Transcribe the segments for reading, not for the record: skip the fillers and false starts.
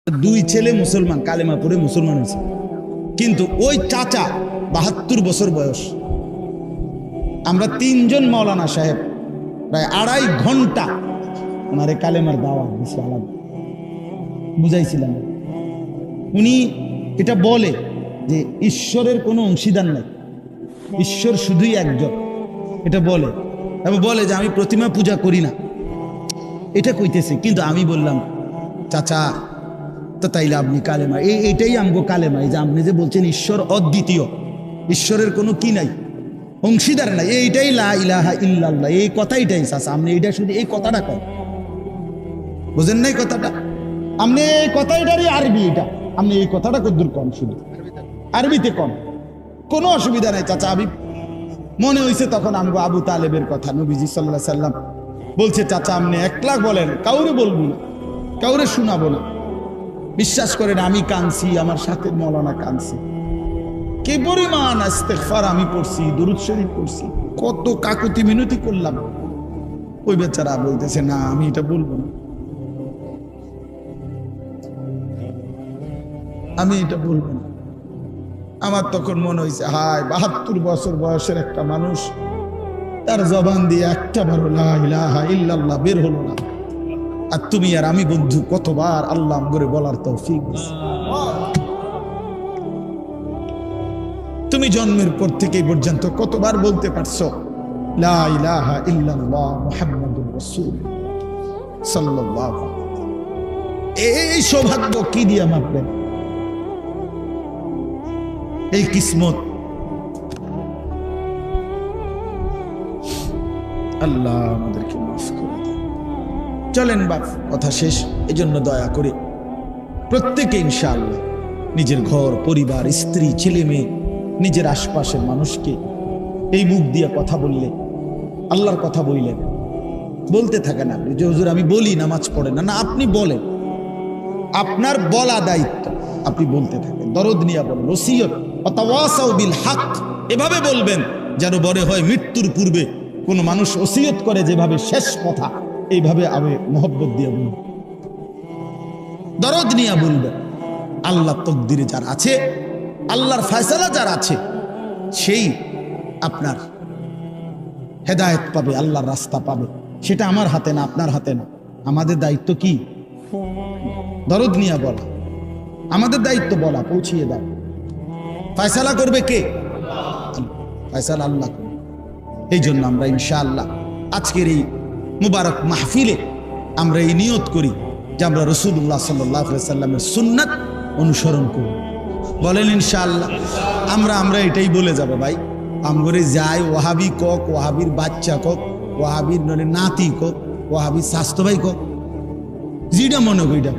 দুই ছেলে মুসলমান, কালেমা পড়ে মুসলমান হয়েছে, কিন্তু ওই চাচা 72 বছর বয়স। আমরা তিনজন মৌলানা সাহেব প্রায় 2.5 ঘন্টা ওনারে কালেমার দাওয়াত দিছি, আলাদা বুঝাইছিলাম। উনি এটা বলে যে ঈশ্বরের কোনো অংশীদার নাই, ঈশ্বর শুধুই একজন, এটা বলে। এবং বলে যে আমি প্রতিমা পূজা করি না, এটা কইতেছে। কিন্তু আমি বললাম, চাচা তো তাইলে আপনি কালেমা, এইটাই আমগো কালেমা। এই যে আপনি যে বলছেন ঈশ্বর অদ্বিতীয়, ঈশ্বরের কোনো কি নাই, অংশীদার নাই, এইটাই লা ইলাহা ইল্লাল্লাহ, এই কথাইটাই চাচা। আপনি এইটা শুধু এই কথাটা কন, বুঝেন নাই কথাটা? আপনি এই কথাটারই আরবি, এটা আপনি এই কথাটা কদ্দুর কম, শুধু আরবিতে কম, কোনো অসুবিধা নাই চাচা। আমি মনে হয়েছে তখন আমগো আবু তালেবের কথা, নবীজি সাল্লাল্লাহু আলাইহি সাল্লাম বলছে, চাচা আপনি একলা বলেন, কাউরে বলবো না, কাউরে শোনাবো না। বিশ্বাস করেন আমি কাঁদছি, আমার সাথে মৌলানা কাঁদছি, কি পরিমাণ ইস্তেগফার আমি পড়ছি, দুরূদ শরীফ পড়ছি, কত কাকুতি মিনতি করলাম। ওই বেচারা বলতেছে না আমি এটা বলবো না, আমি এটা বলবো না। আমার তখন মনে হয়েছে, হায় 72 বছর বয়সের একটা মানুষ, তার জবান দিয়ে একটা বারো লা ইলাহা ইল্লাল্লাহ বের হলো না। আর তুমি আর আমি বন্ধু কতবার আল্লাহ করে বলার তৌফিক দিয়েছে। তুমি জন্মের পর থেকে পর্যন্ত কতবার বলতে পারছো লা ইলাহা ইল্লাল্লাহ মুহাম্মাদুর রাসূল সাল্লাল্লাহু। এই সৌভাগ্য কি দিয়ে মাপবেন? এই কিসমত আল্লাহ আমাদেরকে মাফ করে দেন। চলেন বাপ, কথা শেষ। এই জন্য দয়া করে প্রত্যেকে ইনশাআল্লাহ নিজের ঘর পরিবার, স্ত্রী, ছেলে মেয়ে, নিজের আশপাশের মানুষকে এই মুখ দিয়ে কথা বললে, আল্লাহর কথা বললেন, বলতে থাকেন আপনি যে হুজুর আমি বলি নামাজ পড়ে না, না আপনি বলেন, আপনার বলা দায়িত্ব, আপনি বলতে থাকেন, দরদ নিয়ে বলেন, ওসিয়ত ওয়াতাওয়াসাউ বিল হক, এভাবে বলবেন যেন বড় হয় মৃত্যুর পূর্বে কোন মানুষ ওসিয়ত করে যেভাবে শেষ কথা, এইভাবে আমি মহব্বত দিয়ে বলব, দরদ নিয়ে বলবেন। আল্লাহ তকদিরে যার আছে, আল্লাহর ফয়সালা যার আছে, সেই আপনার হেদায়েত পাবে, আল্লাহর রাস্তা পাবে। সেটা আমার হাতে না, আপনার হাতে না। আমাদের দায়িত্ব কি? দরদ নিয়ে বলা, আমাদের দায়িত্ব বলা, পৌঁছিয়ে দাও। ফয়সালা করবে কে? ফয়সালা আল্লাহ করবে। এই জন্য আমরা ইনশাআল্লাহ আজকের এই মুবারক মাহফিলে আমরা এই নিয়ত করি যে আমরা রাসূলুল্লাহ সাল্লাল্লাহু আলাইহি সাল্লামের সুন্নাত অনুসরণ করব। বলেন ইনশাআল্লাহ। আমরা এটাই বলে যাব ভাই, আমগরে যাই ওয়াহাবি কক, ওয়াহাবির বাচ্চা কক, ওয়াহাবির নাতি কক, ওয়াহাবির স্বাস্থ্য ভাই কক, যেটা মনে কইটা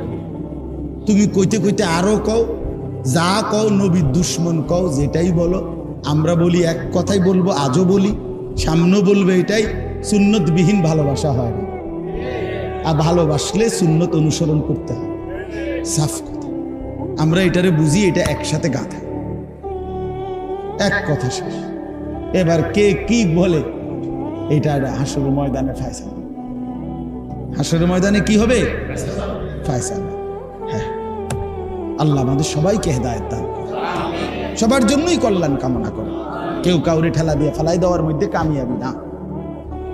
তুমি কইতে কইতে আরো কও, যা কও নবীর দুশ্মন কও, যেটাই বলো। আমরা বলি এক কথাই বলবো, আজও বলি, সামনেও বলবে, এটাই সুন্নতবিহীন ভালোবাসা হয় না। আর ভালোবাসলে সুন্নত অনুসরণ করতে হয়, সাফ কথা। আমরা এটারে বুঝি, এটা একসাথে গাঁথা, এক কথা শেষ। এবার কে কি বলে এটা হাসরের ময়দানে ফয়সালা। হাসরের ময়দানে কি হবে? ফয়সালা। হ্যাঁ, আল্লাহ আমাদের সবাইকে হেদায়েত দান করে, সবার জন্যই কল্যাণ কামনা করে। কেউ কাউরে ঠেলা দিয়ে ফেলাই দেওয়ার মধ্যে কামিয়াবি না।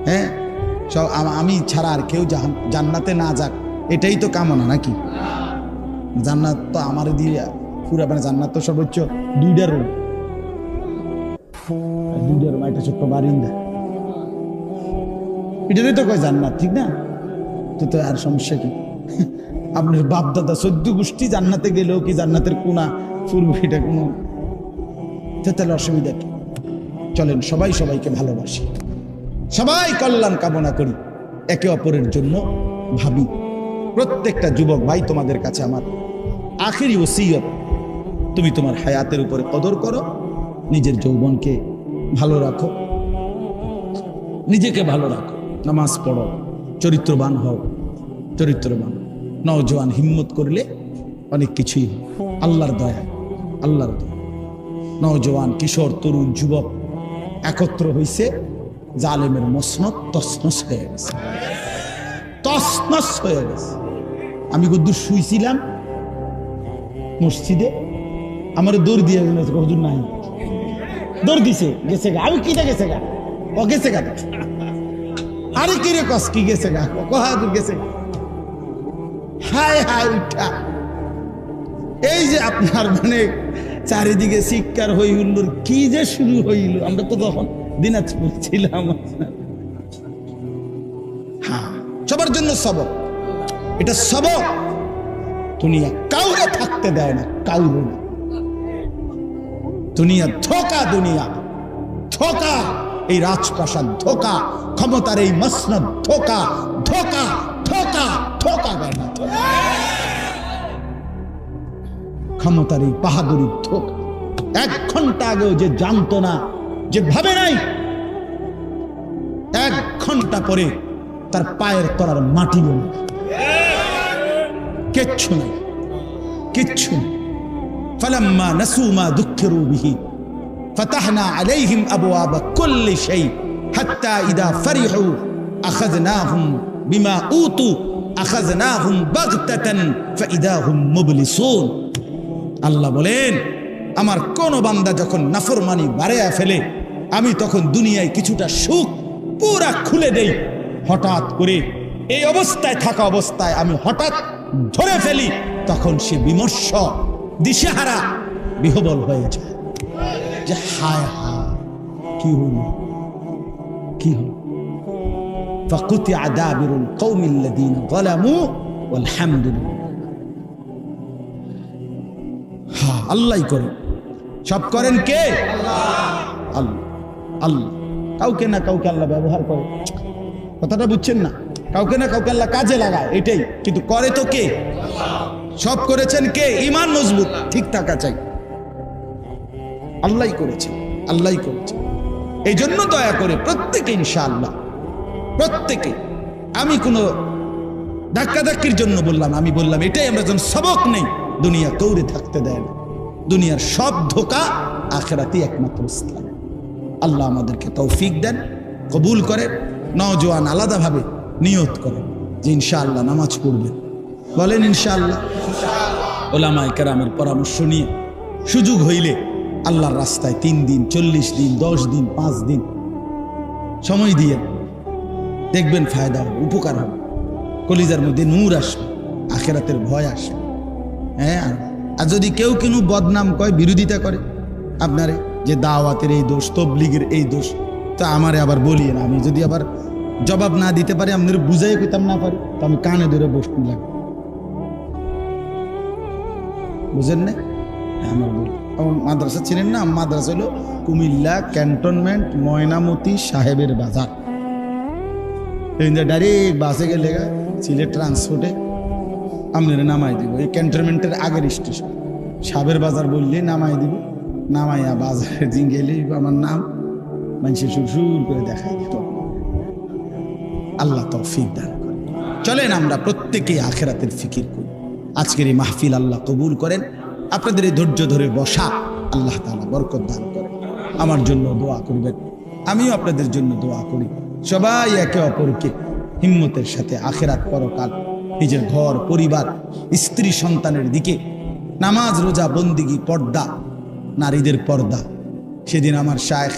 হ্যাঁ, সব আমি ছাড়া আর কেউ জান্নাতে না যাক, এটাই তো কামনা নাকি? জান্নাত তো আমার দিয়ে পুরা, মানে জান্নাত তো সর্বোচ্চ 2টা রুম, 2টা রুম, একটা ছোট্ট বারিন্দা, এটাই তো কয় জান্নাত, ঠিক না? তো আর সমস্যা কি? আপনার বাপ দাদা 14 গোষ্ঠী জান্নাতে গেলেও কি জান্নাতের কোনা পূর্ব, এটা কোনো, তাহলে অসুবিধা কি? চলেন সবাই সবাইকে ভালোবাসি, সবাই কল্যাণ কামনা করি, একে অপরের জন্য ভাবি। প্রত্যেকটা যুবক ভাই, তোমাদের কাছে আমার আখেরি ওসিয়ত, তুমি তোমার হায়াতের উপরে কদর করো, নিজের যৌবনকে ভালো রাখো, নিজেকে ভালো রাখো, নামাজ পড়ো, চরিত্রবান হও, চরিত্রবান নওজোয়ান হিম্মত করলে অনেক কিছুই আল্লাহর দয়া, আল্লাহর দয়া। নওজোয়ান, কিশোর, তরুণ, যুবক একত্র হইছে, জালেমের মসনদ তছনছ হয়ে গেছে, তছনছ হয়ে গেছে। আমি কদ্দুর শুইছিলাম, মসজিদে আমার দৌড় দিয়ে হুজুর নাই, দৌড় দিছে, গেছে গা। আমি কিটা গেছে গা? ও গেছে গা। আরে কি রে কস কি গেছে গা? কহা গেছে গা। হায় হায় উঠা। এই যে আপনার মানে চারিদিকে শিক্ষার হই হুল্লোর কি যে শুরু হইল। আমরা তো তখন দিনাজপুর ছিলাম। হ্যাঁ, সবার জন্য সবক, এটা সবক। দুনিয়া কাউরে থাকতে দেয় না, কাউরে না। দুনিয়া ধোকা, দুনিয়া ধোকা। এই রাজপ্রাসাদ ধোকা, ক্ষমতার এই মসনদ ধোকা, ধোকা ধোকা ধোকা। ক্ষমতার এই বাহাদুরি ধোকা। 1 ঘন্টা আগেও যে জানতো না, যে ভাবে নাই, 1 ঘন্টা পরে তার পায়ের তলার মাটি নেই, কিচ্ছু নাই, কিচ্ছু নেই। ফালাম্মা নাসু মা যুক্কিরু বিহি ফাতাহনা আলাইহিম আবওয়াবা কুল্লি শাই হাত্তা ইদা ফারিহু আখাযনাহুম বিমা উতু আখাযনাহুম বাগতাতান ফাইদা হুম মুবলিসুন। আল্লাহ বলেন, আমার কোন বান্দা যখন নাফরমানি বাড়ায়া ফেলে, আমি তখন দুনিয়ায় কিছুটা সুখ পুরা খুলে দেই। হঠাৎ করে এই অবস্থায় থাকা অবস্থায় আমি হঠাৎ ধরে ফেলি, তখন সে বিমর্ষ, দিশেহারা, বিহবল হয়ে যায়। যে হায় হায়, কি হল, কি হল। ফাকুতিয়া দাবিরুল কওমিল্লাযীনা যালামু ওয়ালহামদুলিল্লাহ। হ্যাঁ, আল্লাহই করেন, সব করেন কে? আল্লাহ। আল্লাহ কাউকে না কাউকে আল্লাহ ব্যবহার করে, কথাটা বুঝছেন না? কাউকে না কাউকে আল্লাহ কাজে লাগায়, এটাই। কিন্তু করে তো কে? সব করেছেন কে? ঈমান মজবুত ঠিক থাকা চাই। আল্লাহই করেছেন, আল্লাহই করেছেন। এই জন্য দয়া করে প্রত্যেকে, ইনশাআল্লাহ প্রত্যেকে, আমি কোনো ধাক্কাধাক্কির জন্য বললাম, আমি বললাম এটাই আমরা যেন সবক নেই। দুনিয়া কৌরে থাকতে দেয় না, দুনিয়ার সব ধোকা, আখিরাতই একমাত্র স্থান। আল্লাহ আমাদেরকে তৌফিক দেন, কবুল করেন। নওজোয়ান আলাদাভাবে নিয়ত করেন যে ইনশাআল্লাহ নামাজ পড়বেন, বলেন ইনশাআল্লাহ। ওলামায়ে কেরামের পরামর্শ নিয়ে সুযোগ হইলে আল্লাহর রাস্তায় 3 দিন, 40 দিন, 10 দিন, 5 দিন সময় দিয়ে দেখবেন ফায়দা হবে, উপকার হবে, কলিজার মধ্যে নূর আসবে, আখিরাতের ভয় আসবে। হ্যাঁ, আর যদি কেউ কোনো বদনাম কয়, বিরোধিতা করে আপনারে, যে দাওয়াতের এই দোষ, তবলিগের এই দোষ, তা আমারে আবার বলিয়ে না। আমি যদি আবার জবাব না দিতে পারি, আপনাদের বুঝাই কইতাম না পারি, তো আমি কানে ধরে বসতে লাগবে, বুঝেন না? আমার বলি, মাদ্রাসা চিনেন না? মাদ্রাসা হলো কুমিল্লা ক্যান্টনমেন্ট ময়নামতি সাহেবের বাজার। ডাইরেক্ট বাসে গেলে সিলেট ট্রান্সপোর্টে আপনারা নামাই দিব। এই ক্যান্টনমেন্টের আগের স্টেশন সাহেবের বাজার বললে নামাই দিব। নামাইয়া বাজারে দিন গেলে আমার নাম মানুষের সুর করে দেখাই দিত। আল্লাহ তৌফিক দান করে। চলেন আমরা প্রত্যেকেই আখিরাতের ফিকির করি। আজকের এই মাহফিল আল্লাহ কবুল করেন। আপনাদের এই ধৈর্য ধরে বসা আল্লাহ তাআলা বরকত দান করেন। আমার জন্য দোয়া করবেন, আমিও আপনাদের জন্য দোয়া করি। সবাই একে অপরকে হিম্মতের সাথে আখিরাত, পরকাল, নিজের ঘর পরিবার, স্ত্রী সন্তানের দিকে, নামাজ রোজা বন্দিগি, পর্দা, নারীদের পর্দা। সেদিন আমার শায়েখ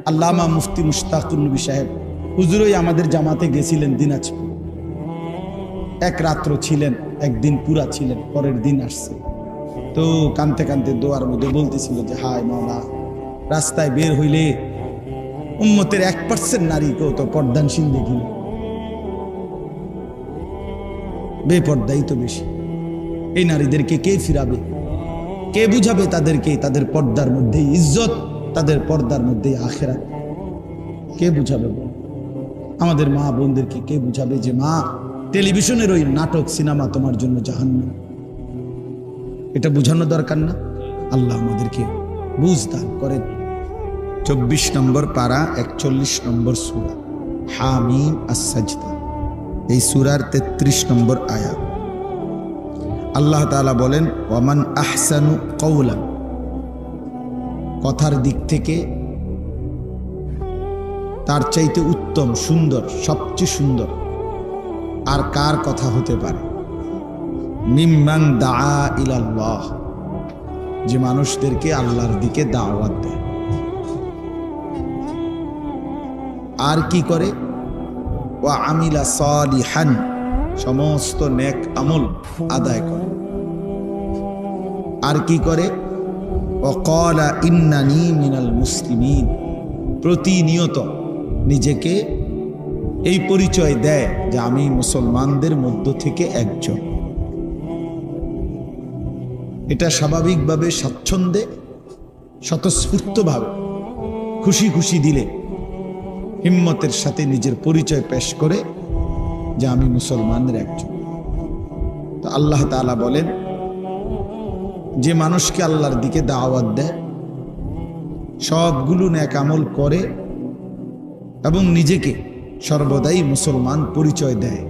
আল্লামা মুফতি মুশতাকুর নবী সাহেব হুজুরই আমাদের জামাতে গেছিলেন দিনাজপুর। 1 রাত্র ছিলেন, একদিন পুরা ছিলেন, পরের দিন আসছে। তো কানতে কানতে দোয়ার মধ্যে বলতেছিল যে হায় মাওলা, রাস্তায় বের হইলে উম্মতের 1% নারীকেও তো পর্দানশীল দেখি, বেপর্দাই তো বেশি। এই নারীদেরকে কে ফিরাবে, কে বুঝাবে তাদেরকে তাদের পর্দার মধ্যে ইজ্জত, তাদের পর্দার মধ্যে আখিরাত? কে বুঝাবে? আমাদের মা বোনদেরকে কে বুঝাবে যে মা, টেলিভিশনের ওই নাটক সিনেমা তোমার জন্য জাহান্নাম? এটা বুঝানো দরকার না? আল্লাহ আমাদেরকে বুঝ দান করেন। 24 নম্বর পারা, 41 নম্বর সূরা হামিম আস-সাজদা, এই সূরার 33 নম্বর আয়াত। আল্লাহ তাআলা বলেন, ওয়ামান আহসানু কওলান, কথার দিক থেকে তার চাইতে উত্তম, সুন্দর, সবচেয়ে সুন্দর আর কার কথা হতে পারে? মিম্মান দাআ ইলাল্লাহ, যে মানুষদেরকে আল্লাহর দিকে দাওয়াত দেয়। আর কি করে? ওয়া আমিলা সালিহান, সমস্ত নেক আমল আদায় করে। আর কি করে? ওয়া ক্বালা ইন্নানি মিনাল মুসলিমিন, প্রতিনিয়ত নিজেকে এই পরিচয় দেয় যে আমি মুসলমানদের মধ্য থেকে একজন। এটা স্বাভাবিকভাবে, স্বাচ্ছন্দ্যে, স্বতঃস্ফূর্তভাবে, খুশি খুশি দিলে, হিম্মতের সাথে নিজের পরিচয় পেশ করে যে আমি মুসলমানদের একজন। তো আল্লাহ তাআলা বলেন, যে মানুষকে আল্লাহর দিকে দাওয়াত দেয়, সবগুলো নেক আমল করে এবং নিজেকে সর্বদাই মুসলমান পরিচয় দেয়,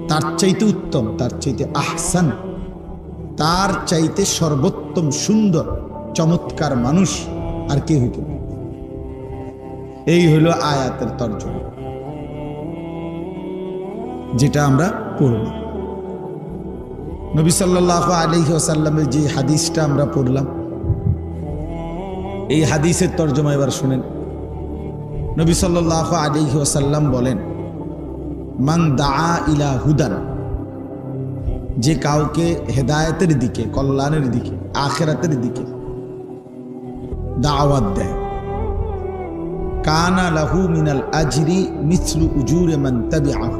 তার চাইতে উত্তম, তার চাইতে আহসান, তার চাইতে সর্বোত্তম সুন্দর চমৎকার মানুষ আর কে হইত? এই হলো আয়াতের তর্জমা, যেটা আমরা পড়ব। নবী সাল্লাল্লাহু আলাইহি ওয়াসাল্লামের যে হাদিসটা আমরা পড়লাম, এই হাদিসের তর্জমা এবার শুনেন। নবী সাল্লাল্লাহু আলাইহি ওয়াসাল্লাম বলেন, মান দাআ ইলা হুদান, যে কাউকে হেদায়েতের দিকে, কল্যাণের দিকে, আখিরাতের দিকে দাওয়াত দেয়, কানা লাহু মিনাল আজরি মিসলু উজুরি মান তাবিআহু,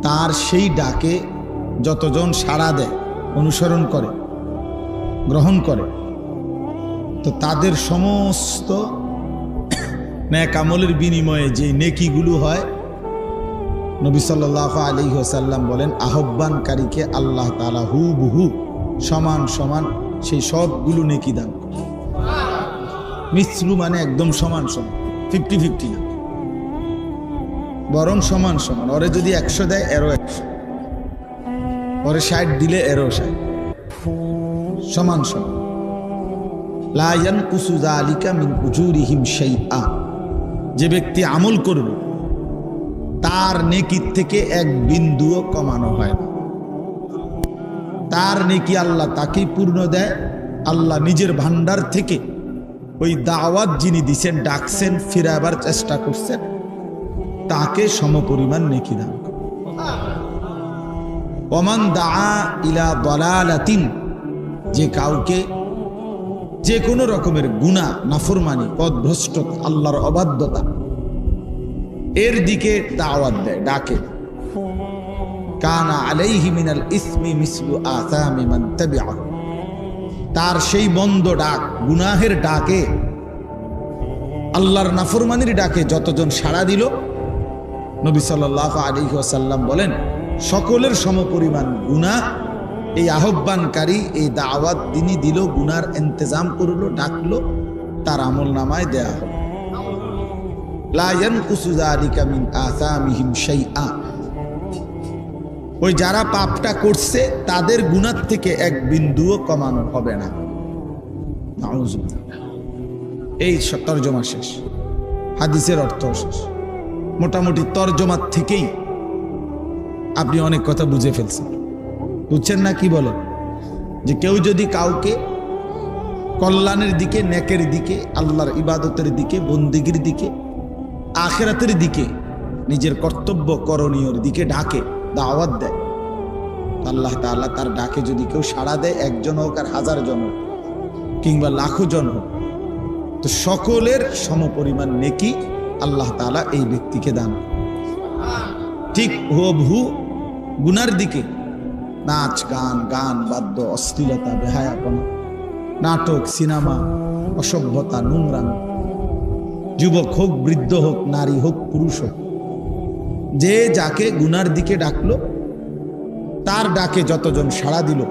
তার সেই ডাকে যতজন সাড়া দেয়, অনুসরণ করে, গ্রহণ করে, তো তাদের সমস্ত নেক আমলের বিনিময়ে যে নেকিগুলো হয়, নবী সাল্লাল্লাহু আলাইহি ওয়াসাল্লাম বলেন, আহ্বানকারীকে আল্লাহ তাআলা হুবহু সমান সমান সেই সবগুলো নেকি দান করে। মিসলু মানে একদম সমান সমান, 50-50 না, বরং সমান সমান। ওরে যদি 100 দেয়, এরও 100, ওরে 60 দিলে এরও 60, সমান সমান। লা ইয়ানকুসু যালিকা মিন উজুরিহিম শাইআ, যে ব্যক্তি আমল করবে তার নেকির থেকে এক বিন্দুও কমানো হয় না। তার নেকি আল্লাহ তাকেই পূর্ণ দেয়। আল্লাহ নিজের ভান্ডার থেকে ওই দাওয়াত যিনি দিচ্ছেন, ডাকছেন, ফিরাবার চেষ্টা করছেন, তাকে সমপরিমাণ নেকি দান করে। ওমান দাআ ইলা দালালাতিন, যে কাউকে যে কোনো রকমের গুনাহ, নাফরমানি, পথভ্রষ্টতা, আল্লাহর অবাধ্যতা, এর দিকে দাওয়াত দেয়, ডাকে, কানা আলাইহি মিনাল ইসমি মিসলু আসামি মান তাবিআহু, তার সেই বন্ধ ডাক, গুনাহের ডাকে, আল্লাহর নাফরমানির ডাকে যতজন সাড়া দিল, নবী সাল্লাল্লাহু আলাইহি ওয়াসাল্লাম বলেন, সকলের সমপরিমাণ গুনাহ এই আহ্বানকারী, এই দাওয়াত তিনি দিল, গুনার ইন্তজাম করলো, ডাকলো, তার আমল নামায় দেয়া হবে। লা ইয়ানকুসু যালিকা মিন আসামিহিম শাইআ, ওই যারা পাপটা করছে তাদের গুনাহ থেকে এক বিন্দুও কমানো হবে না। নাউযুবিল্লাহ। এই তরজমা শেষ, হাদিসের অর্থ শেষ। মোটামুটি তরজমার থেকেই আপনি অনেক কথা বুঝে ফেলছেন। বুঝছেন না? কি বলেন? যে কেউ যদি কাউকে কল্যাণের দিকে, নেকের দিকে, আল্লাহর ইবাদতের দিকে, বন্দেগীর দিকে, আখিরাতের দিকে, নিজের কর্তব্য করণীয়র দিকে ডাকে, দাওয়াত দেয়, আল্লাহ তাআলা তার ডাকে যদি কেউ সাড়া দেয়, একজন হোক আর 1000 জন হোক কিংবা লাখো জন হোক, তো সকলের সমপরিমাণ নেকি আল্লাহ তাআলা এই ব্যক্তিকে দান। ঠিক হুবহু গুনার দিকে, নাচ গান, গান বাদ্য, অশ্লীলতা, বেহায়াপনা, নাটক, সিনেমা, অসভ্যতা, নোংরামি, যুবক হোক, বৃদ্ধ হোক, নারী হোক, পুরুষ হোক, যে যাকে গুনার দিকে ডাকলো, তার ডাকে যতজন সাড়া দিল,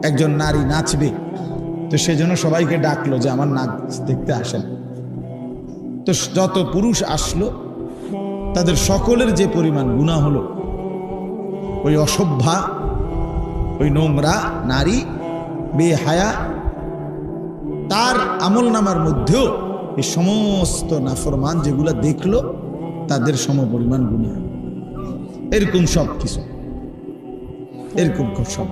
একজন নারী নাচবে, তো সেজন্য সবাইকে ডাকলো যে আমার নাচ দেখতে আসেন। তো যত পুরুষ আসলো, তাদের সকলের যে পরিমাণ গুনাহ হলো, ওই অসভ্যা, ওই নোংরা নারী, বেহায়া, তার আমল নামার মধ্যেও এই সমস্ত নাফরমান যেগুলা দেখলো, তাদের সমপরিমাণ গুনাহ। এরকম সব কিছু, এরকম সব।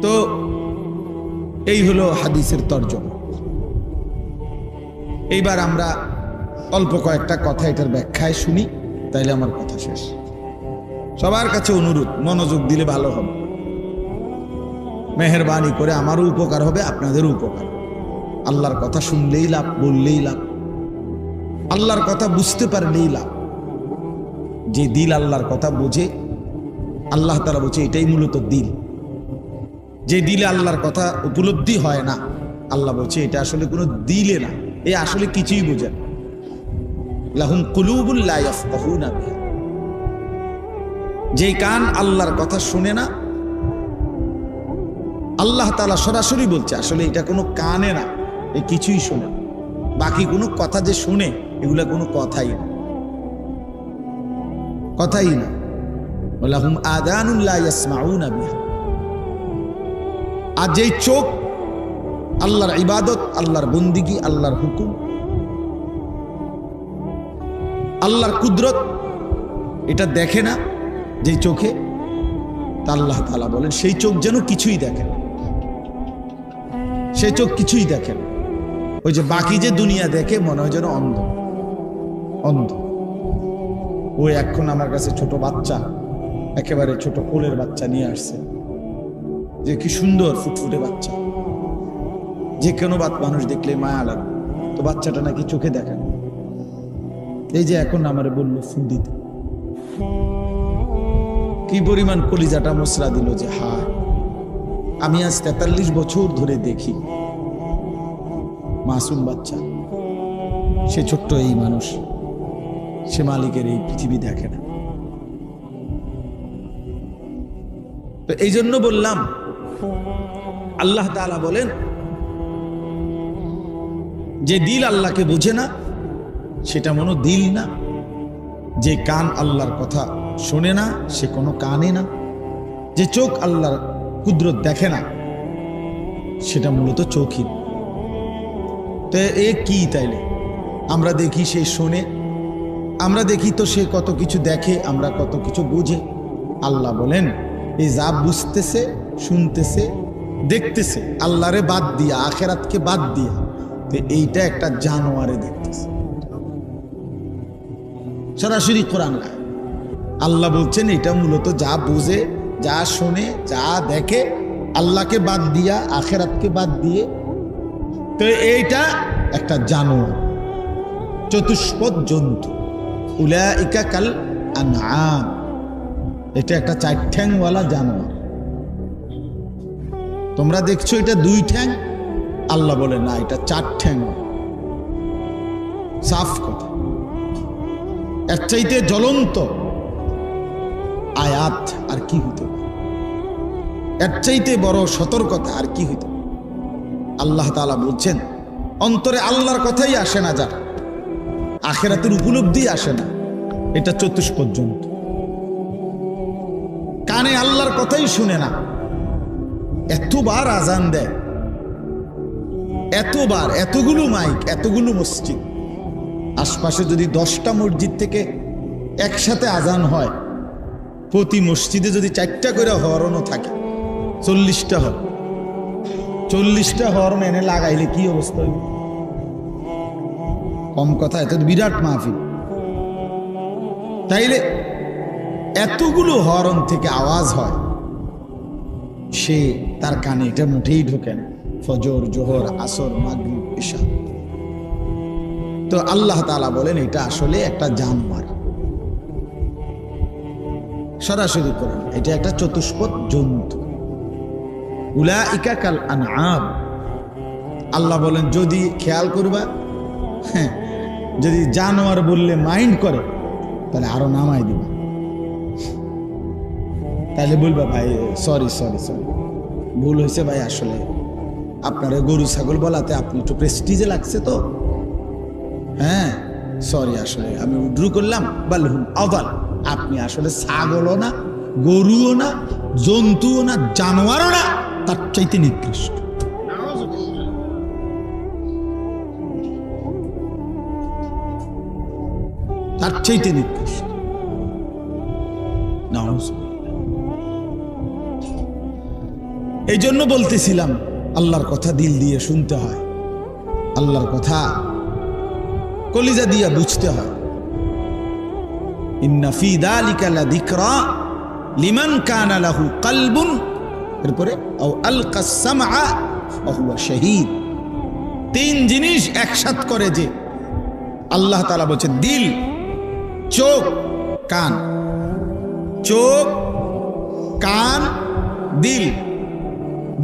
তো এই হলো হাদিসের তর্জমা। এইবার আমরা অল্প কয়েকটা কথা এটার ব্যাখ্যায় শুনি, তাইলে আমার কথা শেষ। সবার কাছে অনুরোধ, মনোযোগ দিলে ভালো হবে, মেহেরবানি করে আমারও উপকার হবে, আপনাদেরও উপকার। আল্লাহর কথা শুনলেই লাভ, বললেই লাভ, আল্লাহর কথা বুঝতে পারলেই লাভ। যে দিল আল্লাহর কথা বোঝে, আল্লাহ তাআলা বলছে এটাই মূলত দিল। যে দিলে আল্লাহর কথা উপলব্ধি হয় না, আল্লাহ বলছে এটা আসলে কোনো দিলে না, এ আসলে কিছুই বোঝে না। লাহুম কুলুবুল লা ইয়াফকাহুনা বিহা, যে কান আল্লাহর কথা শুনে না, আল্লাহ তাআলা সরাসরি বলছে আসলে এটা কোনো কানে না, এ কিছুই শোনে না। বাকি কোনো কথা যে শুনে, এগুলা কোনো কথাই না, কথাই না। লাহুম আযানুন লা ইয়াসমাউনা বিহা, আর যেই চোখ আল্লাহর ইবাদত, আল্লাহর বন্দিগি, আল্লাহর হুকুম, আল্লাহর কুদরত এটা দেখে না, যেই চোখে, তা আল্লাহ তাআলা বলেন সেই চোখ যেন কিছুই দেখে না, সেই চোখ কিছুই দেখে না। ওই যে বাকি যে দুনিয়া দেখে মনে হয় যেন অন্ধ অন্ধ। ওই এখন আমার কাছে ছোট বাচ্চা, একেবারে ছোট কোলের বাচ্চা নিয়ে আসছে, যে কি সুন্দর ফুটফুটে বাচ্চা, যে কোনো মানুষ দেখলে মায়া লাগে, তো বাচ্চাটা নাকি চোখে দেখে না। এই যে এখন আমারে বললো ফুল দিতে, কি পরিমাণ কলিজাটা মসরা দিল যে হায়, আমি আজ 43 বছর ধরে দেখি মাসুম বাচ্চা, সে ছোট্ট এই মানুষ, সে মালিকের এই পৃথিবী দেখে না। তো এই জন্য বললাম, আল্লাহ তাআলা বলেন যে দিল আল্লাহকে বোঝে না, সেটা মনো দিল না। যে কান আল্লাহর কথা শোনে না, সে কোনো কানে না। যে চোখ আল্লাহর কুদরত দেখে না, সেটা মূলত চোখই। তো এ কি তাইলে? আমরা দেখি সে শোনে, আমরা দেখি তো সে কত কিছু দেখে, আমরা কত কিছু বুঝে। আল্লাহ বলেন এই যা বুঝতেছে, শুনতেছে, দেখতেছে আল্লাহরে বাদ দিয়া, আখেরাতকে বাদ দিয়া, তো এইটা একটা জানোয়ারে দেখতেছে। সরাসরি কোরআন আল্লাহ বলছেন এটা মূলত যা বোঝে, যা শোনে, যা দেখে, আল্লাহকে বাদ দিয়া, আখেরাতকে বাদ দিয়ে, তো এইটা একটা জানোয়ার, চতুষ্পদ জন্তু। উলাইকা কাল আনআম, এটা একটা 4 ঠ্যাংওয়ালা জানোয়ার। তোমরা দেখছো এটা 2 ঠ্যাং, আল্লাহ বলে না, এটা 4 ঠ্যাং। সাফ কথা। এর চাইতে জ্বলন্ত আয়াত আর কি হইতে পারে? এর চাইতে বড় সতর্কতা আর কি হইতে পারে? আল্লাহ তাআলা বলছেন অন্তরে আল্লাহর কথাই আসে না, যার আখিরাতের উপলব্ধি আসে না, এটা চতুষ্পদ জন্তু। কানে আল্লাহর কথাই শুনে না, এতবার আজান দেয়, এতবার, এতগুলো মাইক, এতগুলো মসজিদ, আশপাশে যদি 10টা মসজিদ থেকে একসাথে আজান হয়, প্রতি মসজিদে যদি 4টা করে হরনও থাকে, 40টা হয়, 40টা হরন এনে লাগাইলে কি অবস্থা হইব? কম কথা, এত বিরাট মাহফিল। তাইলে এতগুলো হরন থেকে আওয়াজ হয়, সে তার কানে এটা মুঠেই ঢোকে না। ফজর, জোহর, আসর, মাগরিব, ইশা। তো আল্লাহ তাআলা বলেন এটা আসলে একটা জানোয়ার। সরাসরি করেন এটা একটা চতুষ্পদ জন্তু। উলাইকা কাল আনআম, আল্লাহ বলেন যদি খেয়াল করবা, হ্যাঁ, যদি জানোয়ার বললে মাইন্ড করে, তাহলে আরো নামাই দিবা। তাহলে বলবা ভাই সরি সরি সরি, ভুল হয়েছে ভাই, আসলে আপনারা গরু ছাগল বলাতে আপনি একটু প্রেস্টিজে লাগছে তো, হ্যাঁ সরি, আসলে আমি উড্রু করলাম। বালহুম আদাল, আপনি আসলে ছাগলও না, গরুও না, জন্তুও না, জানোয়ারও না, তার চাইতে নিকৃষ্ট। তার চাইতে নিকৃষ্ট। এই জন্য বলতেছিলাম আল্লাহর কথা দিল দিয়ে শুনতে হয়, আল্লাহর কথা কলিজা দিয়ে বুঝতে হয়। ইন্না ফি যালিকা লাযিকরা লিমান কানা লাহু কলবুন, এরপরে আও আলকাস সামআ ওয়া হুয়া শাহীদ। তিন জিনিস একসাথে করে যে আল্লাহ তাআলা বলেছে দিল, চোখ, কান। চোখ, কান, দিল।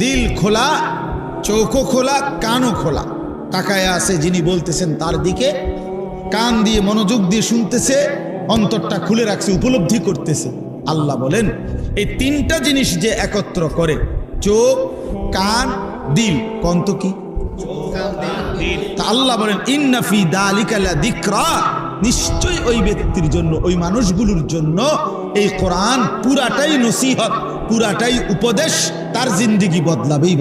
দিল খোলা, চোখও খোলা, কানও খোলা। তাকায় আছে যিনি বলতেছেন তার দিকে, কান দিয়ে মনোযোগ দিয়ে শুনতেছে, অন্তরটা খুলে রাখছে, উপলব্ধি করতেছে। আল্লাহ বলেন এই তিনটা জিনিস যে একত্র করে, চোখ, কান, দিল, কন্ত কি? তা আল্লাহ বলেন ইন্না ফি যালিকা লাযিকরা, নিশ্চয়ই ওই ব্যক্তির জন্য, ওই মানুষগুলোর জন্য এই কোরআন পুরাটাই নসিহত, পুরাটাই উপদেশ। তার জিন্দেগি বদলাবেই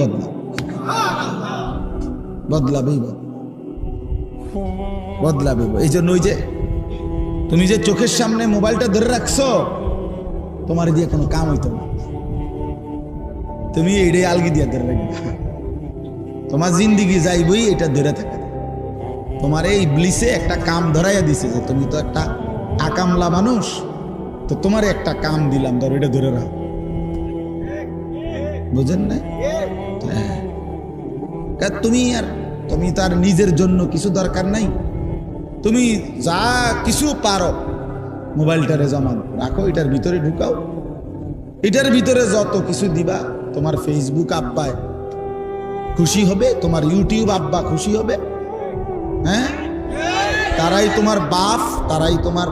বদলাবে। এই জন্য ওই যে তুমি যে চোখের সামনে মোবাইলটা ধরে রাখছো, তোমার দিয়ে কোনো কাম হইতো না, তুমি এটাই আলগি দিয়ে ধরে রাখবে। তোমার জিন্দিগি যাইবই এটা ধরে থাকে। তোমার এই ইবলিসে একটা কাম ধরাইয়া দিছে যে তুমি তো একটা আকামলা মানুষ, তো তোমার একটা কাম দিলাম, ধর এটা ধরে রাখ। বুঝেন না? তুমি তার নিজের জন্য কিছু দরকার নাই, তুমি যা কিছু পারো মোবাইলটারে জমা রাখো, এটার ভিতরে ঢুকাও, এটার ভিতরে যত কিছু দিবা, তোমার ফেসবুক আব্বায় খুশি হবে, তোমার ইউটিউব আব্বা খুশি হবে। হ্যাঁ, তারাই তোমার বাপ, তারাই তোমার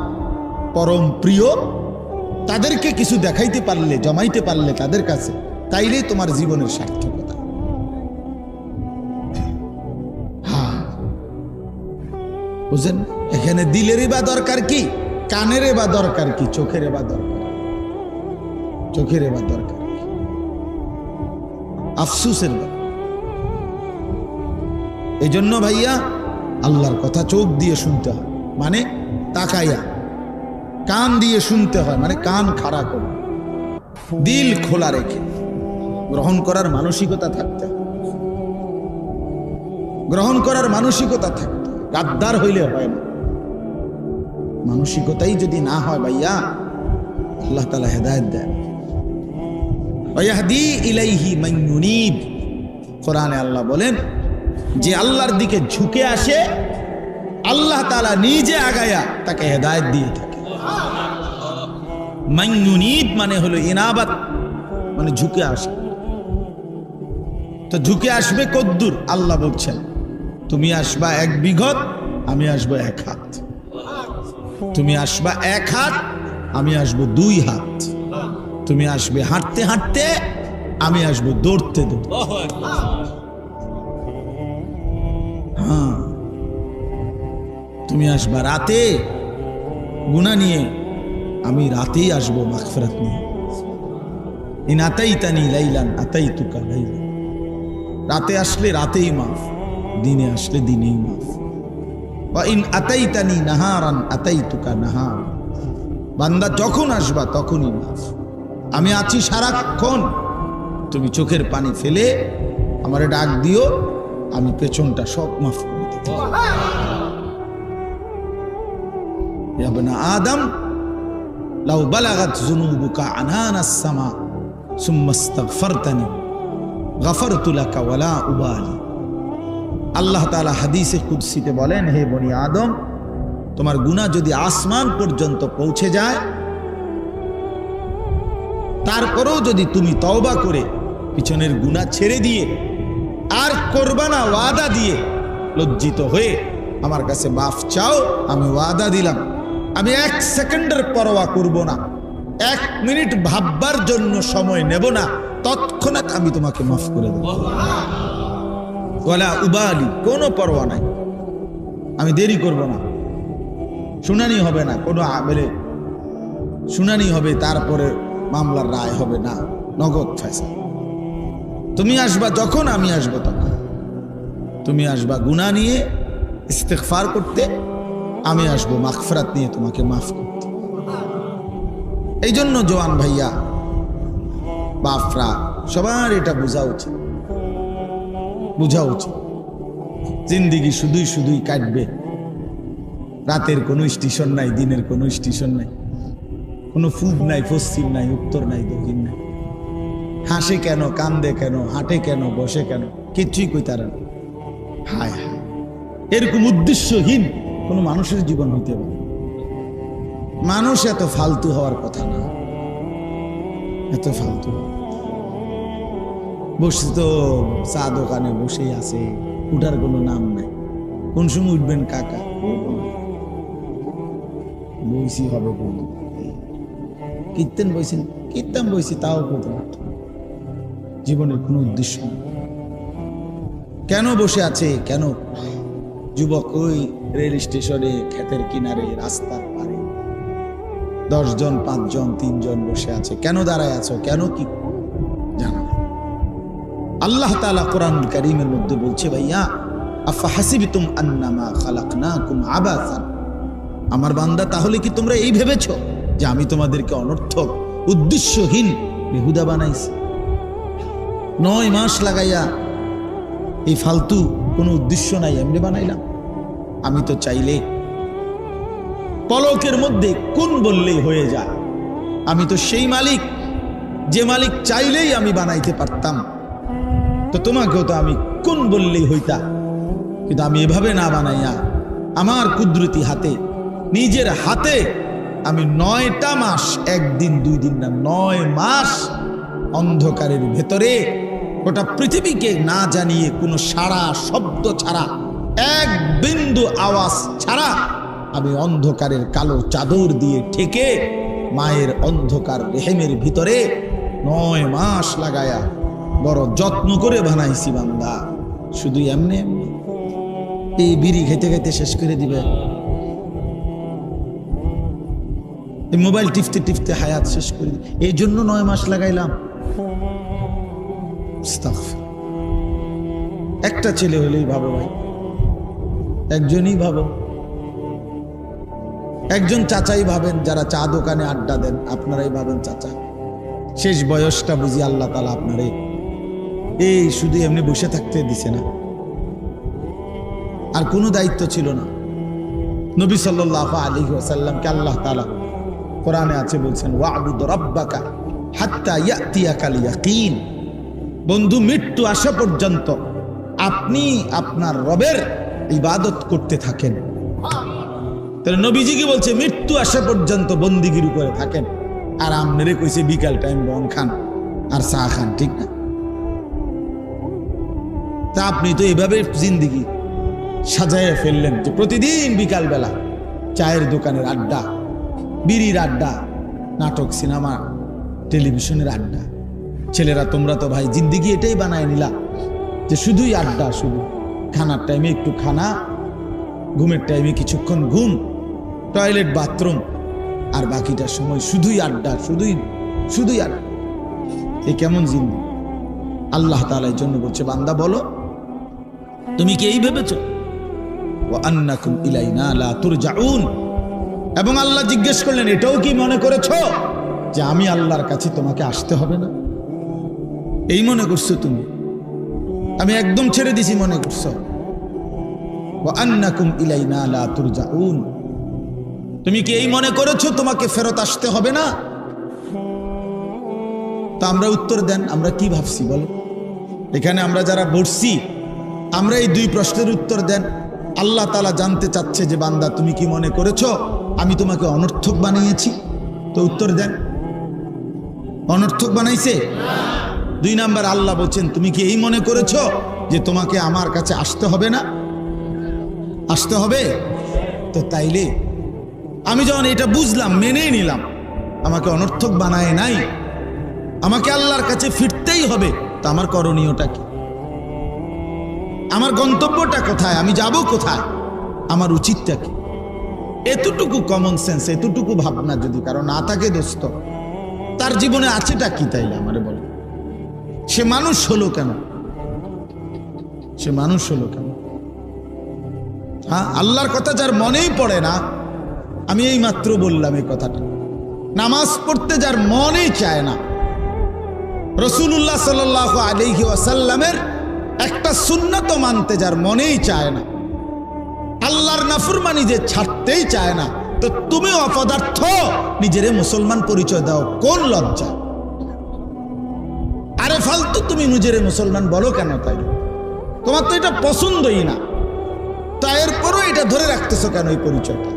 পরম প্রিয়। তাদেরকে কিছু দেখাইতে পারলে, জমাইতে পারলে তাদের কাছে, তাইলেই তোমার জীবনের সার্থকতা। হ্যাঁ, বুঝেন? এখানে দিলেরই বা দরকার কি, কানের বা দরকার কি, চোখের বা দরকার, চোখের বা দরকার কি? আফসুসের ব্যাপার। এই জন্য ভাইয়া আল্লাহর কথা চোখ দিয়ে শুনতে হয়, মানে তাকাইয়া। কান দিয়ে শুনতে হয়, মানে কান খাড়া করে, দিল খোলা রেখে গ্রহণ করার মানসিকতা থাকতে হয়। গ্রহণ করার মানসিকতা থাকতে হয়, গাদ্দার হইলে হয় না। মানসিকতাই যদি না হয় ভাইয়া, আল্লাহ তাআলা হেদায়েত দেন। ওয়াহদি ইলাইহি মান ইউনিব, কোরআনে আল্লাহ বলেন যে আল্লাহর দিকে ঝুঁকে আসে, আল্লাহ তাআলা নিজে আগায়া তাকে হেদায়েত দিয়ে থাকে। মান ইউনিব মানে হলো ইনাবাত, মানে ঝুঁকে আসে। তো ঝুঁকে আসবে কদ্দুর? আল্লাহ বলছেন তুমি আসবা 1 বিঘত, আমি আসবো 1 হাত। তুমি আসবা 1 হাত, আমি আসবো 2 হাত। তুমি আসবে হাঁটতে হাঁটতে, আমি আসবো দৌড়তে দৌড়তে। হ্যাঁ, তুমি আসবা রাতে গুনাহ নিয়ে, আমি রাতেই আসবো মাগফিরাত নিয়ে। ইন আতাইতানি লাইলান আতাইতুকা লাইলান, রাতে আসলে রাতেই মাফ, দিনে আসলে দিনেই মাফ। ওয়া ইন আতাইতানি নাহারান আতাইতুকা নাহার, বান্দা যখন আসবা তখনই মাফ। আমি আছি সারাক্ষণ, তুমি চোখের পানি ফেলে আমারে ডাক দিও, আমি পেছনটা সব মাফ করে দিতে। ইয়া বনা আদম লাউ বালাগাত যুনুবুকা আনানাস সামা সুম্মা ইস্তাগফারতানি গাফারতু লাকা ওয়ালা উবালি। আল্লাহ তাআলা হাদিসে কুদসিতে বলেন, হে বনি আদম, তোমার গুনাহ যদি আসমান পর্যন্ত পৌঁছে যায়, তারপরেও যদি তুমি তওবা করে পিছনের গুনাহ ছেড়ে দিয়ে আর করবা না, ওয়াদা দিয়ে লজ্জিত হয়ে আমার কাছে মাফ চাও, আমি ওয়াদা দিলাম আমি 1 সেকেন্ডের পরোয়া করব না, 1 মিনিট ভাববার জন্য সময় নেব না, তৎক্ষণাৎ আমি তোমাকে মাফ করে দেব। ওয়ালা উবালি, কোনো পরোয়া নাই, আমি দেরি করব না। শুনানি হবে না, কোনো আমেলে শুনানি হবে, তারপরে মামলার রায় হবে না, নগদ ফয়সালা। তুমি আসবা যখন, আমি আসবো তখন। তুমি আসবা গুনাহ নিয়ে ইস্তেগফার করতে, আমি আসবো মাগফিরাত নিয়ে তোমাকে মাফ করতে। এই জন্য জওয়ান ভাইয়া, বাপরা, সবার এটা বোঝা উচিত, বোঝা উচিত। জিন্দিগি শুধুই শুধুই কাটবে, রাতের কোনো স্টেশন নাই, দিনের কোনো স্টেশন নাই, কোনো পূব নাই, পশ্চিম নাই, উত্তর নাই, দক্ষিণ নাই। হাসে কেন, কান্দে কেন, হাঁটে কেন, বসে কেন, কিচ্ছুই কইতারা না। হায় হায়, এরকম উদ্দেশ্যহীন কোনো মানুষের জীবন হইতে পারে? মানুষ এত ফালতু হওয়ার কথা না, এত ফালতু। বসে তো চা দোকানে বসেই আছে, উঠার কোনো নাম নাই। কোন সময় উঠবেন কাকা? বইসি হবে বন্ধু, কীর্তন বইছেন, কীর্তন বইছি, তাও প্রথম। জীবনের কোনো উদ্দেশ্য নেই। কেন বসে আছে? কেন? যুবক ওই রেল স্টেশনে, ক্ষেতের কিনারে, রাস্তার পারে 10 জন, 5 জন, 3 জন বসে আছে। কেন দাঁড়ায় আছো? কেন? কি জানা? আল্লাহ তাআলা কোরআনুল কারীমের মধ্যে বলছে, ভাইয়া আফা হাসিবতুম আন্নামা খালাকনাকুম আবাসান, আমার বান্দা তাহলে কি তোমরা এই ভেবেছো যে আমি তোমাদেরকে অনর্থক, উদ্দেশ্যহীন, বেহুদা বানাইছি? 9 মাস লাগাইয়া এই ফালতু কোনো উদ্দেশ্য নাই এমনি বানাইলাম? আমি তো চাইলে পলকের মধ্যে কোন বললেই হয়ে যায়। আমি তো সেই মালিক, যে মালিক চাইলেই আমি বানাইতে পারতাম। তো তোমাকেও তো আমি কোন বললেই হইতা, কিন্তু আমি এভাবে না বানাইয়া আমার কুদরতি হাতে, নিজের হাতে আমি 9টা মাস, 1 দিন 2 দিন না, 9 মাস অন্ধকারের ভেতরে গোটা পৃথিবীকে না জানিয়ে, কোনো সাড়া শব্দ ছাড়া, 1 বিন্দু আওয়াজ ছাড়া আমি অন্ধকারের কালো চাদর দিয়ে ঠেকে মায়ের অন্ধকার রেহেমের ভিতরে 9 মাস লাগায়া বড় যত্ন করে বানাইছি বান্দা। শুধু এমনি এমনি এই বিড়ি খেতে খেতে শেষ করে দিবে, এই মোবাইল টিপতে টিপতে হায়াত শেষ করে দিবে, এই জন্য 9 মাস লাগাইলাম? একটা ছেলে হলেই ভাবো ভাই, একজনই ভাবো, একজন চাচাই ভাবেন, যারা চা দোকানে আড্ডা দেন আপনারাই ভাবেন চাচা। শেষ বয়সটা বুঝি আল্লাহ তাআলা আপনারে এই শুধু এমনি বসে থাকতে দিছে না, আর কোনো দায়িত্ব ছিল না। নবী সাল্লাল্লাহু আলাইহি ওয়াসাল্লামকে আল্লাহ তাআলা কোরআনে আছে বলছেন, ওয়া'বুদ রাব্বাকা হাত্তা ইয়াতিয়াকাল ইয়াকিন। বন্ধু, মৃত্যু আসা পর্যন্ত আপনি আপনার রবের ইবাদত করতে থাকেন। তাহলে নবীজি কি বলছে? মৃত্যু আসা পর্যন্ত বন্দিগির উপরে থাকেন। আর আমনেরে কইছে বিকাল টাইম বন খান আর চা খান, ঠিক না? তা আপনি তো এভাবে জিন্দিগি সাজায় ফেললেন যে প্রতিদিন বিকাল বেলা চায়ের দোকানের আড্ডা, বিড়ির আড্ডা, নাটক, সিনেমা, টেলিভিশনের আড্ডা। ছেলেরা তোমরা তো ভাই জিন্দিগি এটাই বানায় নিলা যে শুধুই আড্ডা, শুধু খানার টাইমে একটু খানা, ঘুমের টাইমে কিছুক্ষণ ঘুম, টয়লেট, বাথরুম, আর বাকিটা সময় শুধুই আড্ডা, শুধুই শুধুই আড্ডা। এ কেমন জিন্দিগি? আল্লাহ তাআলা এর জন্য বলছে, বান্দা বলো তুমি কি এই ভেবেছো? ওয়া আন্নাকুম ইলাইনা লা তুরজাউন। এবং আল্লাহ জিজ্ঞেস করলেন, এটাও কি মনে করেছো যে আমি আল্লাহর কাছে তোমাকে আসতে হবে না? এই মনে করছো তুমি? আমি একদম ছেড়ে দিছি মনে করছো? ওয়া আন্নাকুম ইলাইনা লা তুরজাউন। তুমি কি এই মনে করেছো তোমাকে ফেরত আসতে হবে না? তা আমরা উত্তর দেন, আমরা কি ভাবছি বলো? এখানে আমরা যারা বসছি, আমরা এই 2 প্রশ্নের উত্তর দেন। আল্লাহ তাআলা জানতে চাচ্ছে যে বান্দা তুমি কি মনে করেছো আমি তোমাকে অনর্থক বানিয়েছি? তো উত্তর দেন, অনর্থক বানাইছে? 2 নাম্বার আল্লাহ বলছেন, তুমি কি এই মনে করেছো যে তোমাকে আমার কাছে আসতে হবে না? আসতে হবে। তো তাইলে আমি যখন এটা বুঝলাম, মেনে নিলাম, আমাকে অনর্থক বানায় নাই, আমাকে আল্লাহর কাছে ফিরতেই হবে, তো আমার করণীয়টা কি? আমার গন্তব্যটা কোথায়? আমি যাব কোথায়? আমার উচিতটা কি? এতটুকু কমন সেন্স, এতটুকু ভাবনা যদি কারো না থাকে দোস্ত, তার জীবনে আছেটা কি? তাইলে আমারে বলে, সে মানুষ হলো কেন? সে মানুষ হলো কেন? হ্যাঁ, আল্লাহর কথা যার মনেই পড়ে না, আমি এই মাত্র বললাম এই কথাটা, নামাজ পড়তে যার মনেই চায় না, রাসূলুল্লাহ সাল্লাল্লাহু আলাইহি ওয়াসাল্লামের একটা সুন্নাত মানতে যার মনেই চায় না, আল্লাহর নাফরমানি যে ছাড়তেই চায় না, তো তুমি অপদার্থ নিজেরে মুসলমান পরিচয় দাও, কোন লজ্জা? আরে ফালতু তুমি নিজেরে মুসলমান বলো কেন? তাই তোমার তো এটা পছন্দই না, তাই এরপরও এটা ধরে রাখতেছো কেন এই পরিচয়টা?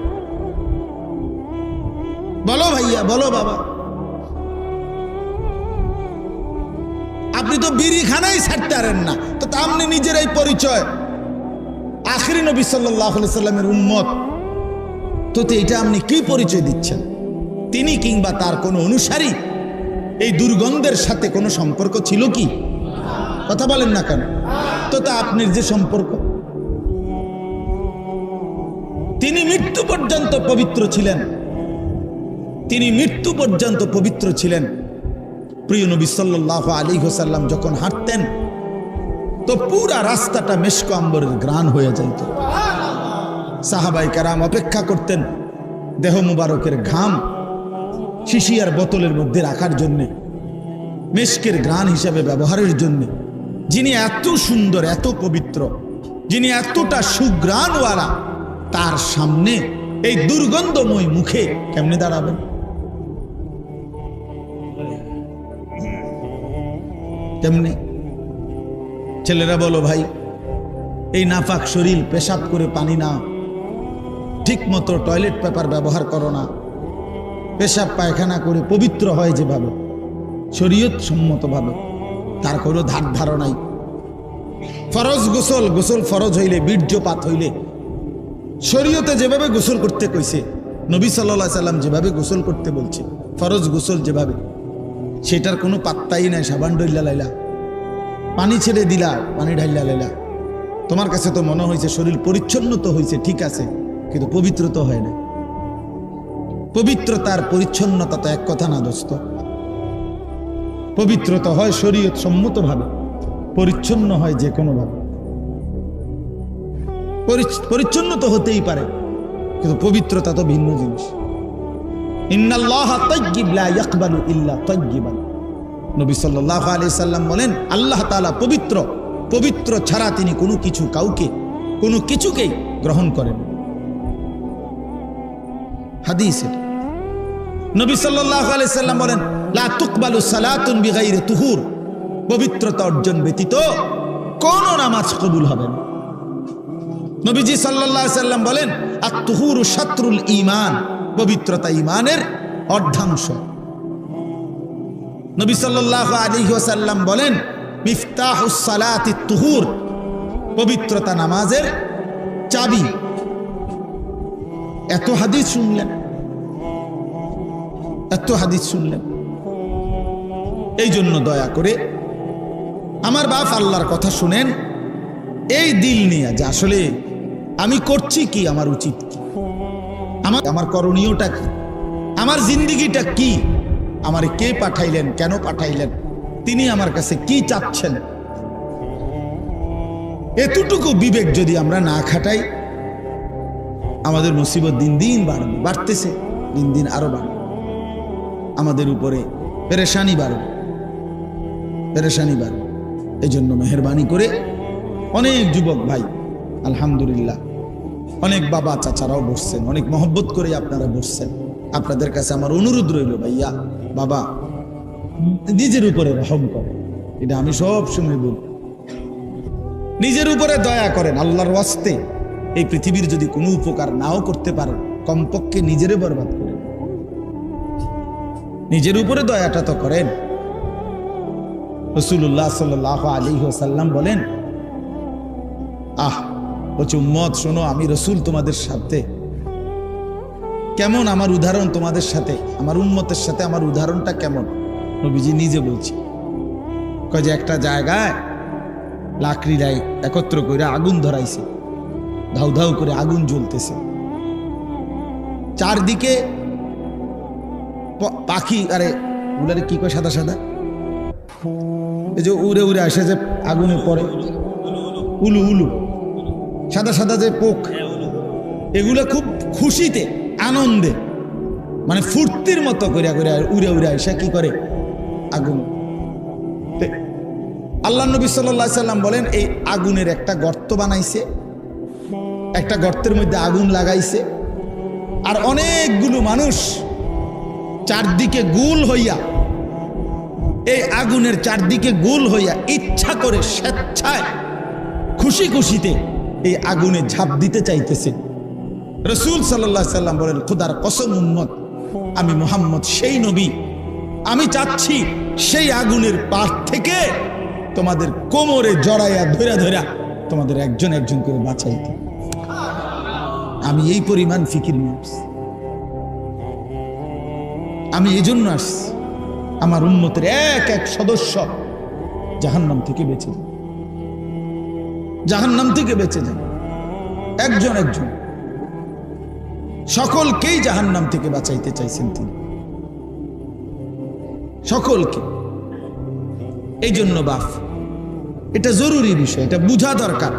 বলো ভাইয়া, বলো বাবা। আপনি তো বিড়িখানাই ছাড়তে পারেন না, তো আপনি নিজের এই পরিচয় আখিরি নবী সাল্লাল্লাহু আলাইহি সাল্লামের উম্মত, তো এটা আপনি কি পরিচয় দিচ্ছেন? তিনি কিংবা তার কোনো অনুসারী এই দুর্গন্ধের সাথে কোনো সম্পর্ক ছিল কি? কথা বলেন না কেন? তো আপনার যে সম্পর্ক, তিনি মৃত্যু পর্যন্ত পবিত্র ছিলেন, তিনি মৃত্যু পর্যন্ত পবিত্র ছিলেন। প্রিয় নবী সাল্লাল্লাহু আলাইহি ওয়াসাল্লাম যখন হাঁটতেন তো পুরা রাস্তাটা মেশক আম্বরের ঘ্রাণ হয়ে যাইত। সাহাবায়ে কেরাম অপেক্ষা করতেন দেহ মুবারকের ঘাম শিশিয়ার বোতলের মধ্যে রাখার জন্য, মেশকের ঘ্রাণ হিসাবে ব্যবহারের জন্য। যিনি এত সুন্দর, এত পবিত্র, যিনি এতটা সুঘ্রাণওয়ালা, তার সামনে এই দুর্গন্ধময় মুখে কেমনে দাঁড়াবেন? কেমনে? ছেলেরা বলো ভাই, এই নাপাক শরীর পেশাব করে পানি না, ঠিক মতো টয়লেট পেপার ব্যবহার করো না, পেশাব পায়খানা করে পবিত্র হয় যেভাবে শরীয়ত সম্মতভাবে, তার কোনো ধার ধারণাই। ফরজ গোসল, গোসল ফরজ হইলে, বীর্যপাত হইলে শরীয়তে যেভাবে গোসল করতে কইছে, নবী সাল্লাল্লাহু আলাইহি সাল্লাম যেভাবে গোসল করতে বলছে, ফরজ গোসল যেভাবে, সেটার কোনো পাত্তাই নাই। সাবান ডইলা লাইলা, পানি ছেড়ে দিলা, পানি ঢাইলা লাইলা, তোমার কাছে তো মনে হয়েছে শরীর পরিচ্ছন্ন তো হয়েছে, ঠিক আছে, কিন্তু পবিত্র তো হয় না। পবিত্রতার পরিচ্ছন্নতা তো এক কথা না দোস্ত। পবিত্রতা হয় শরীয়ত সম্মতভাবে, পরিচ্ছন্ন হয় যে কোনো ভাবে। পরিচ্ছন্ন তো হতেই পারে, কিন্তু পবিত্রতা তো ভিন্ন জিনিস। ইন্নাল্লাহা তাইয়্যিব লা ইয়াকবালু ইল্লা তাইয়্যিবান। নবী সাল্লাল্লাহু আলাইহি সাল্লাম বলেন, আল্লাহ তাআলা পবিত্র, পবিত্র ছাড়া তিনি কোনো কিছু, কাউকে, কোনো কিছুকেই গ্রহণ করেন। হাদিস এটা। নবী সাল্লাল্লাহু আলাইহি সাল্লাম বলেন, লা তুকবালু সালাতুন বিগাইরি তুহুর। পবিত্রতা অর্জন ব্যতীত কোন নামাজ কবুল হবে না। নবীজি সাল্লাল্লাহু আলাইহি সাল্লাম বলেন, আত-তুহুরু শাতরুল ঈমান। পবিত্রতা ঈমানের অর্ধাংশ। নবী সাল্লাল্লাহু আলাইহি ওয়াসাল্লাম বলেন, মিফতাহুস সালাতিত তুহুর। পবিত্রতা নামাজের চাবি। এত হাদিস শুনলেন, এত হাদিস শুনলেন। এই জন্য দয়া করে আমার বাপ আল্লাহর কথা শুনেন এই দিল নিয়ে, যে আসলে আমি করছি কি, আমার উচিত কি, আমার করণীয়টা কি, আমার জিন্দিগিটা কি, আমার কে পাঠাইলেন, কেন পাঠাইলেন, তিনি আমার কাছে কি চাচ্ছেন। এতটুকু বিবেক যদি আমরা না খাটাই, আমাদের মুসিবত দিন দিন বাড়বে, বাড়তেছে, দিন দিন আরো বাড়বে। আমাদের উপরে পেরেশানি বাড়বে, পেরেশানি বাড়বে। এই জন্য মেহরবানি করে অনেক যুবক ভাই, আলহামদুলিল্লাহ, অনেক বাবা চাচারাও বসছেন, অনেক মহব্বত করে আপনারা বসছেন। আপনাদের কাছে আমার অনুরোধ রইল, ভাইয়া, বাবা, নিজের উপরে রহম করেন। এটা আমি সব সময় বলি, নিজের উপরে দয়া করেন। আল্লাহর ওয়াস্তে এই পৃথিবীর যদি কোনো উপকার নাও করতে পারেন, কমপক্ষে নিজেরে বরবাদ করেন, নিজের উপরে দয়াটা তো করেন। রাসূলুল্লাহ সাল্লাল্লাহু আলাইহি ওয়াসাল্লাম বলেন, বলছে উম্মত শোনো, আমি রসুল তোমাদের সাথে কেমন, আমার উদাহরণ তোমাদের সাথে, আমার উম্মতের সাথে আমার উদাহরণটা কেমন। নবীজি নিজে বলছি, কয় যে একটা জায়গায় লাকড়িরাই একত্র করে আগুন ধরাইছে, ধাউ ধাউ করে আগুন জ্বলতেছে, চারদিকে পাখি, আরে ওগুলারে কি কয়, সাদা সাদা, এই যে উড়ে উড়ে আসে যে আগুনে পড়ে, উলু উলু, সাদা সাদা যে পোক, এগুলা খুব খুশিতে, আনন্দে, মানে ফুর্তির মতো করে উড়ে উড়ে আসে কি করে, আগুন আল্লাহ নবী সাল্লাল্লাহু আলাইহি সাল্লাম বলেন, এই আগুনের একটা গর্ত বানাইছে, একটা গর্তের মধ্যে আগুন লাগাইছে, আর অনেকগুলো মানুষ চারদিকে গোল হইয়া, এই আগুনের চারদিকে গোল হইয়া ইচ্ছা করে স্বেচ্ছায় খুশি খুশিতে এই আগুনে ঝাঁপ দিতে চাইতেছে। রাসূল সাল্লাল্লাহু আলাইহি সাল্লাম বলেন, খোদার কসম উম্মত, আমি মুহাম্মদ সেই নবী, আমি চাচ্ছি সেই আগুনের পাশ থেকে তোমাদের কোমরে জড়াইয়া ধইরা ধইরা তোমাদের একজন একজন করে বাঁচাইতে। আমি এই পরিমাণ ফিকির নিয়ে আসছি। আমি এই জন্য আসছি, আমার উম্মতের এক এক সদস্য জাহান্নাম থেকে বেঁচে যাবে, জাহান্নাম থেকে বেঁচে যাবে, একজন একজন সকলকেই জাহান্নাম থেকে বাঁচাইতে চাইছেন তিনি, সকলকে। এই জন্য বাপ, এটা জরুরি বিষয়, এটা বুঝা দরকার।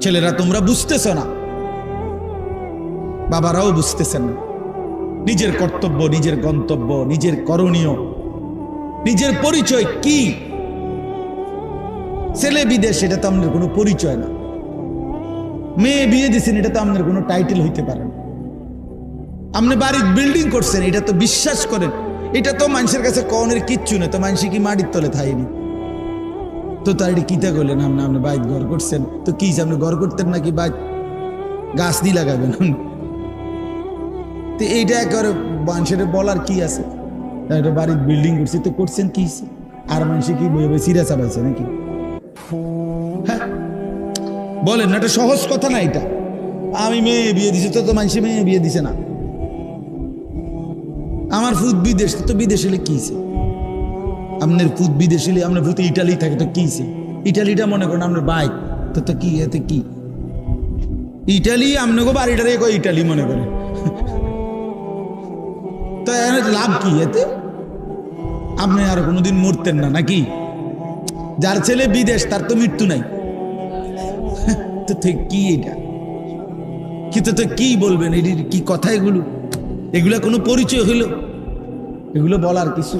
ছেলেরা তোমরা বুঝতেছ না, বাবারাও বুঝতেছেন না। নিজের কর্তব্য, নিজের গন্তব্য, নিজের করণীয়, নিজের পরিচয় কি। ছেলে বিদেশ, এটা তো আমাদের কোনো পরিচয় না। মেয়ে বিয়ে দিচ্ছেন, এটা তো আমাদের কোনো টাইটেল হইতে পারে না। আপনি বাড়ির বিল্ডিং করছেন, এটা তো বিশ্বাস করেন, এটা তো মানুষের কাছে কনের কিচ্ছু না। তো মানুষ কি মাটির তলে থাইনি তো তার এটা কিতা করলেন? আপনি বাইক ঘর করছেন, তো কি আপনি ঘর করতেন নাকি বাইক গাছ দিয়ে লাগাবেন? তো এইটা একেবারে মানুষের বলার কি আছে? এটা বাড়ির বিল্ডিং করছি, তো করছেন কি? আর মানুষ কি সিরিয়াস আবাইছে নাকি? হ্যাঁ বলেন না, এটা সহজ কথা না। এটা আমি মেয়ে বিয়ে দিছি, তো মানুষ মেয়ে বিয়ে দিছে না। আমার ফুট বিদেশ, তো বিদেশ হলে কি? আপনার ফুট বিদেশ হলে আপনার ফুটে ইটালি থাকে, তো কি? ইটালিটা মনে করেন আপনার বাইক, তো তো কি এতে কি? ইটালি আপনাকে বাড়িটা রেখো ইটালি মনে করে, তো লাভ কি এতে? আপনি আর কোনোদিন মরতেন না নাকি? যার ছেলে বিদেশ তার তো মৃত্যু নাই, তো কি এটা? কিন্তু তো কি বলবেন? এটি কি কথা? এগুলো এগুলা কোনো পরিচয় হইল? এগুলো বলার কিছু,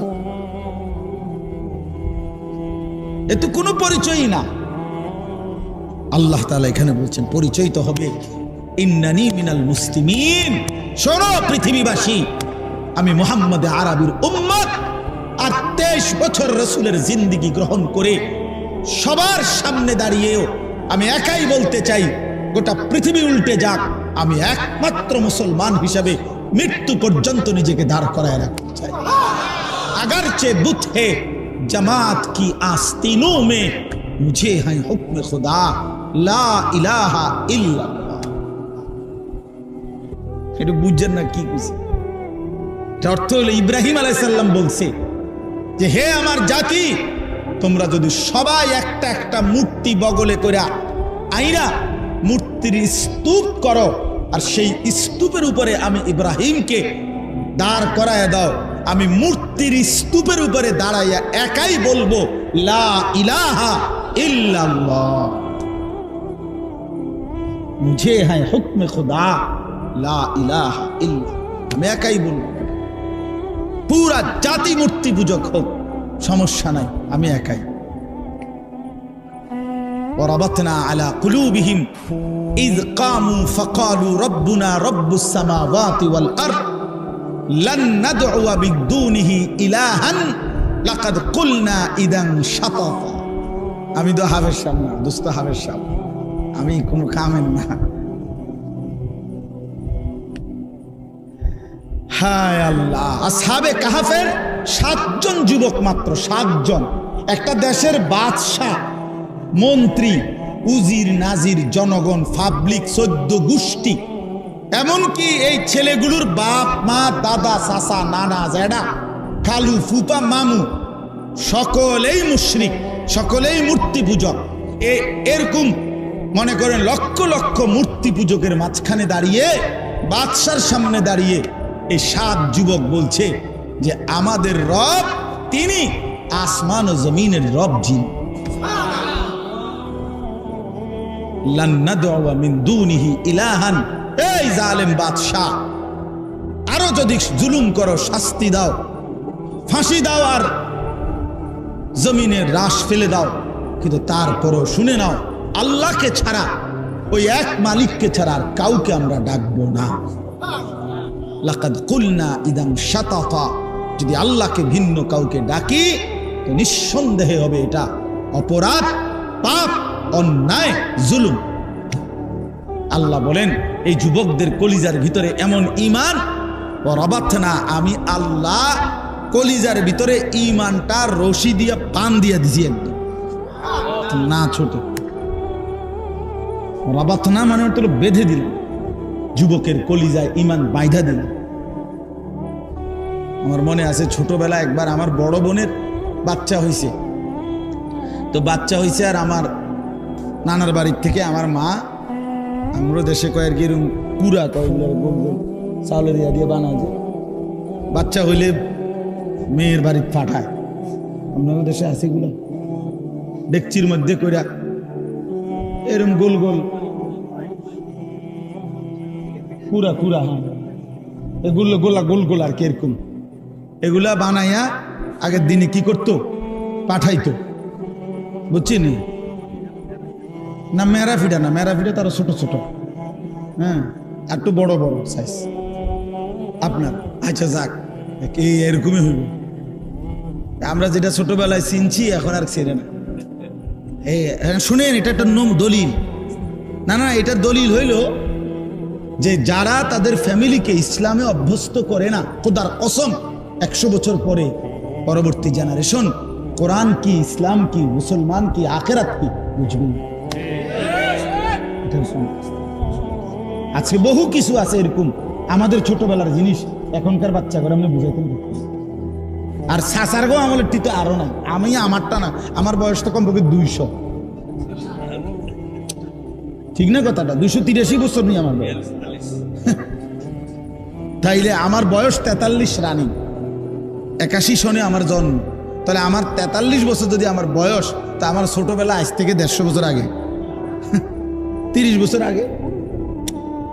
এ তো কোনো পরিচয়ই না। আল্লাহ তাআলা এখানে বলছেন পরিচয় তো হবে, ইন্নানি মিনাল মুসলিমিন। শোনো পৃথিবীবাসী, আমি মুহাম্মদ আরবির উম্মত, আর 23 বছর রাসূলের জিন্দেগি গ্রহণ করে সবার সামনে দাঁড়িয়েও আমি একাই বলতে চাই, গোটা পৃথিবী উল্টে যাক, আমি একমাত্র মুসলমান হিসাবে মৃত্যু পর্যন্ত নিজেকে দাঁড় করায় রাখতে চাই। अगरचे बुत है जमात की आस्तीनों में, मुझे है हुक्म खुदा ला इलाहा इल्लल्लाह। এটা বুঝছেন না কি কইছে? অর্থ হলো ইব্রাহিম আলাইহিস সালাম বলছে যে, হে আমার জাতি, তোমরা যদি সবাই একটা একটা মূর্তি বগলে কইরা আইরা মূর্তির স্তূপ করো, আর সেই স্তূপের উপরে আমি ইব্রাহিমকে দাঁড় করায় দাও, আমি মূর্তির স্তূপের উপরে দাঁড়াইয়া একাই বলবো লা ইলাহা ইল্লাল্লাহ, মুঝে হ্যায় হুকমে খুদা লা ইলাহা ইল্লাল্লাহ। আমি একাই বলবো, পুরা জাতি মূর্তি পূজক হোক, সমস্যা নাই, আমি একাই। ওয়ারাবাতনা আলা কুলুবিহিম ইয কামু ফাকালু রব্বুনা রব্বুস সামাওয়াতি ওয়াল আরদ লান নাদউ বিদুনিহি ইলাহান লাকাদ কুলনা ইদান শাতাতা। আমি তো হাবের সামনে, দোস্ত হাবের সামনে, আমি কোনো কামের না। হায় আল্লাহ, আসহাবে কাহাফের 7 জন যুবক, মাত্র 7 জন। একটা দেশের বাদশাহ, মন্ত্রী, উজির, নাজির, জনগণ, পাবলিক, 14 গোষ্ঠী, এমনকি এই ছেলেগুলোর বাপ মা, দাদা, চাচা, নানা, জেডা, খালু, ফুপা, মামু, সকলেই মুশরিক, সকলেই মূর্তি পূজক। এরকম মনে করেন লক্ষ লক্ষ মূর্তি পূজকের মাঝখানে দাঁড়িয়ে, বাদশার সামনে দাঁড়িয়ে এই 7 যুবক বলছে যে আমাদের রব তিনি আসমান ও জমিনের রব, যিনি লান নাদউ মিন দুনিহি ইলাহান। এই জালেম বাদশা, আরো যদি জুলুম করো শাস্তি দাও, ফাঁসি দাও, আর জমিনের রাশ ফেলে দাও, কিন্তু তারপরও শুনে নাও, আল্লাহকে ছাড়া, ওই এক মালিককে ছাড়া আর কাউকে আমরা ডাকবো না। লাকাদ কুলনা ইদাম শাতাতা, যদি আল্লাহকে ভিন্ন কাউকে ডাকি তো নিঃসন্দেহে হবে এটা অপরাধ, পাপ, অন্যায়, জুলুম। আল্লাহ বলেন এই যুবকদের কলিজার ভিতরে এমন ঈমান, ওয়ারাবাতনা, আমি আল্লাহ কলিজার ভিতরে ঈমানটা রশি দিয়ে পান দিয়ে দিছি একদম, না ছোট। রাবাতনা মানে তো বেঁধে দিলাম, যুবকের কলিজায় ঈমান বাইধা দিলাম। আমার মনে আছে ছোটবেলা একবার আমার বড় বোনের বাচ্চা হয়েছে, তো বাচ্চা হয়েছে আর আমার নানার বাড়ির থেকে আমার মা, আমরা দেশে কয়েক এরকম কুড়া কয়েকগুলো গোল গোল চাউলের ইয়া দিয়ে বানায়, যে বাচ্চা হইলে মেয়ের বাড়ির পাঠায়, আপনাদের দেশে আছে এগুলো, ডেকচির মধ্যে কইরা এরকম গোল গোল কুড়া কুড়া, হ্যাঁ এগুলো গোলা গোল গোল আর কি, এরকম এগুলা বানাইয়া আগের দিনে কি করতো, পাঠাইতো, বুঝছেন না? মেরাফিডা না, মেরাফিডা তারা ছোট ছোট, হ্যাঁ একটু বড় বড় সাইজ আপনার। আচ্ছা যাক, এরকমই হইব, আমরা যেটা ছোটবেলায় চিনছি এখন আর ছেড়ে না। শুনেন, এটা একটা দলিল না, না এটা দলিল হইল যে যারা তাদের ফ্যামিলিকে ইসলামে অভ্যস্ত করে না, খোদার কসম 100 বছর পরে পরবর্তী জেনারেশন কোরআন কি, ইসলাম কি, মুসলমান কি, আখেরাত কি বুঝবেন। আজকে বহু কিছু আছে এরকম আমাদের ছোটবেলার জিনিস এখনকার বাচ্চা করে আমরা বুঝাইতে পারি। আর সাসার গো আমলের টি তো আরো নাই, আমি আমারটা না, আমার বয়স তো কমপক্ষে 200, ঠিক না কথাটা? 283 বছর নেই আমার বয়স, তাইলে আমার বয়স 43 রানিং, 81 সনে আমার জন্ম, তাহলে আমার 43 বছর যদি আমার বয়স, তা আমার ছোটবেলা আজ থেকে 150 বছর আগে, 30 বছর আগে,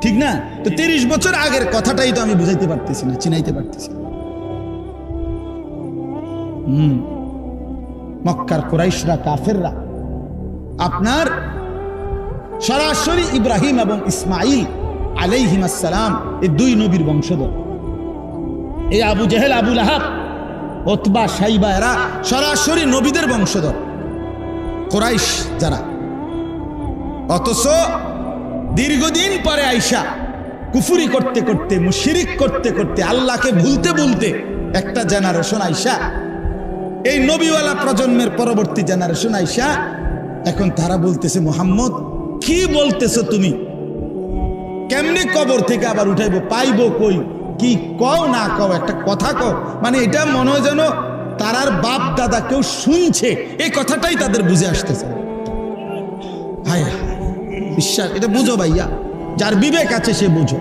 ঠিক না? তো 30 বছর আগের কথাটাই তো আমি বুঝাইতে পারতেছি না, চিনাইতে পারতেছি। মক্কার কুরাইশরা, কাফেররা আপনার সরাসরি ইব্রাহিম এবং ইসমাইল আলাইহিস সালাম এই দুই নবীর বংশধর। এই আবু জেহেল, আবু লাহাব, উতবা, শাইবা এরা সরাসরি নবীদের বংশধর, কুরাইশ যারা। অথচ দীর্ঘদিন পরে আইসা কুফরি করতে করতে, মুশরিক করতে করতে, আল্লাহকে ভুলতে ভুলতে একটা জেনারেশন আইসা, এই নবীওয়ালা প্রজন্মের পরবর্তী জেনারেশন আইসা এখন তারা বলতেছে, মুহাম্মদ কি বলতেছো তুমি, কেমনে কবর থেকে আবার উঠাইবো, পাইবো কই, কি কও না কও, একটা কথা কও। মানে এটা মনে হয় যেন তারার বাপ দাদা কেউ শুনছে, এই কথাটাই তাদের বুঝে আসতেছে। হায় বিশ্বাস, এটা বুঝো ভাইয়া, যার বিবেক আছে সে বুঝো।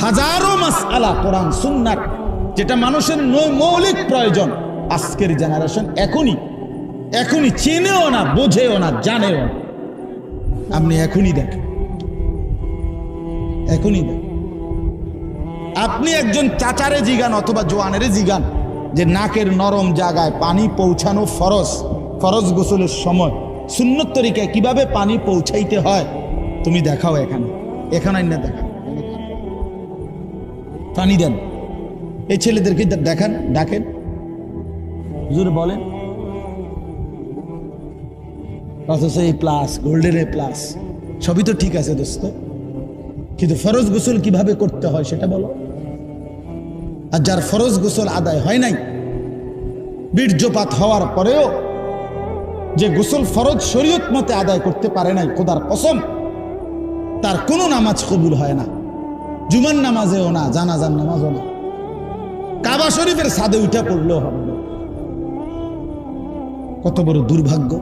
হাজারো মাসআলা কোরআন সুন্নাত, যেটা মানুষের মৌলিক প্রয়োজন, আজকের জেনারেশন এখনই চেনেও না, বোঝেও না, জানেও না। আপনি এখনই দেখেন, আপনি একজন চাচারে জিগান অথবা জোয়ানেরে জিগান যে নাকের নরম জায়গায় পানি পৌঁছানো ফরজ গোসলের সময় সুন্নত তরিকায় কিভাবে পানি পৌঁছাইতে হয়, তুমি দেখাও, এখানে না দেখাও, পানি দেন। এই ছেলেদেরকে দেখান, ডাকেন, হুজুর বলেন, অথচ এই প্লাস, গোল্ডেন এ প্লাস, সবই তো ঠিক আছে দোস্ত, কিন্তু ফরজ গোসল কিভাবে করতে হয় সেটা বলো। আর যার ফরজ গোসল আদায় হয় নাই, বীর্যপাত হওয়ার পরেও যে গোসল ফরজ শরীয়ত মতে আদায় করতে পারে নাই, খোদার কসম তার কোনো নামাজ কবুল হয় না, জুমার নামাজেও না, জানাজার নামাজও না, কাবা শরীফের ছাদে উঠে পড়লেও হবে না। কত বড় দুর্ভাগ্য,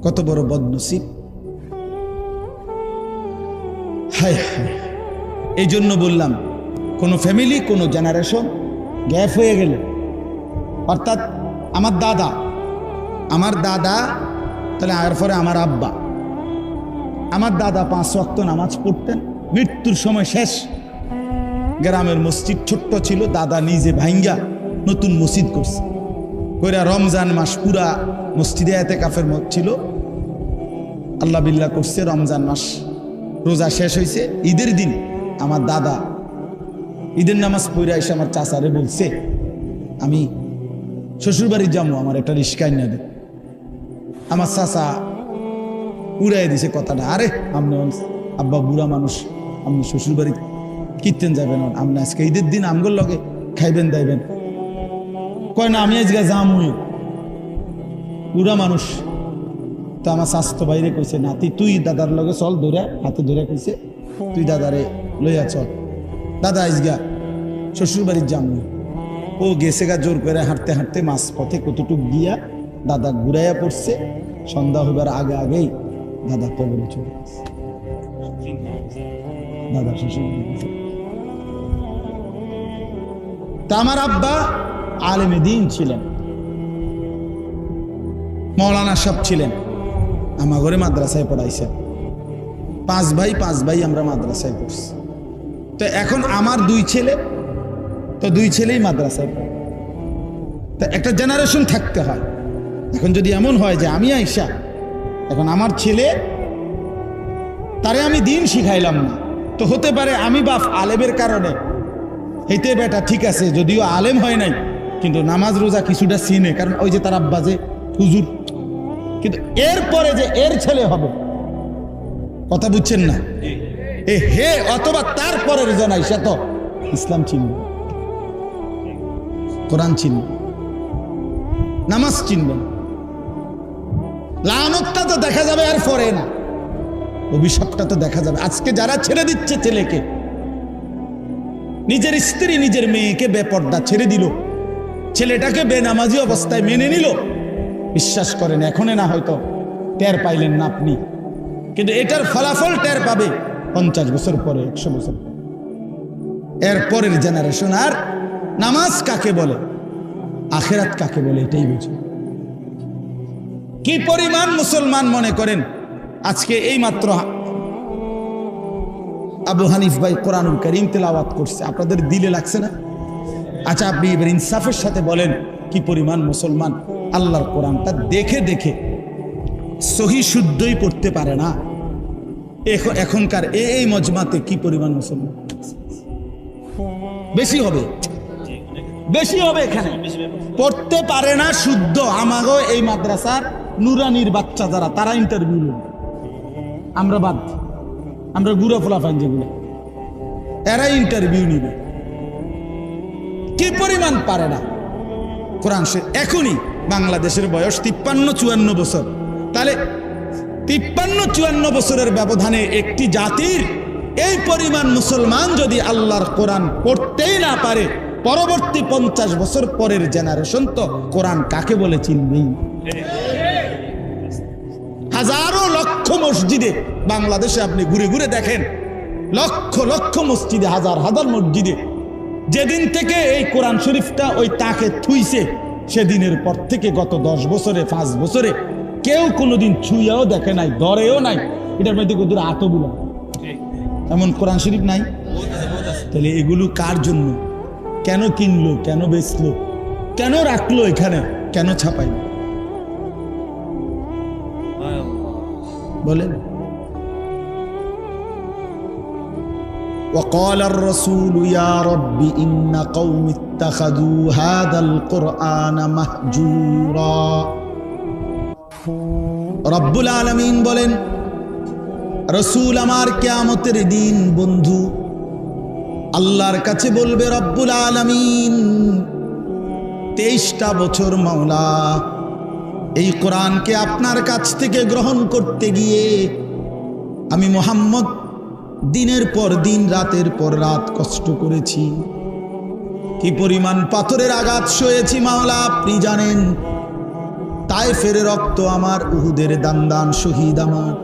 কত বড় বদনসিব। হায় হায়, এই জন্য বললাম, কোনো ফ্যামিলি, কোনো জেনারেশন গ্যাপ হয়ে গেলে, অর্থাৎ আমার দাদা, তাহলে আর পরে আমার আব্বা, আমার দাদা 5 ওয়াক্ত নামাজ পড়তেন, মৃত্যুর সময় শেষ, গ্রামের মসজিদ ছোট্ট ছিল, দাদা নিজে ভাঙ্গা নতুন মসজিদ করছে, কইরা রমজান মাস পুরা মসজিদে এতেকাফের ছিল, আল্লাহ বিল্লাহ করছে। রমজান মাস রোজা শেষ হয়েছে, ঈদের দিন আমার দাদা ঈদের নামাজ পড়ে এসে আমার চাচারে বলছে, আমি শ্বশুরবাড়ি যাবো, আমার একটা রিস্কা এনে দে। আমার চাচা উড়াই দিছে কথাটা, আরে আপনি আব্বা বুড়া মানুষ, আপনি শ্বশুরবাড়ি কীর্তেন যাবেন, আপনি আজকে ঈদের দিন আমগোর লগে খাইবেন দাইবেন। কয় না, আমি আজকে যামুই, বুড়া মানুষ। তো আমার স্বাস্থ্য বাইরে কইছে, নাতি তুই দাদার লগে চল, ধরে হাতে ধরে কইছে তুই দাদারে লইয়া চল, দাদা আজগা শ্বশুর বাড়ির যামুই। ও গেছে গা জোর করে হাঁটতে হাঁটতে মাছ পথে কতটুক গিয়া দাদা ঘুরাইয়া পড়ছে। সন্ধ্যা হইবার আগে আগেই দাদা কবরে চলে গেছে। দাদা শ্বশুর তা আমার আব্বা আলেমে দ্বীন ছিলেন, মৌলানা সাহেব ছিলেন, আমার ঘরে মাদ্রাসায় পড়াইছেন। 5 ভাই আমরা মাদ্রাসায় পড়ছি। তো এখন আমার 2 ছেলে, তো 2 ছেলেই মাদ্রাসায় পড়ে। তো একটা জেনারেশন থাকতে হয়। এখন যদি এমন হয় যে আমি আইসা এখন আমার ছেলে তারে আমি দিন শিখাইলাম না, তো হতে পারে আমি বাপ আলেমের কারণে হেতে বেটা ঠিক আছে, যদিও আলেম হয় নাই কিন্তু নামাজ রোজা কিছুটা চিনে, কারণ ওই যে তার আব্বা যে হুজুর। কিন্তু এরপরে যে এর ছেলে হবে, কথা বুঝছেন না, হে অথবা তারপরের জনাই সে তো ইসলাম চিনবে, কোরআন চিনবে, নামাজ চিনবে। লানতটা তো দেখা যাবে আর পরে না, অভিশাপটা তো দেখা যাবে। আজকে যারা ছেড়ে দিচ্ছে ছেলেকে, নিজের স্ত্রী নিজের মেয়েকে বেপর্দা ছেড়ে দিল, ছেলেটাকে বেনামাজি অবস্থায় মেনে নিল, বিশ্বাস করেন এখনে না হয়তো টের পাইলেন না আপনি, কিন্তু এটার ফলাফল টের পাবে 50 বছর পরে, 100 বছর পরে। এর পরের জেনারেশন আর নামাজ কাকে বলে, আখেরাত কাকে বলে এটাই বুঝে। কি পরিমাণ মুসলমান মনে করেন আজকে এই মাত্র আবু হানিফ ভাই কোরআনুল কারীম তেলাওয়াত করছে, আপনাদের দিলে লাগছে না? আচ্ছা আপনি এবার ইনসাফের সাথে বলেন কি পরিমাণ মুসলমান আল্লাহর কোরআনটা দেখে দেখে সহি শুদ্ধই পড়তে পারে না। এখনকার এই মজমাতে কি পরিমাণ মুসলমান? বেশি হবে, বেশি হবে। এখানে পড়তে পারে না শুদ্ধ। আমাগো এই মাদ্রাসার নুরানির বাচ্চা যারা, তারা ইন্টারভিউ নেবে, আমরা বাদ, আমরা গুড়া ফোলাফান যেগুলো, এরা ইন্টারভিউ নিবে। কি পরিমাণ পারে না কোরআন শরীফ। এখনই বাংলাদেশের বয়স 53-54 বছর, তাহলে 53-54 বছরের ব্যবধানে একটি জাতির এই পরিমাণ মুসলমান যদি আল্লাহর কোরআন পড়তেই না পারে, পরবর্তী 50 বছর পরের জেনারেশন তো কোরআন কাকে বলে চিনবেই। হাজারো লক্ষ মসজিদে বাংলাদেশে আপনি ঘুরে ঘুরে দেখেন, লক্ষ লক্ষ মসজিদে, হাজার হাজার মসজিদে যেদিন থেকে এই কোরআন শরীফটা ওই তাকে থুইছে, সেদিনের পর থেকে গত 10 বছরে 5 বছরে কেউ কোনোদিন ছুঁয়াও দেখে নাই, ধরেও নাই। এটার মধ্যে কত আতগুলো এমন কোরআন শরীফ নাই। তাহলে এগুলো কার জন্য? কেন কিনলো, কেন বেচলো, কেন রাখলো এখানে, কেন ছাপাইলো বলেন? وقال الرسول يا رب إن قوم اتخذوا هذا القرآن مهجورا। রব্বুল আলামিন বলেন, রসুল আমার কিয়ামতের দিন বন্ধু আল্লাহর কাছে বলবে, রব্বুল আলামিন 23টা বছর মাওলা এই কোরআনকে আপনার কাছ থেকে গ্রহণ করতে গিয়ে আমি মুহাম্মদ দিনের পর দিন, রাতের পর রাত কষ্ট করেছি, কি পরিমাণ পাথরের আঘাত সয়েছি মাওলা আপনি জানেন। তায়েফের রক্ত আমার, উহুদের দান দান শহীদ আমার,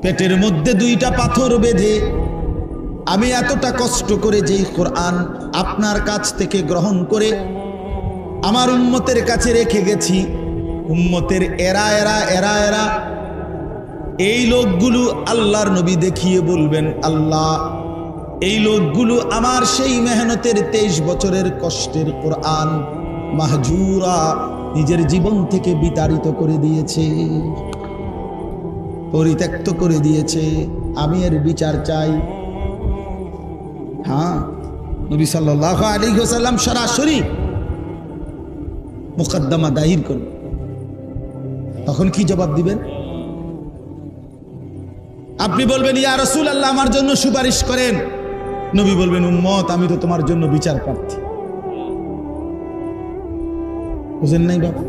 পেটের মধ্যে 2টা পাথর বেঁধে আমি এতটা কষ্ট করে যেই কোরআন আপনার কাছ থেকে গ্রহণ করে আমার উম্মতের কাছে রেখে গেছি, উম্মতের এরা এরা এরা এরা এই লোকগুলো আল্লাহর নবী দেখিয়ে বলবেন, আল্লাহ এই লোকগুলো আমার সেই মেহনতের 23 বছরের কষ্টের কোরআন মাহজুরা নিজের জীবন থেকে বিতাড়িত করে দিয়েছে, পরিত্যক্ত করে দিয়েছে। আমি এর বিচার চাই। হ্যাঁ, নবী সাল্লাল্লাহু আলাইহি ওয়াসাল্লাম সরাসরি মুকদ্দমা দায়ের করলেন। তখন কি জবাব দিবেন? আপনি বলবেন, ইয়া রাসূলুল্লাহ, আমার জন্য সুপারিশ করেন। নবী বলবেন, উম্মত, আমি তো তোমার জন্য বিচার প্রার্থী। বুঝেন নাই বাবা?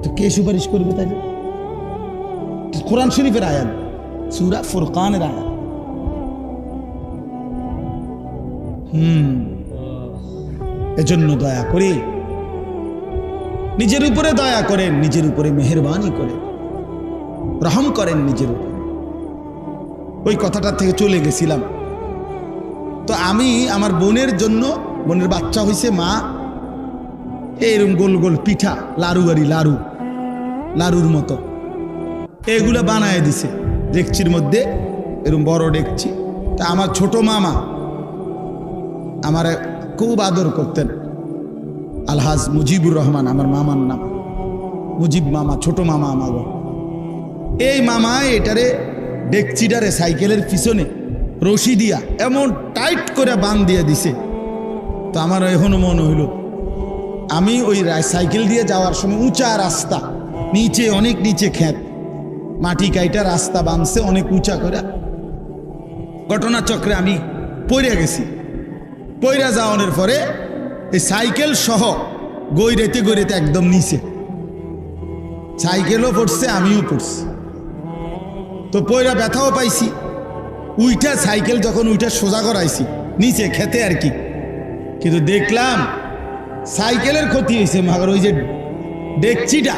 তো কে সুপারিশ করবে তাই? কোরআন শরীফের আয়াত, সূরা ফুরকানের আয়াত। এজন্য দয়া করে নিজের উপরে দয়া করেন, নিজের উপরে মেহেরবানি করেন, রহম করেন নিজের উপরে। ওই কথাটা থেকে চলে গেছিলাম। তো আমি আমার বোনের জন্য, বোনের বাচ্চা হয়েছে, মা এরকম গোল গোল পিঠা, লাড়ুর মতো এগুলা বানায় দিছে ডেকচির মধ্যে, এরকম বড় ডেকচি। তা আমার ছোট মামা আমার খুব আদর করতেন, আলহাজ মুজিবুর রহমান আমার মামার নাম, মুজিব মামা, ছোট মামা আমার। এই মামা এটারে ডেকচিটারে সাইকেলের পিছনে রশি দিয়া এমন টাইট করে বাঁধ দিয়ে দিছে। তো আমার এখনো মনে হইল, আমি ওই সাইকেল দিয়ে যাওয়ার সময় উঁচা রাস্তা, নিচে অনেক নিচে ক্ষেত, মাটি কাইটা রাস্তা বাঁধছে অনেক উঁচা করে। ঘটনাচক্রে আমি পড়ে গেছি। পইরা যাওয়ানোর পরে এই সাইকেল সহ গইরেতে একদম নিচে, সাইকেলও পড়ছে, আমিও পড়ছি। তো পইরা ব্যথাও পাইছি। উইটা সাইকেল যখন উইটা সোজা করাইছি নিচে খেতে আর কি, কিন্তু দেখলাম সাইকেলের ক্ষতি হয়েছে, মাগর ওই যে ডেকচিটা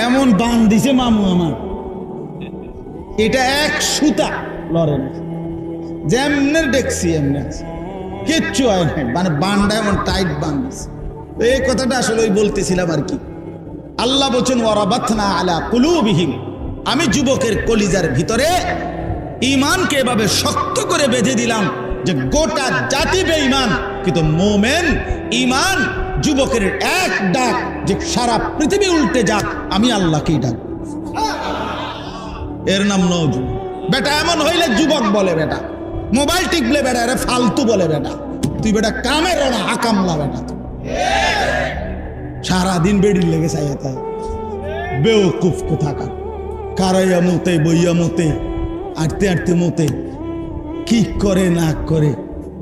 এমন বান দিছে মামু আমার, এটা এক সুতা লড়ে না, যেমনের ডেকছি এমনি আছে, কিচ্ছু হয় না, মানে বানটা এমন টাইট বান দিছে। এই কথাটা আসলে ওই বলতেছিলাম আর কি। আল্লাহ বলছেন, ওয়ারাবাতনা আলা কুলুবিহিম, আমি যুবকের কলিজার ভিতরে ঈমানকে এভাবে শক্ত করে বেঁধে দিলাম যে গোটা জাতি বেঈমান, কিন্তু মোমেন ঈমান যুবকের এক ডাক যে সারা পৃথিবী উল্টে যাক, আমি আল্লাহকেই ডাক। এর নাম নওজুয়ান। বেটা এমন হইলে যুবক বলে, বেটা মোবাইল টিপলে বেটা আরে ফালতু বলে, বেটা তুই বেটা কামের না আকামলা, বেটা সারাদিন বেড়ির লেগে চাইতে বেওকুফ কোথাকার, কারাইয়া মতে বইয়া মতে, আটতে আটতে মতে, কি করে না করে।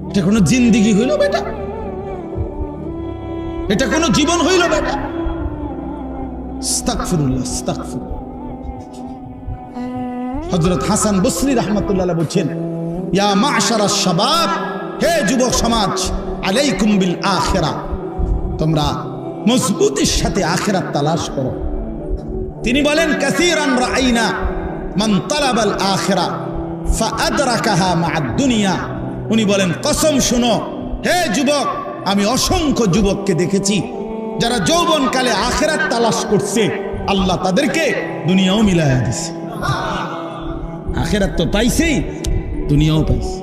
এটা কোনো জিন্দিগি হইল বেটা? এটা কোনো জীবন হইল বেটা? আস্তাগফিরুল্লাহ, আস্তাগফিরুল্লাহ। হযরত হাসান বসরি রাহমাতুল্লাহ আলাইহি বলছেন, ইয়া মা'শারাশ শাবাব, হে যুবক সমাজ, আলাইকুম বিল আখিরাহ, তোমরা মজবুতির সাথে আখিরাত তালাশ করো। তিনি বলেন, কাসীরান রাআইনা মান তালাবাল আখিরাহ ফাআদরাকাহা মা'আদ দুনিয়া। উনি বলেন, কসম শুনো হে যুবক, আমি অসংখ্য যুবককে দেখেছি যারা যৌবনকালে আখিরাত তালাশ করছে, আল্লাহ তাদেরকে দুনিয়াও মিলায়া দিছে। আখিরাত তো পাইছেই, দুনিয়াও পাইছে।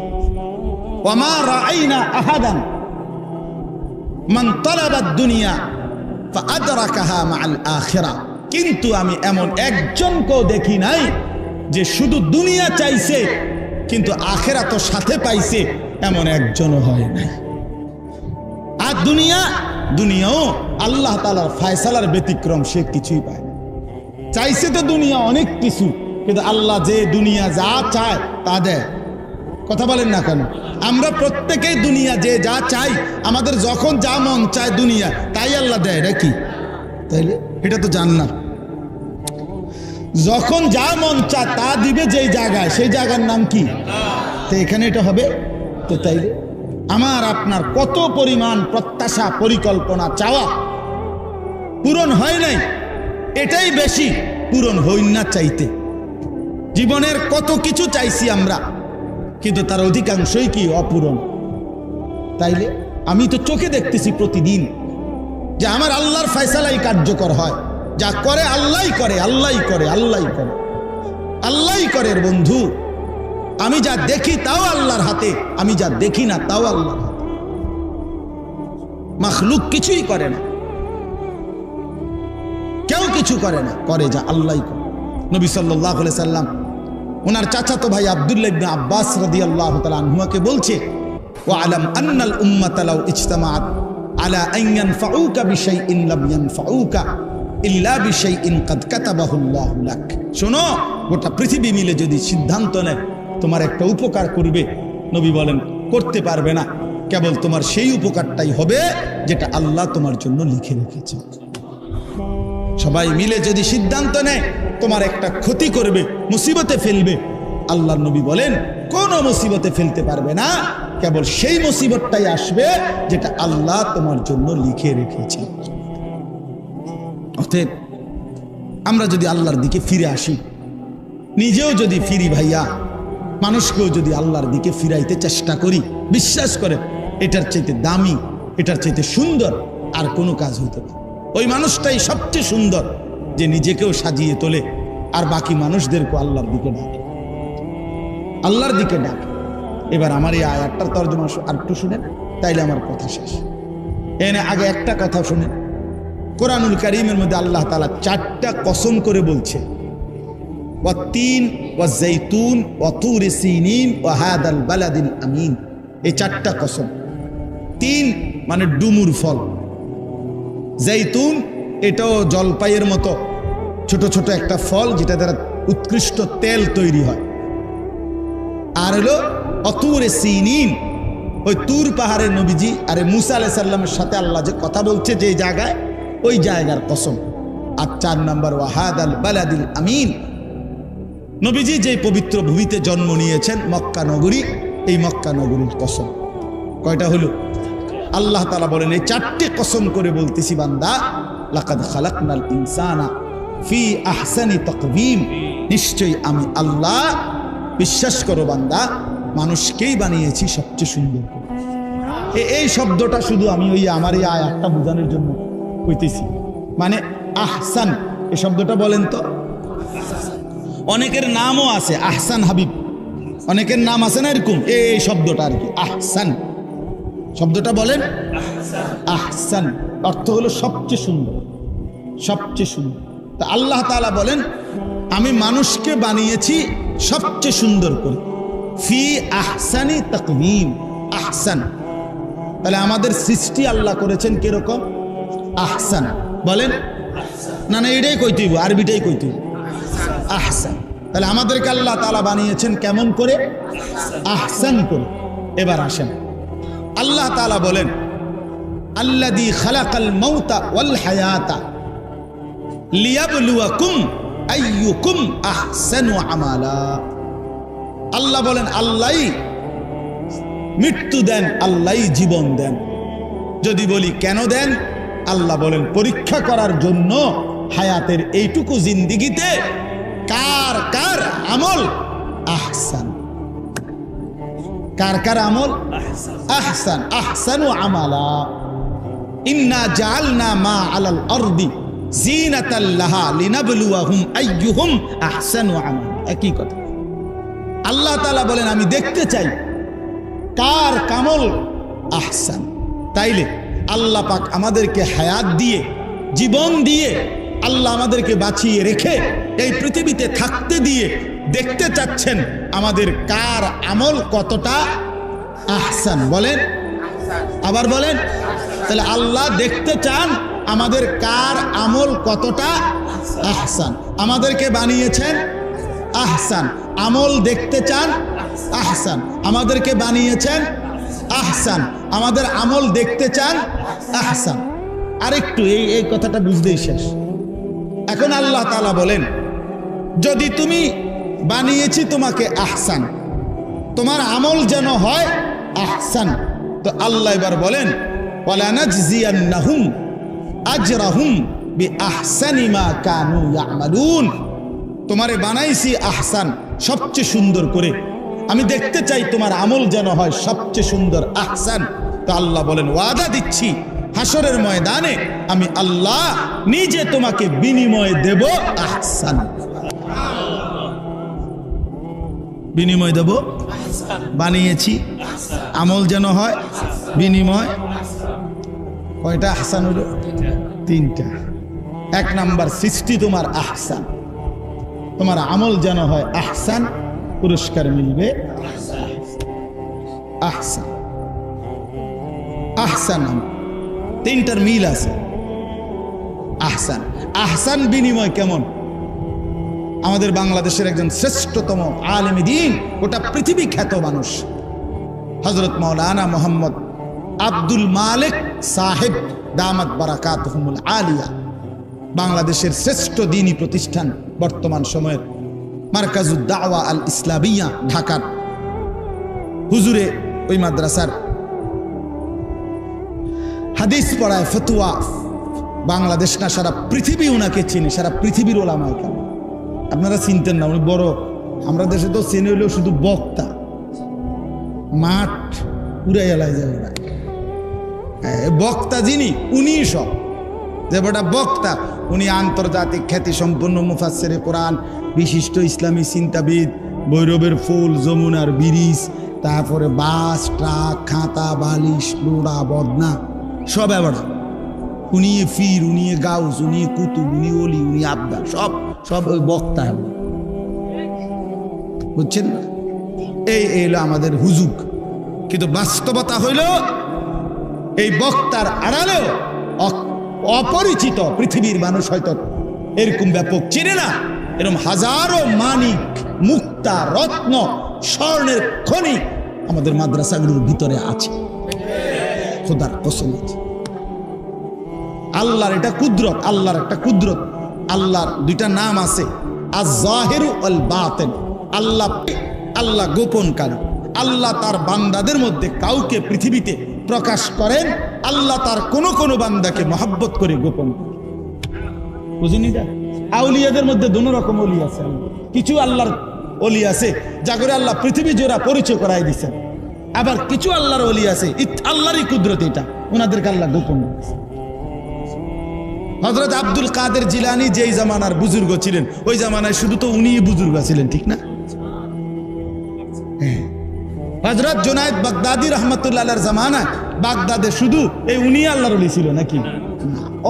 ওয়া মা রাআইনা আহাদান মান তালাবাদ দুনিয়া ফাআদরাকাহা মা'আল আখিরাহ, কিন্তু আমি এমন একজনকেও দেখি নাই যে শুধু দুনিয়া চাইছে কিন্তু আখিরাত সাথে পাইছে, এমন একজনও হয় নাই। আর দুনিয়াও আল্লাহ তাআলার ফয়সালার ব্যতিক্রম, সে কিছুই পায় না। চাইছে তো দুনিয়া অনেক কিছু, কিন্তু আল্লাহ যে দুনিয়া যা চায় তা দেয়। কথা বলেন না কেন? আমরা প্রত্যেকেই দুনিয়া যে যা চাই, আমাদের যখন যা মন চায় দুনিয়া তাই আল্লাহ দেয় নাকি? তাইলে এটা তো জান্নাত। যখন যা মন চায় তা দিবে যেই জায়গায়, সেই জায়গার নাম কি? তো এখানে এটা হবে তো। তাইলে আমার আপনার কত পরিমাণ প্রত্যাশা, পরিকল্পনা, চাওয়া পূরণ হয় নাই, এটাই বেশি পূরণ হই না চাইতে। জীবনের কত কিছু চাইছি আমরা, কিন্তু তার অধিকাংশই কি অপূরণ। তাইলে আমি তো চোখে দেখতেছি প্রতিদিন যে আমার আল্লাহর ফয়সালাই কার্যকর হয়, যা করে আল্লাহই করে, আল্লাহই করে, আল্লাহই করে, আল্লাহই করে। বন্ধু, আমি যা দেখি তাও আল্লাহর হাতে, আমি যা দেখি না তাও আল্লাহর হাতে। মাখলুক কিছুই করে না, কেউ কিছু করে না, করে যা আল্লাহই করে। নবী সাল্লাল্লাহু আলাইহি সাল্লাম ওনার চাচাতো ভাই আব্দুল্লাহ ইবনে আব্বাস রাদিয়াল্লাহু তাআলা আনহুকে বলছে, ওয়া আলাম আন্নাল উম্মাতা লাউ ইজতামাআত আলা আন ইয়ানফাউকা বিশাইইন লাম ইয়ানফাউকা ইল্লা বিশাইইন কাদ কাতাবাহু আল্লাহু লাক। শোনো, গোটা পৃথিবী মিলে যদি সিদ্ধান্ত নেয় তোমার একটা উপকার করবে, নবী বলেন করতে পারবে না, কেবল তোমার সেই উপকারটাই হবে যেটা আল্লাহ তোমার জন্য লিখে রেখেছে। সবাই মিলে যদি সিদ্ধান্ত নেয় তোমার একটা ক্ষতি করবে, মুসিবতে ফেলবে, আল্লাহর নবী বলেন কোন মুসিবতে ফেলতে পারবে না, কেবল সেই মুসিবতটাই আসবে যেটা আল্লাহ তোমার জন্য লিখে রেখেছে। অতএব আমরা যদি আল্লাহর দিকে ফিরে আসি, নিজেও যদি ফিরি ভাইয়া, মানুষকেও যদি আল্লাহর দিকে ফিরাইতে চেষ্টা করি, বিশ্বাস করে এটার চাইতে দামি, এটার চাইতে সুন্দর আর কোনো কাজ হইতে পারে। ওই মানুষটাই সবচেয়ে সুন্দর যে নিজেকেও সাজিয়ে তোলে আর বাকি মানুষদেরকে আল্লাহর দিকে ডাকে, আল্লাহর দিকে ডাকে। এবার আমার এই আয়াতটার তর্জমা আর একটু শুনেন, তাইলে আমার কথা শেষ। এনে আগে একটা কথা শুনেন, কোরআনুল কারীমের মধ্যে আল্লাহ তাআলা 4টা কসম করে বলছে, ওয়াত্তিন ওয়াজ্জাইতুন ওয়াতুরি সিনিন ওয়া হাদাল বালাদিল আমিন। এই 4টা কসম। 3 মানে ডুমুর ফল, জৈতুন এটাও জলপাইয়ের মতো ছোট ছোট একটা ফল যেটা দ্বারা উৎকৃষ্ট তেল তৈরি হয়। আর হলো অতুরে সিনিন, ওই তুর পাহাড়ের নবীজি আরে মুসা আলাইহিস সালামের সাথে আল্লাহ যে কথা বলছে যে জায়গায়, ওই জায়গার কসম। আর 4 নম্বর ওয়াহাদাল বালাদিল আমিন, নবীজি যে পবিত্র ভূমিতে জন্ম নিয়েছেন মক্কা নগরী, এই মক্কা নগরীর কসম। কয়টা হলো? আল্লাহ তাআলা বলেন এই 4টে কসম করে বলতেছি বান্দা, লাকাদ খালাকনাল ইনসানা ফি আহসানি তাকওয়িম, নিশ্চয়ই আমি আল্লাহ, বিশ্বাস করো বান্দা, মানুষকেই বানিয়েছি সবচেয়ে সুন্দর করে। এই শব্দটা শুধু আমি ওই আমার এই আয়াতটা বোঝানোর জন্য কইতেছি। মানে আহসান এই শব্দটা বলেন তো, অনেকের নামও আছে আহসান হাবিব, অনেকের নাম আছে না এরকম, এই শব্দটা আর কি আহসান শব্দটা বলেন। আহসান অর্থ হলো সবচেয়ে সুন্দর, সবচেয়ে সুন্দর। তা আল্লাহ তাআলা বলেন আমি মানুষকে বানিয়েছি সবচেয়ে সুন্দর করে, ফি আহসানি তাকওয়িম। আহসান, তাহলে আমাদের সৃষ্টি আল্লাহ করেছেন কিরকম? আহসান। বলেন না, না এটাই কইতে হইব, আরবিটাই কইতে হইব, আহসান। তাহলে আমাদেরকে আল্লাহ তাআলা বানিয়েছেন কেমন করে? আহসান করে। এবার আসেন, আল্লাহ তাআলা বলেন আল্লাযী খালাকাল মাউতা ওয়াল হায়াতা লিয়াবলুয়াকুম আইয়ুকুম আহসানু আমালা। আল্লাহ বলেন আল্লাহই মৃত্যু দেন, আল্লাহই জীবন দেন। যদি বলি কেন দেন, আল্লাহ বলেন পরীক্ষা করার জন্য হায়াতের এইটুকু জিন্দেগিতে কার কার আমল আহসান, কার কার আমল আহসান। আহসানু আমালা, ইন্না জাআলনা মা আলাল আরদি জিনাতাল লাহা লিনাবলুয়াহুম আইয়ুহুম আহসানু আমালা। একই কথা। আল্লাহ তাআলা বলেন আমি দেখতে চাই কার কামল আহসান। তাইলে আল্লাহ পাক আমাদেরকে হায়াত দিয়ে, জীবন দিয়ে, আল্লাহ আমাদেরকে বাঁচিয়ে রেখে এই পৃথিবীতে থাকতে দিয়ে দেখতে চাচ্ছেন আমাদের কার আমল কতটা আহসান। বলেন, আবার বলেন। তাহলে আল্লাহ দেখতে চান আমাদের কার আমল কতটা আহসান। আমাদেরকে বানিয়েছেন আহসান, আমল দেখতে চান আহসান। আমাদেরকে বানিয়েছেন আহসান, আমাদের আমল দেখতে চান আহসান। আরেকটু এই কথাটা বুঝতেই শেষ। এখন আল্লাহ তাআলা বলেন যদি তুমি বানিয়েছি তোমাকে আহসান, তোমার আমল যেন হয় আহসান, তো আল্লাহ এবার বলেন ওয়ালা নাজজিয়ান্নাহুম আজরাহুম বিআহসানি মা কানু ইয়ামালুন। তোমারে বানাইছি আহসান, সবচেয়ে সুন্দর করে, আমি দেখতে চাই তোমার আমল যেন হয় সবচেয়ে সুন্দর আহসান। তো আল্লাহ বলেন ওয়াদা দিচ্ছি হাসরের ময়দানে আমি আল্লাহ নিজে তোমাকে বিনিময় দেব আহসান। বিনিময় দেব, বানিয়েছি আমল যেন হয় বিনিময়। কয়টা আহসান হলো? তিনটা। এক নাম্বার সৃষ্টি তোমার আহসান, তোমার আমল যেন হয় আহসান, পুরস্কার মিলবে আহসান। আহসান তিনটার মিল আছে। আহসান, আহসান বিনিময় কেমন? আমাদের বাংলাদেশের একজন শ্রেষ্ঠতম আলেম দ্বীন, গোটা পৃথিবী খ্যাত মানুষ হযরত মাওলানা মোহাম্মদ আব্দুল মালিক সাহেব দামাত বারাকাতুহুমুল আলিয়া, বাংলাদেশের শ্রেষ্ঠ দ্বীনি প্রতিষ্ঠান বর্তমান সময়ের মারকাজুদ দাওয়া আল ইসলামিয়া ঢাকার হুজুরে ওই মাদ্রাসার হাদিস পড়ায়, ফতোয়া, বাংলাদেশ না সারা পৃথিবী ওনাকে চিনে, সারা পৃথিবীর ওলামায়ে কেরাম। আপনারা চিনতেন না, উনি বড়, আমরা দেশে তো চেনে হইলেও শুধু বক্তা, মাঠ উড়াই এলাই যাবে না। বক্তা যিনি, উনি সব, যে বড় বক্তা উনি আন্তর্জাতিক খ্যাতি সম্পন্ন মুফাসসিরে কোরআন, বিশিষ্ট ইসলামী চিন্তাবিদ, ভৈরবের ফুল, যমুনার ব্রিজ, তারপরে বাস, ট্রাক, খাতা, বালিশ, লোড়া, বদনা সব এবারে উনি ফির, উনি গাউস, উনি কুতুব, উনি অলি, উনি আবদার, সব সব ওই বক্তা, বুঝছেন না? এই এলো আমাদের হুজুগ। কিন্তু বাস্তবতা হইল এই বক্তার আড়ালেও অপরিচিত পৃথিবীর মানুষ হয়তো এরকম ব্যাপক চিনে না, এরকম হাজারো মানিক, মুক্তা, রত্ন, স্বর্ণের খনি আমাদের মাদ্রাসাগুলোর ভিতরে আছে। খোদার কসম, আল্লাহর এটা কুদরত, আল্লাহর একটা কুদরত। আল্লাহর দুইটা নাম আছে, আয-যাহিরু ওয়াল বাতিন। আল্লাহ গোপনকারী। আল্লাহ তার বান্দাদের মধ্যে কাউকে পৃথিবীতে প্রকাশ করেন, আল্লাহ তার কোন বান্দাকে মহব্বত করে গোপন করেন। বুঝিনি? আউলিয়াদের মধ্যে দুই রকম ওলি আছে। কিছু আল্লাহর ওলি আছে যা করে আল্লাহ পৃথিবী জোড়া পরিচয় করাই দিচ্ছেন, আবার কিছু আল্লাহর ওলি আছে আল্লাহরই কুদরত, এটা ওনাদেরকে আল্লাহ গোপন করেছে। হযরত আব্দুল কাদের জিলানী যেই জামানার বুজুর্গ ছিলেন, ওই জামানায় শুধু তো উনিই বুজুর্গ ছিলেন, ঠিক না? হযরত জুনায়েদ বাগদাদী রাহমাতুল্লাহ আলাইহির জামানায় বাগদাদে শুধু এই উনি আল্লাহর ওলি ছিল নাকি?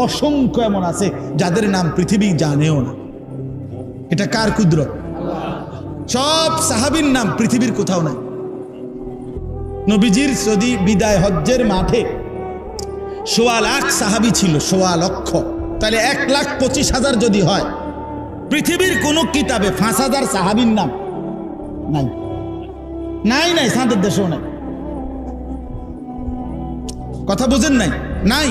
অসংখ্য এমন আছে যাদের নাম পৃথিবী জানেও না। এটা কার কুদরত? সব সাহাবীর নাম পৃথিবীর কোথাও নাই। নবীজির যদি বিদায় হজ্জের মাঠে ১.৫ লাখ সাহাবী ছিল, ১.৫ লক্ষ, তাহলে ১,২৫,০০০ যদি হয়, পৃথিবীর কোন কিতাবে ৫,০০০ সাহাবীর নাম নাই। নাই নাই, সাদের দেশেও নাই। কথা বুঝেন নাই? নাই।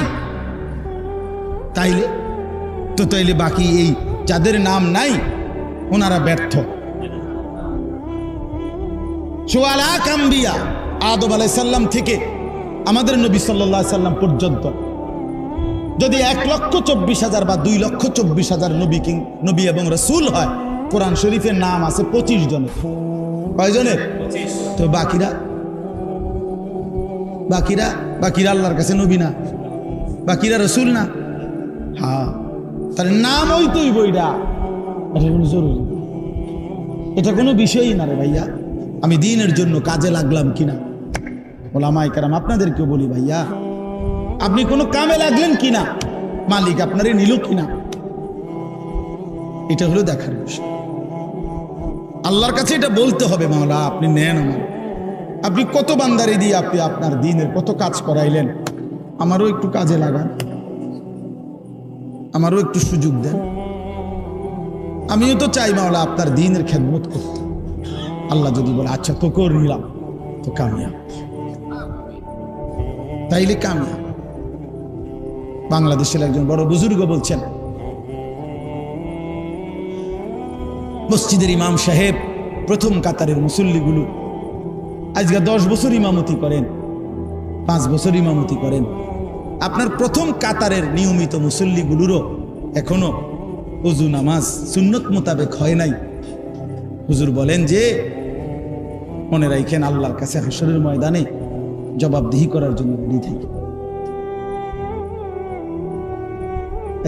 তাইলে বাকি এই যাদের নাম নাই ওনারা ব্যর্থ। ১.৫ লাখ আম্বিয়া, আদম আলাইহিস সালাম থেকে আমাদের নবী সাল্লাল্লাহু আলাইহি সাল্লাম পর্যন্ত যদি ১,২৪,০০০ বা ২,২৪,০০০ নবী এবং রাসূল হয়, কোরআন শরীফের নাম আছে ২৫ জনের। কয়জনের? তো বাকিরা আল্লাহর কাছে নবী না, বাকিরা রাসূল না। হ্যাঁ, তাহলে নাম ওই তুই বইটা, এটা কোনো জরুরি, এটা কোনো বিষয়ই না রে ভাইয়া। আমি দ্বীনের জন্য কাজে লাগলাম কিনা, ওলামায়ে কেরাম আপনাদেরকেও বলি, ভাইয়া আপনি কোনো কামে লাগলেন কিনা, মালিক আপনারে নিল কিনা, এটা হলো দেখার বিষয়। আল্লাহর কাছে এটা বলতে হবে, মাওলা আপনি নেন আমার, আপনি কত বান্দারে দিয়ে আপনি আপনার দ্বীনের কত কাজ করাইলেন, আমারও একটু কাজে লাগান, আমারও একটু সুযোগ দেন। আমিও তো চাই মাওলা আপনার দ্বীনের খেদমত করতে। আল্লাহ যদি বলে আচ্ছা তো করে নিলাম, তো কামিয়াব, তাইলে কামিয়াব। বাংলাদেশের একজন বড় বুজুর্গ বলছেন, মসজিদের ইমাম সাহেব প্রথম কাতারের মুসল্লিগুলো আজকে 10 বছর ইমামতি করেন, 5 বছর ইমামতি করেন, আপনার প্রথম কাতারের নিয়মিত মুসল্লিগুলোরও এখনো ওযু নামাজ সুন্নত মোতাবেক হয় নাই। হুজুর বলেন যে মনে রাখেন আল্লাহর কাছে হাসরের ময়দানে জবাবদিহি করার জন্য রেডি থাকি।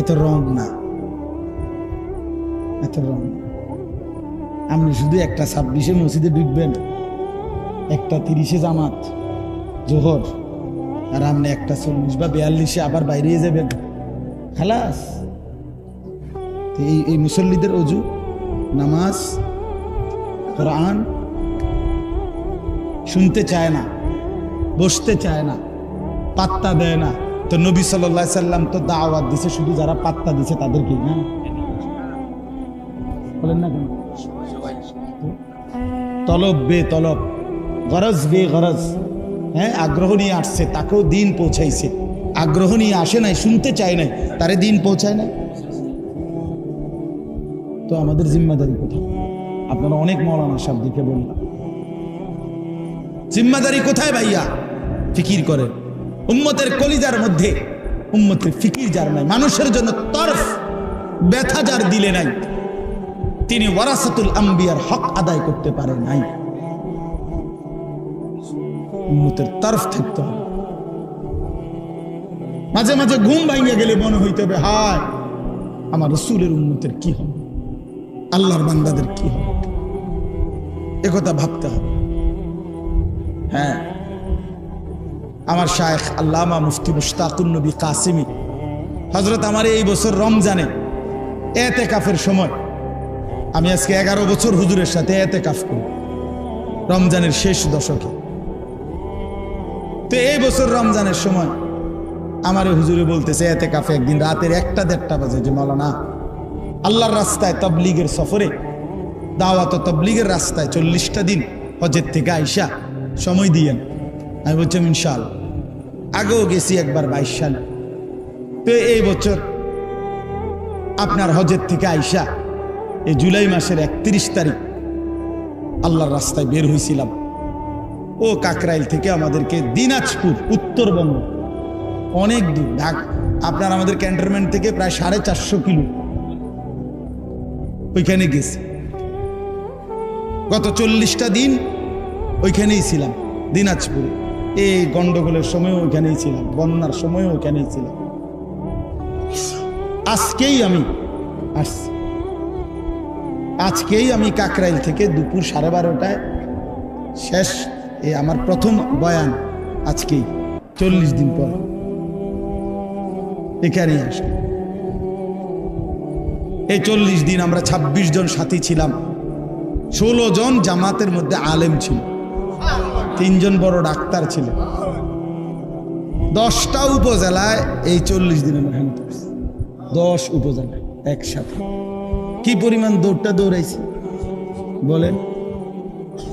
এত রং না, এত রং। আপনি শুধু একটা 26-এ মসজিদে ঢুকবেন, একটা 30-এ জামাত জোহর, আর আপনি একটা 40 বা 42-এ আবার বাইরে যাবেন, খালাস। এই মুসল্লিদের অজু, নামাজ, কোরআন শুনতে চায় না, বসতে চায় না, পাত্তা দেয় না। তো নবী সাল্লাল্লাহু আলাইহি সাল্লাম তো দাওয়াত দিছে শুধু যারা পাত্তা দিছে তাদেরকে, না বলেন না কেন? তলব বে তলব, গরজ বে গরজ, হ্যাঁ, আগ্রহ নিয়ে আসছে তাকেও দিন পৌঁছাইছে, আগ্রহ নিয়ে আসে নাই, শুনতে চায় নাই, তারে দিন পৌঁছায় নাই। তো আমাদের জিম্মাদারি কোথায়? আপনারা অনেক মৌলানা সাহেব দিকে বললাম, জিম্মাদারি কোথায় ভাইয়া? ফিকির করে উম্মতের কলিজার মধ্যে, উম্মতের ফিকির যার নাই, মানুষের জন্য তরফ ব্যথা যার দিলে নাই, তিনি ওয়ারাসাতুল আম্বিয়ার হক আদায় করতে পারে নাই। উম্মতের তরফ থাকতে হবে। মাঝে মাঝে ঘুম ভাঙিয়ে গেলে মনে হইতে হবে, হায় আমার রাসূলের উম্মতের কি হবে, আল্লাহর বান্দাদের কি হবে, একথা ভাবতে হবে। হ্যাঁ, আমার শায়েখ আল্লামা মুফতি মুশতাকুন নবী কাসিমি হযরত আমার এই বছর রমজানে ইতিকাফের সময়, আমি আজকে 11 বছর হুজুরের সাথে ইতিকাফ করি রমজানের শেষ দশকে। তো এই বছর রমজানের সময় আমার হুজুরে বলতেছে ইতিকাফে একদিন রাতের 1টা-1:30 বাজে যে মাওলানা আল্লাহর রাস্তায় তাবলীগের সফরে, দাওয়াত ও তাবলীগের রাস্তায় 40টা দিন হজের থেকে আইসা সময় দিয়েন। আমি বলছিলাম ইনশাআল্লাহ। আগেও গেছি একবার 22 সালে। তো এই বছর আপনার হজের থেকে আইসা এই জুলাই মাসের 31 তারিখ আল্লাহর রাস্তায় বের হয়েছিলাম। ও কাকরাইল থেকে আমাদেরকে দিনাজপুর, উত্তরবঙ্গ, অনেক দূর, আপনার আমাদের ক্যান্টনমেন্ট থেকে প্রায় 450 কিলো ওইখানে গেছি। গত 40টা দিন ওইখানেই ছিলাম দিনাজপুরে। এই গন্ডগোলের সময়ও ওইখানেই ছিলাম, বন্যার সময়ও ওইখানেই ছিলাম। আজকেই আমি আসছি, আজকেই আমি কাকরাইল থেকে দুপুর 12:30টায় শেষ, এই আমার প্রথম বয়ান আজকেই 40 দিন পর এখানেই আসলাম। এই 40 দিন আমরা 26 জন সাথী ছিলাম, 16 জন জামাতের মধ্যে আলেম ছিল, 3 জন বড় ডাক্তার ছিলেন। 10টা উপজেলায় এই 40 দিনে মেহনত করছি, 10 উপজেলায় একসাথে। কি পরিমাণ দৌড়াইছি বলেন।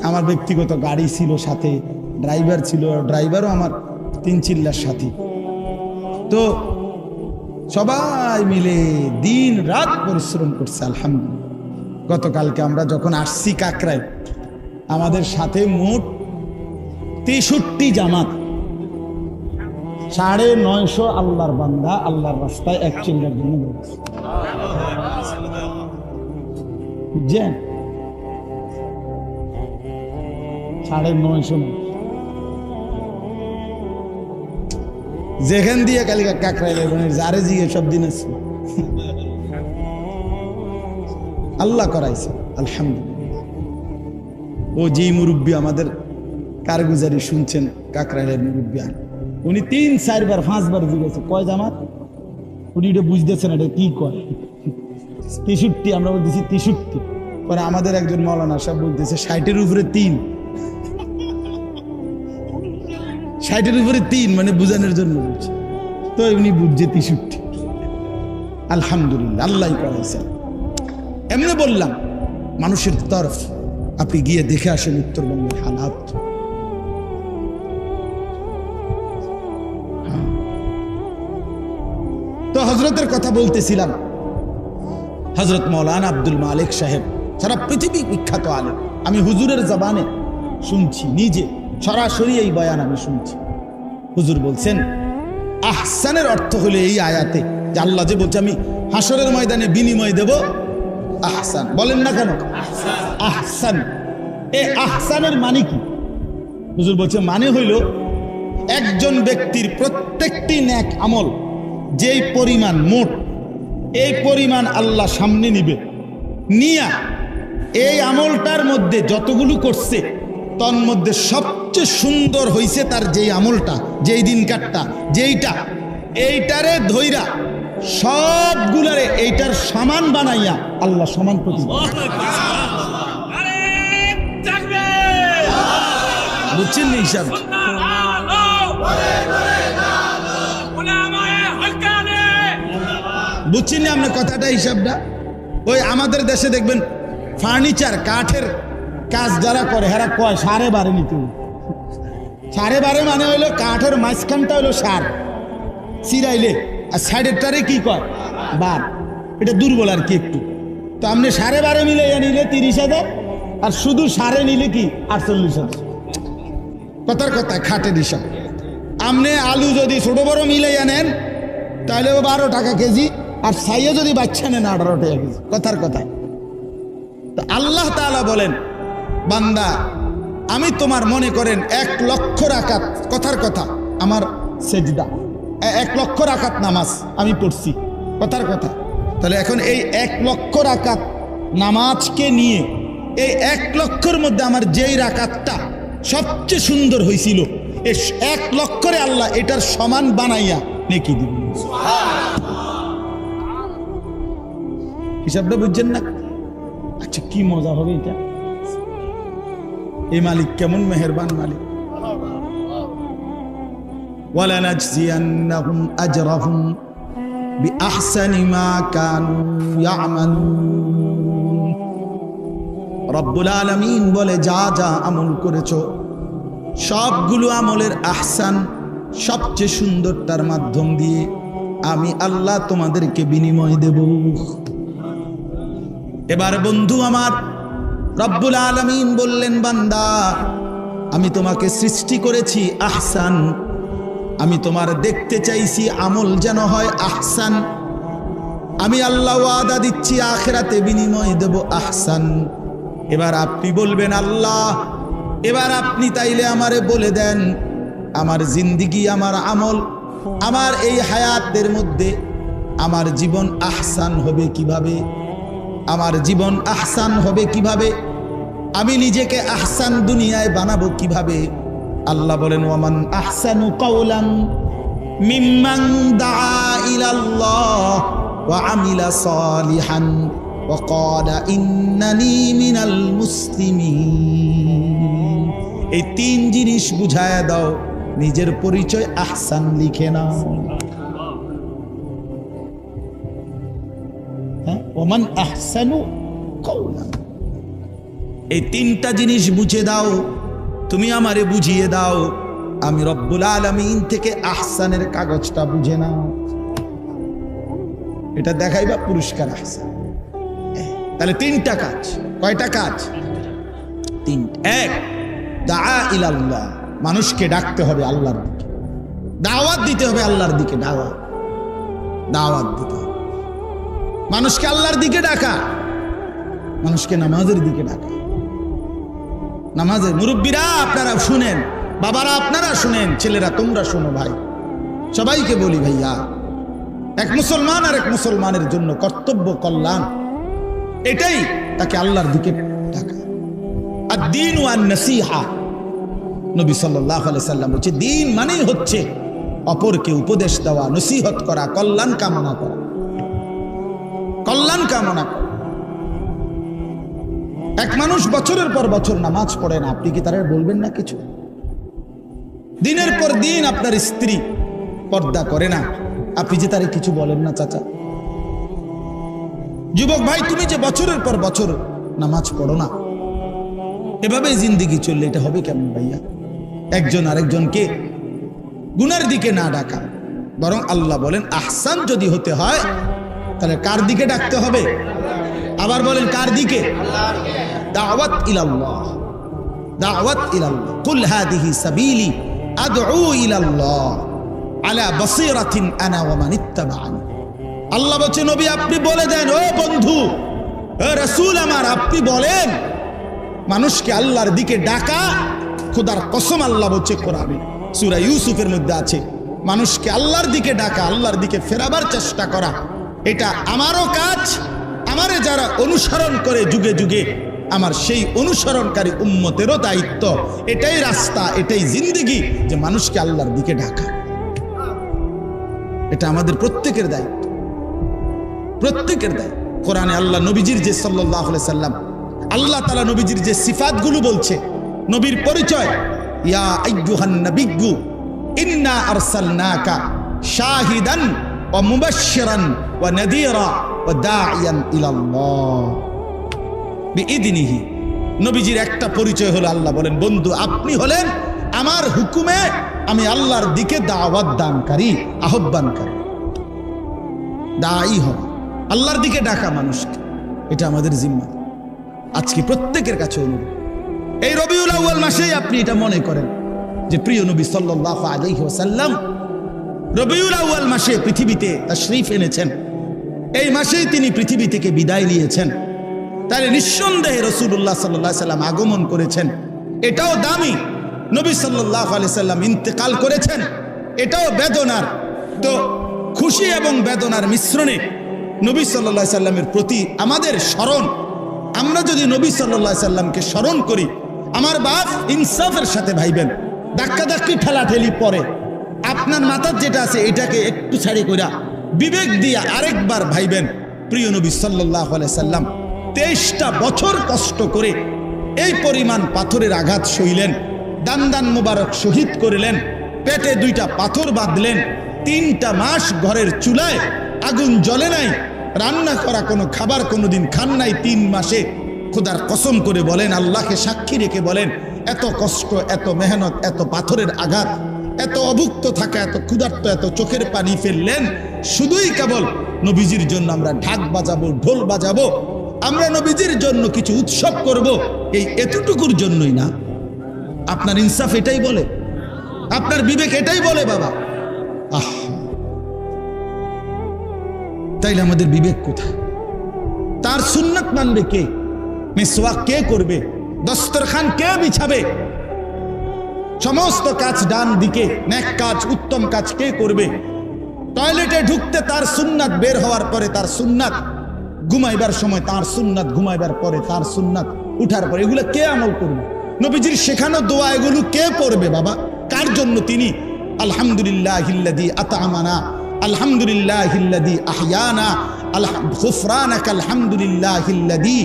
আমার ব্যক্তিগত গাড়ি ছিল সাথে, ড্রাইভার ছিল, ড্রাইভারও আমার 3 চিল্লার সাথী। তো সবাই মিলে দিন রাত পরিশ্রম করছে আলহামদুলিল্লাহ। গতকালকে আমরা যখন আসছি কাকরাইল, আমাদের সাথে মোট 63 জামাত, 950 আল্লাহর বান্দা আল্লাহর রাস্তায় এক চিল্লার জন্য বেরোচ্ছে। বুঝছেন? 950 যেখান দিয়ে কালিকা কাকরাইল যারে জিগে সব দিন আছে, আল্লাহ করাইছে আলহামদুলিল্লাহ। ও যে মুরব্বী আমাদের কারগুজারি শুনছেন, কাকরাইলের মুরব্বী, উনি 3-4 বার 5 বার জিগেছে কয় জামাত, উনি এটা বুঝতেছেন এটা কি করে। 63, আমরা বলতেছি 63। পরে আমাদের একজন মৌলানা সাহেব বলতেছে 60-এর উপরে 3, 60-এর উপরে 3 মানে বুঝানোর জন্য বলছে। তো উনি বুঝছে 63। আলহামদুলিল্লাহ, আল্লাহ করাইছে। এমনি বললাম মানুষের তরফ, আপনি গিয়ে দেখে আসেন উত্তরবঙ্গের হালাত। তো হজরতের কথা বলতেছিলাম, হজরত মৌলানা আব্দুল মালিক সাহেব সারা পৃথিবী বিখ্যাত আলেম। আমি হুজুরের জবানে শুনছি, নিজে সরাসরি এই বয়ান আমি শুনছি। হুজুর বলছেন আহসানের অর্থ হলো এই আয়াতে যে আল্লাহ যে বলছে আমি হাসরের ময়দানে বিনিময় দেব আহসান। বলেন না কেন আহসান? এই আহসানের মানে কি? হুজুর বলছে মানে হইল একজন ব্যক্তির প্রত্যেকটি নেক আমল যেই পরিমাণ মোট, এই পরিমাণ আল্লাহ সামনে নিবে, নিয়া এই আমলটার মধ্যে যতগুলো করছে তন মধ্যে সবচেয়ে সুন্দর হইছে তার যেই আমলটা, যেই দিনকারটা, যেইটা, এইটারে ধইরা সবগুলারে এইটার সমান বানাইয়া আল্লাহ সমান প্রতিদান। বুঝছেন নি হিসাব? বুঝছেন না আপনার কথাটা, হিসাবটা? ওই আমাদের দেশে দেখবেন ফার্নিচার কাঠের কাজ যারা করে হেরা কয় 12.5 নিতে। 12.5 মানে হইলো কাঠের মাঝখানটা হইলো সার চিরাইলে, আর সাইডেরটারে কি কয় বার। এটা দুর্বল আর কি একটু। তো আপনি 12.5 মিলে নিলে 30,000, আর শুধু সারে নিলে কি 48,000। কথার কথা খাটের হিসাব। আপনি আলু যদি ছোট বড় মিলাইয়া নেন তাহলে 12 টাকা কেজি, আর সাইয়ে যদি বাচ্চা নেন 18 টাকা কেজি। কথার কথা। তো আল্লাহ তাআলা বলেন, বান্দা আমি তোমার মনে করেন 1 লক্ষ রাকাত, কথার কথা আমার সেজদা, 1 লক্ষ রাকাত নামাজ আমি পড়ছি, কথার কথা। তাহলে এখন এই 1 লক্ষ রাকাত নামাজকে নিয়ে এই 1 লক্ষের মধ্যে আমার যেই রাকাতটা সবচেয়ে সুন্দর হয়েছিল, এই 1 লক্ষরে আল্লাহ এটার সমান বানাইয়া নেকি দিবেন। হিসাবটা বুঝছেন না? আচ্ছা কি মজা হবে এটা! এই মালিক কেমন মেহেরবান মালিক। ওয়ালানাজজিয়ান্নাহুম আজরাহুম বিআহসানি মা কানু ইয়ামালুন। রব্বুল আলামিন বলে, যা যা আমল করেছো সবগুলো আমলের আহসান, সবচেয়ে সুন্দরটার মাধ্যম দিয়ে আমি আল্লাহ তোমাদেরকে বিনিময় দেব। এবার বন্ধু আমার, রব্বুল আলামিন বললেন, বান্দা আমি তোমাকে সৃষ্টি করেছি আহসান, আমি তোমার দেখতে চাইছি আমল যেন হয় আহসান। আমি আল্লাহ ওয়াদা দিচ্ছি আখিরাতে বিনিময় দেব আহসান। এবার আপনি বলবেন, আল্লাহ এবার আপনি তাইলে আমারে বলে দেন আমার জিন্দিগি, আমার আমল, আমার এই হায়াতের মধ্যে আমার জীবন আহসান হবে কিভাবে, আমার জীবন আহসান হবে কিভাবে, আমি নিজেকে আহসান দুনিয়ায় বানাবো কিভাবে। আল্লাহ বলেন, ওয়ামান আহসানু কাওলান মিম্মান দাআ ইলাল্লাহ ওয়া আমিলা সালিহান ওয়া ক্বালা ইন্নানি মিনাল মুসলিমিন। এই 3 জিনিস বুঝায়া দাও, নিজের পরিচয় আহসান লিখে নাও। ওমান আহসানু কাওলান, এই 3টা জিনিস বুঝে দাও, তুমি আমারে বুঝিয়ে দাও, আমি রব্বুল আলামিন থেকে আহসানের কাগজটা বুঝে নাও। এটা দেখাইবা পুরস্কার আহসান। তাহলে 3টা কাজ। কয়টা কাজ? 3টা। 1, দাআ ইলাল্লাহ, মানুষকে ডাকতে হবে আল্লাহর দিকে, দাওয়াত দিতে হবে আল্লাহর দিকে, দাওয়াত দিতে হবে মানুষকে আল্লাহর দিকে ডাকা, মানুষকে নামাজের দিকে ডাকা। নামাজের মুরব্বীরা আপনারা শুনেন, বাবারা আপনারা শুনেন, ছেলেরা তোমরা শোনো, ভাই সবাইকে বলি, ভাইয়া এক মুসলমান আর এক মুসলমানের জন্য কর্তব্য কল্যাণ, এটাই তাকে আল্লাহর দিকে ডাকা। আর দ্বীন ওয়ান নসিহা, নবী সাল্লাল্লাহু আলাইহি সাল্লাম বলছে, দ্বীন মানেই হচ্ছে অপরকে উপদেশ দেওয়া, নসিহত করা, কল্যাণ কামনা করা, কল্যাণ কামনা করা। এক মানুষ বছরের পর বছর নামাজ পড়ে না, আপনি কি তারা বলবেন না কিছু? দিনের পর দিন আপনার স্ত্রী পর্দা করে না, আপনি যে তারে কিছু বলেন না? চাচা, যুবক ভাই, তুমি যে বছরের পর বছর নামাজ পড়ো না, এভাবে জিন্দেগি চললে এটা হবে কেমন ভাইয়া? একজন আরেকজনকে গুনার দিকে না ডাকা, বরং আল্লাহ বলেন আহসান যদি হতে হয় তাহলে কার দিকে ডাকতে হবে? আবার বলেন কার দিকে? দাওয়াত ইলাল্লাহ, দাওয়াত ইলাল্লাহ। কুল হাদিহি সাবিলি আদউ ইলাল্লাহ আলা বাসীরাতিন আনা ওয়া মান ইত্তাবা'আনি। আল্লাহ বলছে, নবী আপনি বলে দেন, ও বন্ধু, ও রাসূল আমার, আপনি বলেন মানুষকে আল্লাহর দিকে ডাকা। খোদার কসম আল্লাহ বলছে কোরআনে, সূরা ইউসুফের মধ্যে আছে, মানুষকে আল্লাহর দিকে ডাকা, আল্লাহর দিকে ফেরাবার চেষ্টা করা, এটা আমারও কাজ। আমারে যারা অনুসরণ করে যুগে যুগে, আমার সেই অনুসরণকারী উম্মতেরও দায়িত্ব, এটাই রাস্তা, এটাই জিন্দেগি, যে মানুষকে আল্লাহর দিকে ডাকা। এটা আমাদের প্রত্যেকের দায়িত্ব, প্রত্যেকের দায়িত্ব। কোরআনে আল্লাহ নবীজির যে সাল্লাল্লাহু আলাইহি সাল্লাম, আল্লাহ তাআলা নবীজির যে সিফাতগুলো বলছে, নবীর পরিচয়, ইয়া আইয়ুহান নাবিয়্যু ইন্না আরসালনাকা শাহিদান ওয়া মুবাশশিরান ওয়া নাযীরা ওয়া দাঈয়ান ইলাল্লাহ বিইذনিহি। নবীজির একটা পরিচয় হলো, আল্লাহ বলেন, বন্ধু আপনি হলেন আমার হুকুমে আমি আল্লাহর দিকে দাওয়াত দানকারী, আহ্বানকারী। দাঈ হওয়া, আল্লাহর দিকে ডাকা মানুষকে, এটা আমাদের জিম্মা। আজকে প্রত্যেকের কাছে অনুরোধ, এই রবিউল আউয়াল মাসেই আপনি এটা মনে করেন যে প্রিয় নবী সাল্লাল্লাহু আলাইহি ওয়াসাল্লাম রবিউল আউয়াল মাসে পৃথিবীতে তাশরীফ এনেছেন, এই মাসেই তিনি পৃথিবী থেকে বিদায় নিয়েছেন। তাহলে নিঃসন্দেহে রাসূলুল্লাহ সাল্লাল্লাহু আলাইহি সাল্লাম আগমন করেছেন, এটাও দামি। নবী সাল্লাল্লাহু আলাইহি সাল্লাম ইন্তেকাল করেছেন, এটাও বেদনার। তো খুশি এবং বেদনার মিশ্রণে নবী সাল্লাল্লাহু আলাইহি সাল্লামের প্রতি আমাদের স্মরণ, আমরা যদি নবী সাল্লাল্লাহু আলাইহি সাল্লামকে স্মরণ করি, আমার বাপ ইনসাফের সাথে ভাইবেন, ধাক্কাধাক্কি ঠেলাঠেলি পরে আপনার মাথার যেটা আছে এটাকে একটু ছাড়ি কইরা বিবেক দিয়ে আরেকবার ভাইবেন। প্রিয় নবী সাল্লাল্লাহু আলাইহি সাল্লাম 23টা বছর কষ্ট করে এই পরিমাণ পাথরের আঘাত সইলেন, দান দান মুবারক শহীদ করিলেন, পেটে 2টা পাথর বাঁধলেন, 3টা মাস ঘরের চুলায় আগুন জ্বলে নাই, রান্না করা কোনো খাবার কোনোদিন খান নাই 3 মাসে। খোদার কসম করে বলেন, আল্লাহকে সাক্ষী রেখে বলেন, এত কষ্ট, এত মেহনত, এত পাথরের আঘাত, এত অভুক্ত থাকা, এত ক্ষুধার্ত, এত চোখের পানি ফেললেন শুধুই কেবল নবীজির জন্য আমরা ঢাক বাজাবো, ঢোল বাজাবো, আমরা নবীজির জন্য কিছু উৎসব করব, এই এতটুকুর জন্যই না? আপনার ইনসাফ এটাই বলে? আপনার বিবেক এটাই বলে? বাবা তাইলে আমাদের বিবেক কোথায়? তার সুন্নাত মানবে কে? মিসওয়াক কে করবে? দস্তরখান কে বিছাবে? সমস্ত কাজ ডান দিকে, নেক কাজ, উত্তম কাজ কে করবে? টয়লেটে ঢুকতে তার সুন্নাত, বের হওয়ার পরে তার সুন্নাত, ঘুমাইবার সময় তার সুন্নাত, ঘুমাইবার পরে তার সুন্নাত, উঠার পরে, এগুলো কে আমল করবে? নবীজির শেখানো দোয়া এগুলো কে পড়বে? বাবা কার জন্য তিনি আলহামদুলিল্লাহিল্লাযী আত'আমানা, আলহামদুলিল্লাহিল্লাযী আহইয়ানা, গুফরানাকা আলহামদুলিল্লাহিল্লাযী,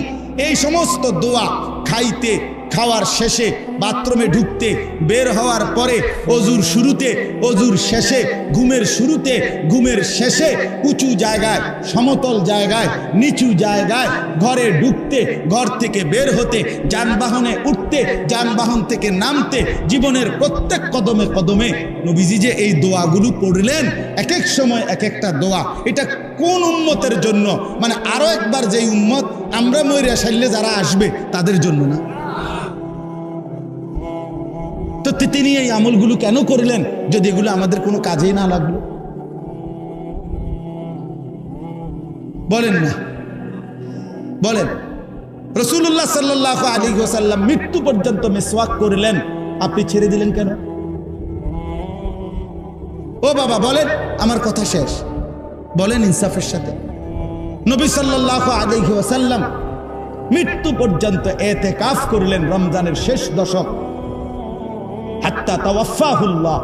এই সমস্ত দোয়া খাইতে, খাওয়ার শেষে, বাথরুমে ঢুকতে, বের হওয়ার পরে, অজুর শুরুতে, অজুর শেষে, ঘুমের শুরুতে, ঘুমের শেষে, উঁচু জায়গায়, সমতল জায়গায়, নিচু জায়গায়, ঘরে ঢুকতে, ঘর থেকে বের হতে, যানবাহনে উঠতে, যানবাহন থেকে নামতে, জীবনের প্রত্যেক কদমে কদমে নবীজি যে এই দোয়াগুলো পড়লেন, এক এক সময় এক একটা দোয়া, এটা কোন উম্মতের জন্য? মানে আরো একবার যেই উম্মত আমরা মইরা সাইলে যারা আসবে তাদের জন্য না? তো তিনি এই আমলগুলো কেন করলেন যদি এগুলো আমাদের কোনো কাজেই না লাগলো? বলেন না, বলেন। রাসূলুল্লাহ সাল্লাল্লাহু আলাইহি ওয়াসাল্লাম মৃত্যু পর্যন্ত মিসওয়াক করলেন, আপনি ছেড়ে দিলেন কেন? ও বাবা বলেন, আমার কথা শেষ, বলেন ইনসাফের সাথে। নবী সাল্লাল্লাহু আলাইহি ওয়াসাল্লাম মৃত্যু পর্যন্ত ইতিকাফ করলেন, রমজানের শেষ দশক, হাত্তা তাওয়াফাহুল্লাহ,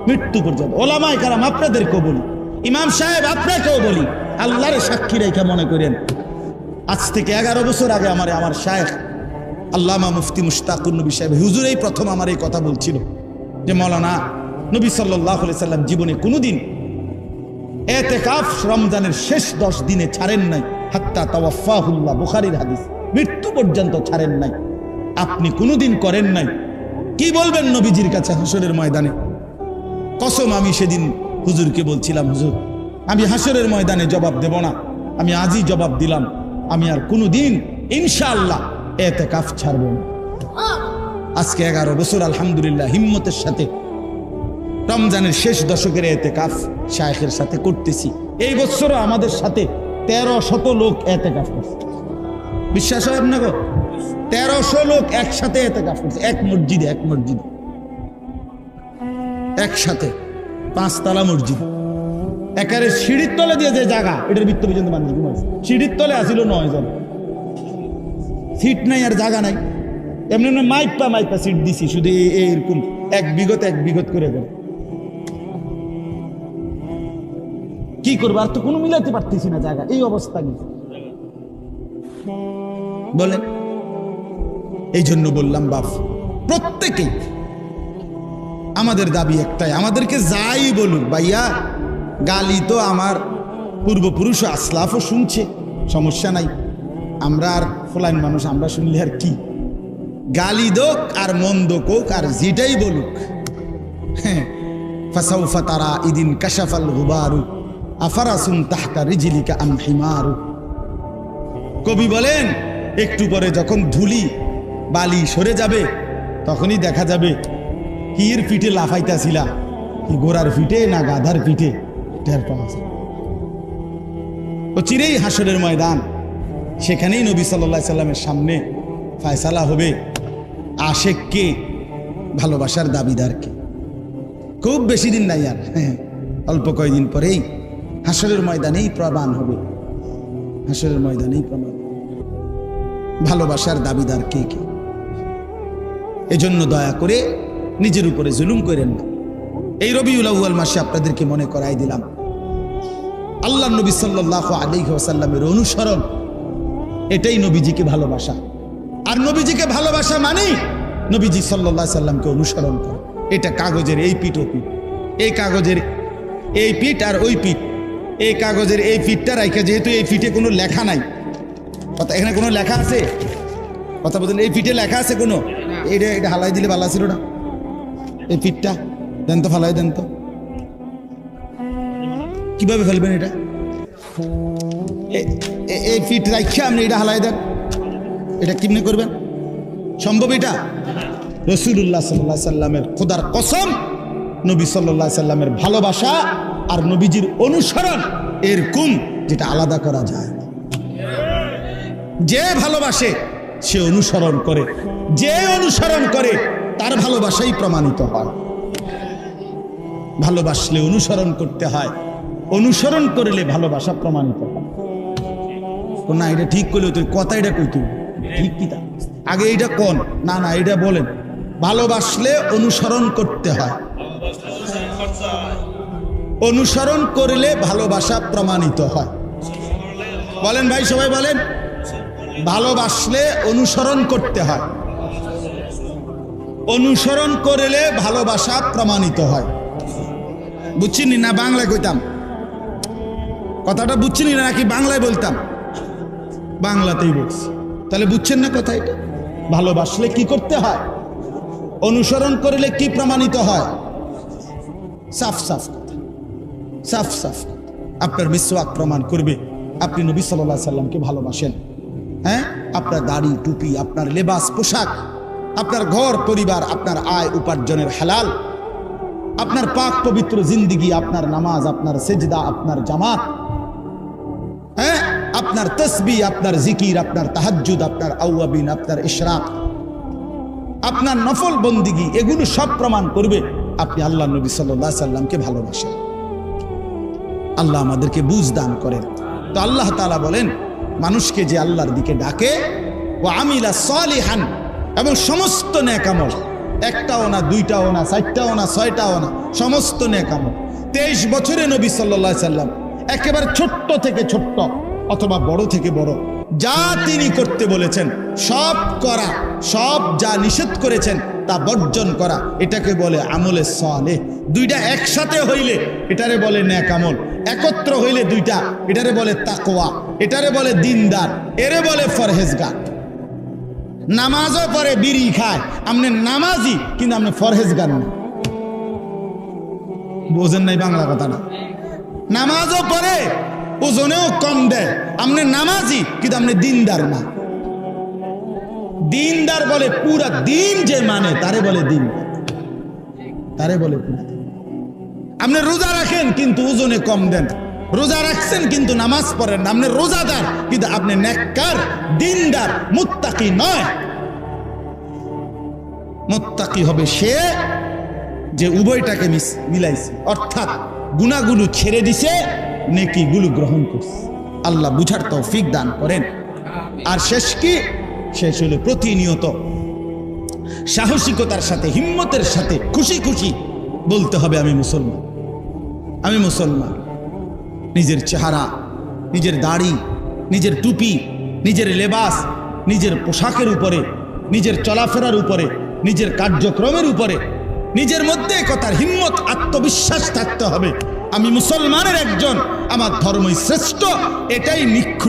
মৃত্যু পর্যন্ত। ওলামায়ে কেরাম আপনাদেরকেও বলি, ইমাম সাহেব আপনাকেও বলি, আল্লাহরে সাক্ষী রেখে মনে করেন, আজ থেকে 11 বছর আগে আমার শায়েখ আল্লামা মুফতি মুশতাকুর নবী সাহেব হুজুর এই প্রথম আমার এই কথা বলছিল যে মাওলানা, নবী সাল্লাল্লাহু আলাইহি সাল্লাম জীবনে কোনোদিন ইতিকাফ রমজানের শেষ 10 দিনে ছাড়েন নাই, হাত্তা তাওয়াফাহুল্লাহ, বুখারীর হাদিস, মৃত্যু পর্যন্ত ছাড়েন নাই। আপনি কোনোদিন করেন নাই, কি বলবেন নবীজির কাছে হাসরের ময়দানে? কসম, আমি সেদিন হুজুরকে বলছিলাম, হুজুর আমি হাসরের ময়দানে জবাব দেব না, আমি আজই জবাব দিলাম, আমি আর কোনোদিন ইনশাআল্লাহ ইতিকাফ ছাড়ব না। আজকে 11 বছর আলহামদুলিল্লাহ হিম্মতের সাথে রমজানের শেষ দশকের ইতিকাফ শায়েখের সাথে করতেছি। এই বছরও আমাদের সাথে 1300 লোক ইতিকাফ করছে। বিশ্বাস হয় আপনাকে? 1300 লোক একসাথে ইতিকাফ করছে, এক মসজিদে, একসাথে, 5 তলা মসজিদ, একেবারে সিঁড়ির তলে দিয়ে যে জায়গা, এটার ভিতর পর্যন্ত মানুষ ঘুমাইছে। সিঁড়ির তলে আসিল 9 জন, সিট নাই আর জায়গা নাই, এমনি মাইপা মাইপা সিট দিছি, শুধু এরকম এক বিগত করে করে কি করবো, আর তো কোনো মিলাতে পারতেছি না জায়গা, এই অবস্থা নিয়ে বলেন। এই জন্য বললাম বাপ, প্রত্যেকেই আমাদের দাবি একটাই, আমাদেরকে যাই বলুক ভাইয়া, গালি তো আমার পূর্বপুরুষ আসলাফও শুনছে, সমস্যা নাই, আমরা আর ফলাইন মানুষ, আমরা শুনলে আর কি, গালি দোক আর মন্দ কোক আর যেটাই বলুক, হ্যাঁ, ফাসাউফা তারা ইদিন কাশাফাল গুবারু আফারাসুন তাহতা রিজলিকা আম হিমারু। কবি বলেন একটু পরে যখন ধুলি বালি সরে যাবে তখনই দেখা যাবে কির পিঠে লাফাইতাছিলা, কি গোড়ার পিঠে না গাধার পিঠে, টের পাওয়া যায়। ও চিরেই হাসরের ময়দান, সেখানেই নবী সাল্লাল্লাহু আলাইহি সাল্লামের সামনে ফয়সালা হবে আশেককে, ভালোবাসার দাবিদারকে। খুব বেশি দিন নাই আর, অল্প কয়েকদিন পরেই হাসরের ময়দানেই প্রমাণ হবে, হাসরের ময়দানেই প্রমাণ, ভালোবাসার দাবিদার কে কে। এজন্য দয়া করে নিজের উপরে জুলুম করেন না। এই রবিউল আউয়াল মাসে আপনাদেরকে মনে করাই দিলাম, আল্লাহ নবী সাল্লাল্লাহু আলাইহি ওয়াসাল্লামের অনুসরণ, এটাই নবীজিকে ভালোবাসা। আর নবীজিকে ভালোবাসা মানে নবীজি সাল্লাল্লাহু আলাইহি সাল্লামকে অনুসরণ করা। এটা কাগজের এই পিঠ ও পিঠ, এই কাগজের এই পিঠ আর ওই পিঠ, এই কাগজের এই পিঠটা রাখা, যেহেতু এই পিঠে কোনো লেখা নাই, কথা এখানে কোনো লেখা আছে, কথা বলতেন এই পিঠে লেখা আছে কোনো, এটা হালাই দিলে ভালো ছিল না, এই পিঠটা দেন তো, ফালাই দেন তো, কিভাবে ফেলবেন এটা, এই পিঠ রাখা আপনি এটা হালাই দেন, এটা কেমনে করবেন সম্ভব? এটা রাসূলুল্লাহ সাল্লাল্লাহু আলাইহি সাল্লামের খোদার কসম, নবী সাল্লাল্লাহু আলাইহি সাল্লামের ভালোবাসা আর নবীজির অনুসরণ এরকম, যেটা আলাদা করা যায় না। যে ভালোবাসে সে অনুসরণ করে, যে অনুসরণ করে তার ভালোবাসাই প্রমাণিত হয়। ভালোবাসলে অনুসরণ করতে হয়, অনুসরণ করলে ভালোবাসা প্রমাণিত হয়। না এটা ঠিক করলে তুই কথা, এটা কইতে ঠিক কি তা আগে এইটা কোন, না না এটা বলেন, ভালোবাসলে অনুসরণ করতে হয়, অনুসরণ করলে ভালোবাসা প্রমাণিত হয়। বলেন ভাই, সবাই বলেন, ভালোবাসলে অনুসরণ করতে হয়, অনুসরণ করলে ভালোবাসা প্রমাণিত হয়। বুঝছিনি না বাংলায় কইতাম কথাটা, বুঝছিনি না নাকি বাংলায় বলতাম? বাংলাতেই বলছি, তাহলে বুঝছেন না কথা? এটা ভালোবাসলে কি করতে হয়, অনুসরণ করলে কি প্রমাণিত হয়? সাফ সাফ কথা, সাফ সাফ কথা। আপনার মিসওয়াক প্রমাণ করবে আপনি নবী সাল্লাল্লাহু আলাইহি সাল্লামকে ভালোবাসেন। হ্যাঁ, আপনার দাড়ি টুপি, আপনার লেবাস পোশাক, আপনার ঘর পরিবার, আপনার আয় উপার্জনের হালাল, আপনার পাক পবিত্র জিন্দিগি, আপনার নামাজ, আপনার সেজদা, আপনার জামাত, হ্যাঁ, আপনার তসবিহ, আপনার জিকির, আপনার তাহাজ্জুদ, আপনার আওয়াবিন, আপনার ইশরাক, আপনার নফল বন্দিগি, এগুলো সব প্রমাণ করবে আপনি আল্লাহ নবী সাল্লাল্লাহু আলাইহি সাল্লামকে ভালোবাসেন। আল্লাহ আমাদেরকে বুঝ দান করেন। তো আল্লাহ তাআলা বলেন, মানুষকে যে আল্লাহর দিকে ডাকে, ও আমিলা সালিহান, এবং সমস্ত নেক আমল, একটাও না, দুইটাও না, চারটাও না, ছয়টাও না, সমস্ত নেক আমল। 23 বছরে নবী সাল্লাল্লাহু আলাইহি সাল্লাম একেবারে ছোট্ট থেকে ছোট্ট অথবা বড় থেকে বড় যা তিনি করতে বলেছেন সব করা, সব যা নিষেধ করেছেন তা বর্জন করা, এটাকে বলে আমলে সালেহ। দুইটা একসাথে হইলে এটারে বলে নেক আমল, একত্র হইলে দুইটা এটারে বলে তাকওয়া, এটারে বলে দিনদার, এরে বলে ফরহেজগার। নামাজও পরে বিড়ি খায়, আপনি নামাজি কিন্তু আপনি ফরহেজগার না। বোঝেন নাই বাংলা কথাটা? নামাজও পরে, ওজনেও কম দেয়, আপনি নামাজি কিন্তু আপনি দিনদার না। দিনদার বলে পুরা দিন যে মানে তারে বলে দিন, তারে বলে পুরা দিন। আপনি রোজা রাখেন কিন্তু ওজনে কম দেন, রোজা রাখছেন কিন্তু নামাজ পড়েন না, আপনি রোজাদার কিন্তু আপনি নেককার, দিনদার, মুত্তাকি নয়। মুত্তাকি হবে সে যে উভয়টাকে মিলাইছে, অর্থাৎ গুনাহগুলো ছেড়ে দিছে, নেকিগুলো গ্রহণ করছে। আল্লাহ বুঝার তৌফিক দান করেন। আর শেষ কি? শেষ হলো প্রতিনিয়ত সাহসিকতার সাথে, হিম্মতের সাথে, খুশি খুশি বলতে হবে আমি মুসলমান, আমি মুসলমান। নিজের চেহারা, নিজের দাড়ি, নিজের টুপি, নিজের লেবাস, নিজের পোশাকের উপরে, নিজের চলাফেরার উপরে, নিজের কার্যক্রমের উপরে নিজের মধ্যে কথার হিম্মত, আত্মবিশ্বাস থাকতে হবে। আমি মুসলমানের একজন, আমার ধর্মই শ্রেষ্ঠ, এটাই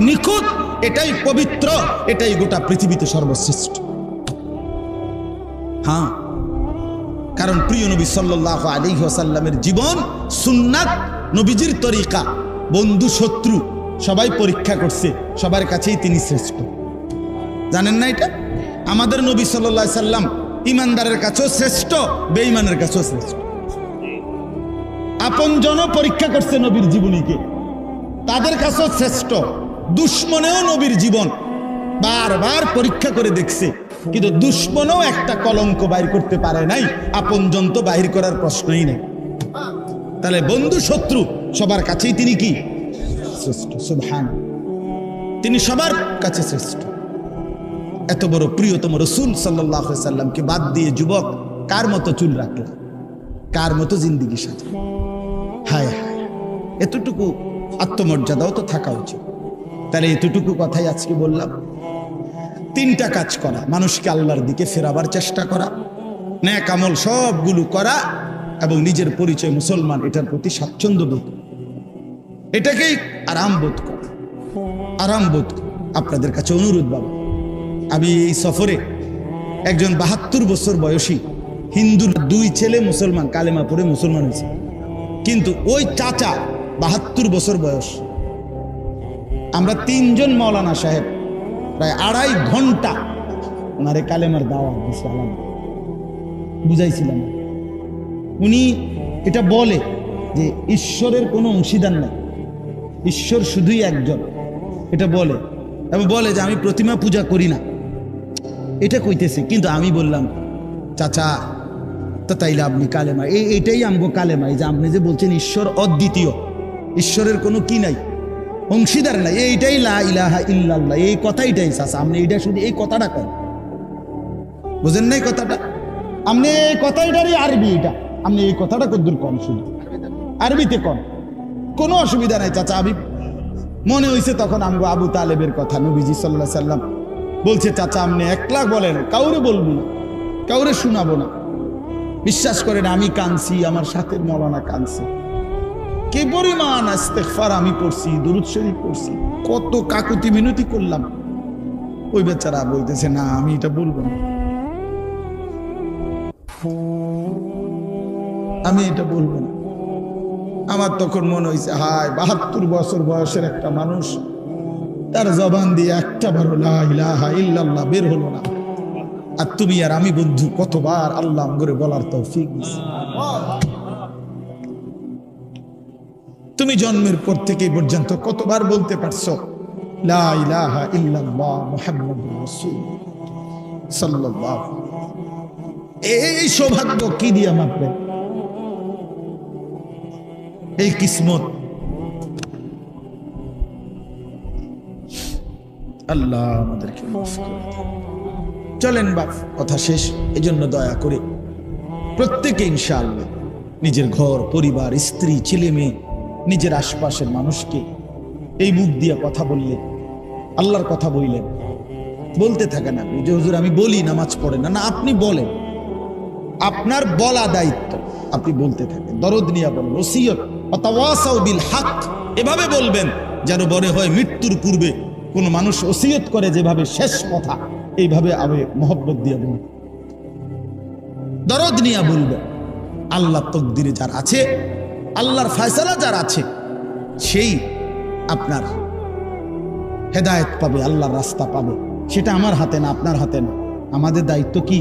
নিখুঁত, এটাই পবিত্র, এটাই গোটা পৃথিবীতে সর্বশ্রেষ্ঠ। হ্যাঁ, কারণ প্রিয় নবী সাল্লাল্লাহু আলাইহি ওয়াসাল্লামের জীবন, সুন্নাত, নবীজির তরিকা, বন্ধু শত্রু সবাই পরীক্ষা করছে, সবার কাছেই তিনি শ্রেষ্ঠ। জানেন না এটা? আমাদের নবী সাল্লাল্লাহু আলাইহি সাল্লাম ইমানদারের কাছেও শ্রেষ্ঠ, বেঈমানের কাছেও শ্রেষ্ঠ। আপনজন পরীক্ষা করছে নবীর জীবনীকে, তাদের কাছেও শ্রেষ্ঠ। দুশ্মনেও নবীর জীবন বারবার পরীক্ষা করে দেখছে, কিন্তু দুশ্মনও একটা কলঙ্ক বাইর করতে পারে নাই, আপনজন তো বাহির করার প্রশ্নই নেই। তাহলে বন্ধু শত্রু সবার কাছেই তিনি কি? শ্রেষ্ঠ। সুবহানাল্লাহ, তিনি সবার কাছে শ্রেষ্ঠ। এত বড় প্রিয়তম রাসূল সাল্লাল্লাহু আলাইহি সাল্লামকে বাদ দিয়ে যুবক কার মতো চুল রাখলা, কার মতো জিন্দেগি সাজা? হায় হায়, এতটুকু আত্মমর্যাদাও তো থাকা উচিত। তাহলে এতটুকু কথাই আজকে বললাম। তিনটা কাজ করা, মানুষকে আল্লাহর দিকে ফেরাবার চেষ্টা করা, নেক আমল সবগুলো করা, এবং নিজের পরিচয় মুসলমান এটার প্রতি স্বাচ্ছন্দ্য বোধ, এটাকেই আরাম বোধ করা, আরাম বোধ করা। আপনাদের কাছে অনুরোধ বাবা, আমি এই সফরে একজন 72 বছর বয়সী হিন্দুর 2 ছেলে মুসলমান, কালেমা পড়ে মুসলমান হয়েছে, কিন্তু ওই চাচা 72 বছর বয়স। আমরা 3 জন মৌলানা সাহেব প্রায় 2.5 ঘন্টা ওনারে কালেমার দাওয়াত দিয়েছিলাম, বুঝাইছিলাম। উনি এটা বলে যে ঈশ্বরের কোনো অংশীদার নাই, ঈশ্বর শুধুই একজন, এটা বলে, এবং বলে যে আমি প্রতিমা পূজা করি না, এটা কইতেছে। কিন্তু আমি বললাম, চাচা তা তাইলে আপনি কালেমা, এইটাই আমগো কালেমা, এই যে আপনি যে বলছেন ঈশ্বর অদ্বিতীয়, ঈশ্বরের কোনো কি নাই, অংশীদার নাই, এইটাই লা ইলাহা ইল্লাল্লাহ, এই কথাইটাই চাচা, আপনি এইটা শুধু এই কথাটা কন, বুঝেন নাই কথাটা? আপনি এই কথাটারই আরবি, এটা আপনি এই কথাটা কদ্দুর কন, শুধু আরবিতে কন, কোনো অসুবিধা নাই চাচা। আমি মনে হয়েছে তখন আমগো আবু তালেবের কথা, নবীজি সাল্লাল্লাহু আলাইহি সাল্লাম বলছে, চাচা আপনি একলা বলেন, কাউরে বলবো না, কাউরে শোনাবো না। বিশ্বাস করেন আমি কাঁদছি, আমার সাথে মৌলানা কাঁদছে, কি পরিমাণ ইস্তেগফার আমি পড়ছি, দুরূদ শরীফ পড়ছি, কত কাকুতি মিনতি করলাম। ওই বেচারা বলতেছে, না আমি এটা বলবো না, আমি এটা বলবো না। আমার তখন মনে হয়েছে, হায় 72 বছর বয়সের একটা মানুষ, তার জবান দিয়ে একটা বারো লা ইলাহা ইল্লাল্লাহ বের হলো না। আর তুমি আর আমি বন্ধু কতবার আল্লাহ করে বলার তৌফিক দিয়েছে। তুমি জন্মের পর থেকে পর্যন্ত কতবার বলতে পারছো লা ইলাহা ইল্লাল্লাহ মুহাম্মাদুর রাসূলুল্লাহ সাল্লাল্লাহু। এই সৌভাগ্য কি দিয়া মাপবেন? এই কিসমত আল্লাহ আমাদেরকে মাফ করে দেন। চলেন বাপ, কথা শেষ। এই জন্য দয়া করে প্রত্যেকে ইনশাআল্লাহ নিজের ঘর, পরিবার, স্ত্রী, ছেলে মেয়ে, নিজের আশপাশের মানুষকে এই মুখ দিয়ে কথা বললেন, আল্লাহর কথা বললেন, বলতে থাকেন। আপনি যে হুজুর আমি বলি, নামাজ পড়েন না, না আপনি বলেন, আপনার বলা দায়িত্ব, আপনি বলতে থাকেন, দরদ নিয়ে বলেন, ওসিয়ত ওয়াতাওয়াসাউ বিল হক, এভাবে বলবেন যেন বলে হয় মৃত্যুর পূর্বে কোন মানুষ ওসিয়ত করে যেভাবে শেষ কথা, এইভাবে আমি মহব্বত দিয়ে বলব, দরদ নিয়ে বলবেন। আল্লাহ তকদিরে যার আছে, আল্লাহর ফয়সালা যার আছে, সেই আপনার হেদায়েত পাবে, আল্লাহর রাস্তা পাবে। সেটা আমার হাতে না, আপনার হাতে না। আমাদের দায়িত্ব কি?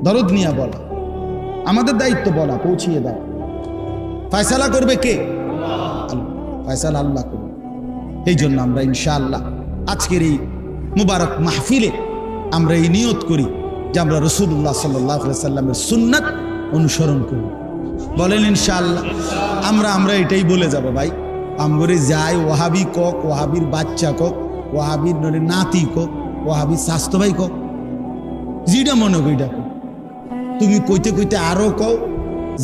দরদ নিয়ে বলা, আমাদের দায়িত্ব বলা, পৌঁছিয়ে দাও। ফয়সালা করবে কে? ফয়সালা আল্লাহ করবে। এই জন্য আমরা ইনশাআল্লাহ আজকের এই মুবারক মাহফিলে আমরা এই নিয়ত করি যে আমরা রাসূলুল্লাহ সাল্লাল্লাহু আলাইহি সাল্লামের সুন্নাত অনুসরণ করি। বলেন ইনশাআল্লাহ। আমরা এটাই বলে যাব ভাই, আমগরে যাই ওয়াহাবি কক, ওয়াহাবির বাচ্চা কক, ওয়াহাবির নাতি কক, ওয়াহাবি স্বাস্থ্য ভাই কও, যেটা মনে কইটা কও। তুমি কইতে কইতে আরো কও,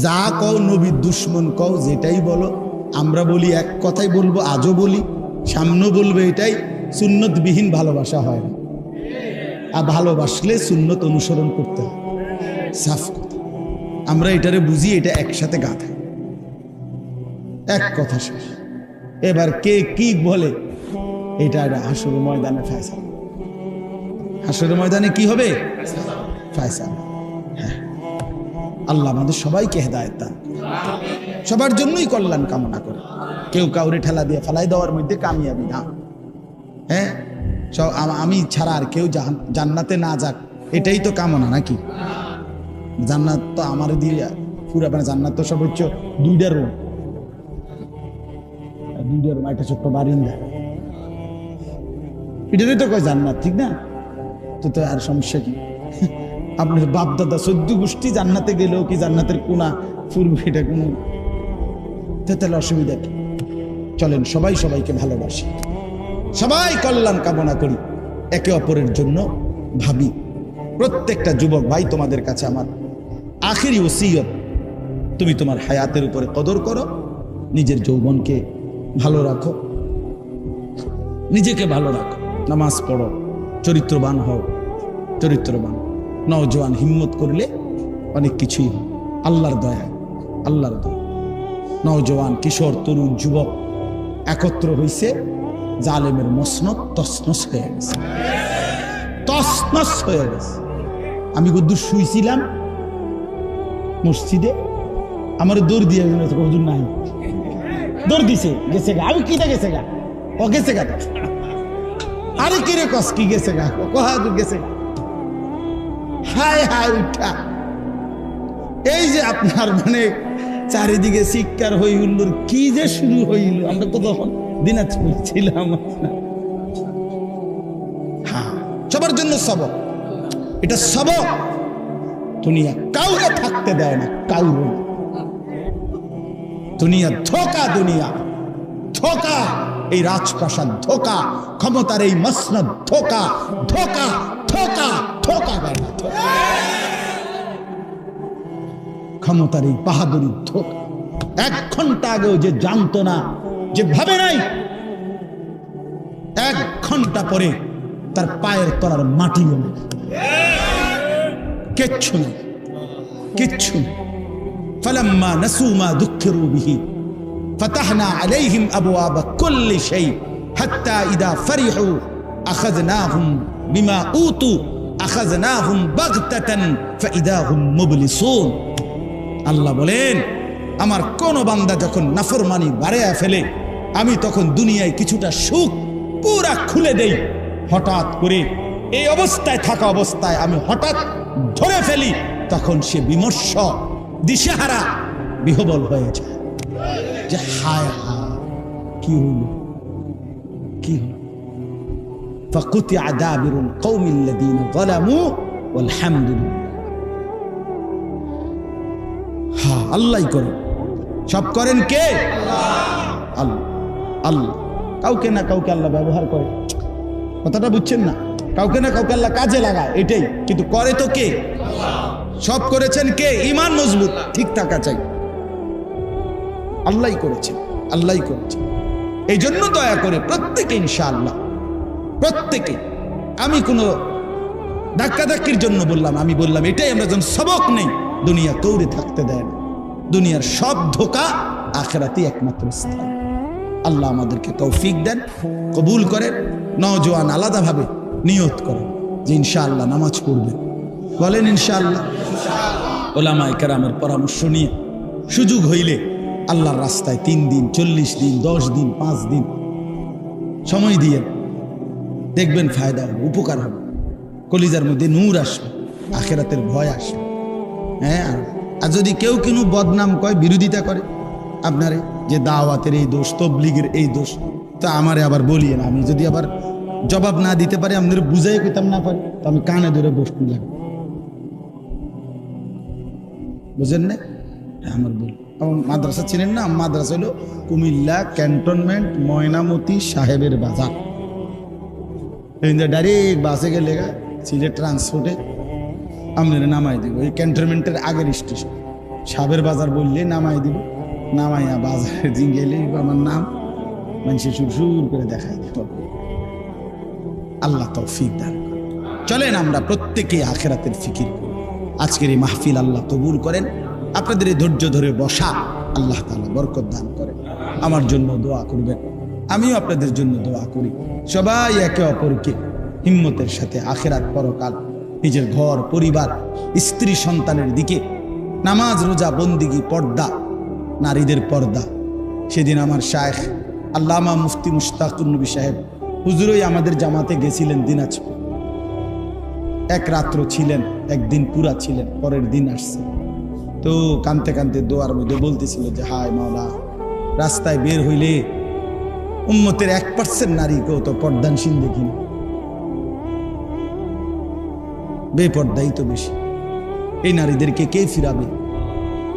যা কও নবীর দুশ্মন কও, যেটাই বলো। আমরা বলি এক কথাই বলবো, আজও বলি, সামনে বলবো এটাই, সুন্নতবিহীন ভালোবাসা হয় না। আর ভালোবাসলে সুন্নত অনুসরণ করতে হয়, সাফ কথা। আমরা এটারে বুঝি, এটা একসাথে গাঁথে, এক কথা শেষ। এবার কে কি বলে এটা হাসরের ময়দানে ফয়সালা। হাসরের ময়দানে কি হবে? ফয়সালা। হ্যাঁ, আল্লাহ আমাদের সবাইকে হেদায়েত দান, সবার জন্যই কল্যাণ কামনা করে। কেউ কাউরে ঠেলা দিয়ে ফেলাই দেওয়ার মধ্যে কামিয়াবি না। হ্যাঁ, আমি ছাড়া আর কেউ জান্নাতে না যাক, এটাই তো কামনা নাকি? জান্নাত তো আমার দিয়ে পুরো, মানে জান্নাত তো সর্বোচ্চ 2টা রুম, একটা ছোট্ট বারিন্দা, এটাই তো কয় জান্নাত, ঠিক না? তো আর সমস্যা কি? আপনার বাপ দাদা 14 গোষ্ঠী জান্নাতে গেলেও কি জান্নাতের কোনা পূর্ব, এটা কোনো, তাহলে অসুবিধা কি? চলেন সবাই সবাইকে ভালোবাসি, সবাই কল্যাণ কামনা করি, একে অপরের জন্য ভাবি। প্রত্যেকটা যুবক ভাই, তোমাদের কাছে আমার আখিরি ওসিয়ত, তুমি তোমার হায়াতের উপরে কদর করো, নিজের যৌবনকে ভালো রাখো, নিজেকে ভালো রাখো, নামাজ পড়ো, চরিত্রবান হও, চরিত্রবান নওজোয়ান হিম্মত করলে অনেক কিছুই হয়। আল্লাহর দয়া, আল্লাহর দয়া। নওজোয়ান, কিশোর, তরুণ, যুবক একত্র হইছে, জালেমের মসনদ তসনস হয়ে গেছে, তসনস হয়ে গেছে। আমি গদ্দুর শুইছিলাম মসজিদে, আমার দৌড় দিয়ে হুজুর নাই, দৌড় দিছে, গেছে গা। আমি কিটা গেছে গা? ও গেছে গা। আরে কিরে কস কি গেছে গা? কহা গেছে গা। হায় হায় উঠা, এই যে আপনার মানে চারিদিকে শিক্ষার হই হুল্লোর কি যে শুরু হইল। আমরা তো তখন দিনাজপুর ছিলাম। হ্যাঁ, সবার জন্য সবক, এটা সবক। দুনিয়া কাউকে থাকতে দেয় না, কাউরে। দুনিয়া ধোকা, দুনিয়া ধোকা, এই রাজপ্রাসাদ ধোকা, ক্ষমতার এই মসনদ ধোকা, ধোকা, ধোকা, ধোকা, ক্ষমতার এই বাহাদুরি ধোকা। 1 ঘন্টা আগেও যে জানতো না, যে ভাবে নাই, 1 ঘন্টা পরে তার পায়ের তলার মাটি হল, কিচ্ছু না, কিচ্ছু না। فلما نسوا ما ذكروا به فتحنا عليهم أبواب كل شيء حتى إذا فرحوا أخذناهم بما أوتوا أخذناهم بغتة فإذا هم مبلسون। আল্লাহ বলেন, আমার কোন বান্দা যখন নাফরমানি বাড়ায়া ফেলে, আমি তখন দুনিয়ায় কিছুটা সুখ পুরা খুলে দেই। হঠাৎ করে এই অবস্থায় থাকা অবস্থায় আমি হঠাৎ ধরে ফেলি, তখন সে বিমর্ষ, দিশেহারা, বিহবল হয়ে যায়, যে হায় হায় কি হলো, কি হলো। فقطع دابر القوم الذين ظلموا والحمد لله। হ্যাঁ, আল্লাহই করেন, সব করেন কে? আল্লাহ। আল্লাহ কাউকে না কাউকে আল্লাহ ব্যবহার করে, কথাটা বুঝছেন না? কাউকে না কাউকে আল্লাহ কাজে লাগায়, এটাই। কিন্তু করে তো কে? সব করেছেন কে? ঈমান মজবুত ঠিক থাকা চাই, আল্লাহই করেছেন, আল্লাহই করেছেন। এই জন্য দয়া করে প্রত্যেকে, ইনশাআল্লাহ প্রত্যেকে, আমি কোনো ধাক্কাধাক্কির জন্য বললাম, আমি বললাম এটাই আমরা যেন সবক নেই। দুনিয়া কৌড়ে থাকতে দেয় না, দুনিয়ার সব ধোকা, আখিরাতই একমাত্র স্থান। আল্লাহ আমাদেরকে তৌফিক দেন, কবুল করেন। নওজোয়ান আলাদাভাবে নিয়ত করেন যে ইনশাআল্লাহ নামাজ পড়বেন, বলেন ইনশাআল্লাহ। ওলামায়ে কেরামের পরামর্শ নিয়ে সুযোগ হইলে আল্লাহর রাস্তায় 3 দিন, 40 দিন, 10 দিন, 5 দিন সময় দিয়ে দেখবেন, ফায়দা হবে, উপকার হবে, কলিজার মধ্যে নূর আসবে, আখিরাতের ভয় আসবে। হ্যাঁ, আর যদি কেউ কোনো বদনাম কয়, বিরোধিতা করে আপনারে, যে দাওয়াতের এই দোষ, তবলিগের এই দোষ, তা আমারে আবার বলিয়ে না। আমি যদি আবার জবাব না দিতে পারি, আপনাদের বুঝাই কইতাম না পারি, তো আমি কানে ধরে বসতে লাগবে, বুঝেন না? আমার বল, আমার মাদ্রাসা ছিলেন না, মাদ্রাসা হলো কুমিল্লা ক্যান্টনমেন্ট ময়নামতি সাহেবের বাজার। ডাইরেক্ট বাসে গেলে সিলেট ট্রান্সপোর্টে আপনারা নামাই দিব। এই ক্যান্টনমেন্টের আগের স্টেশন সাবের বাজার বললে নামাই দিব। নামাইয়া বাজারে গেলে আমার নাম মানুষে সুর করে দেখাই দিত। আল্লাহ তৌফিক দান করেন। চলেন আমরা প্রত্যেকেই আখিরাতের ফিকির করি। আজকের এই মাহফিল আল্লাহ কবুল করেন। আপনাদের এই ধৈর্য ধরে বসা আল্লাহ তাআলা বরকত দান করেন। আমার জন্য দোয়া করবেন, আমিও আপনাদের জন্য দোয়া করি। সবাই একে অপরকে হিম্মতের সাথে আখিরাত পরকাল, নিজের ঘর পরিবার, স্ত্রী সন্তানের দিকে নামাজ রোজা বন্দিগি, পর্দা, নারীদের পর্দা। সেদিন আমার শায়েখ আল্লামা মুফতি মুশতাকুর নবী সাহেব হুজুরই আমাদের জামাতে গেছিলেন দিনাজপুর। এক রাত্র ছিলেন, একদিন পুরা ছিলেন, পরের দিন আসছে। তো কানতে কানতে দোয়ার মধ্যে বলতেছিল যে হায় মাওলা, রাস্তায় বের হইলে উম্মতের 1% নারীকেও তো পর্দানশীল দেখি না, বেপর্দাই তো বেশি। এই নারীদেরকে কে ফিরাবে,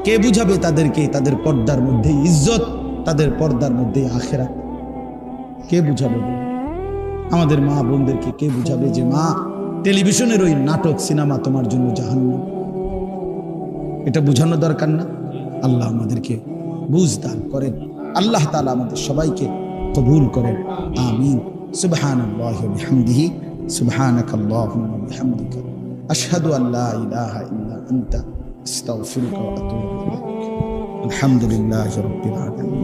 কে বুঝাবে তাদেরকে তাদের পর্দার মধ্যে ইজ্জত, তাদের পর্দার মধ্যে আখিরাত? কে বুঝাবে? আমাদের মা বোনদেরকে কে বুঝাবে যে মা, টেলিভিশনের ওই নাটক সিনেমা তোমার জন্য জাহান্নাম? এটা বুঝানো দরকার না? আল্লাহ আমাদেরকে বুঝ দান করেন। আল্লাহ তাআলা আমাদের সবাইকে কবুল করেন। আমিন। সুবহানাল্লাহি ওয়া বিহামদিহি, সুবহানাকাল্লাহুম্মা ওয়া বিহামদিকা, আশহাদু আল লা ইলাহা ইল্লা আনতা, আস্তাগফিরুকা ওয়া আতুবু ইলাইক। আলহামদুলিল্লাহি রাব্বিল আলামিন।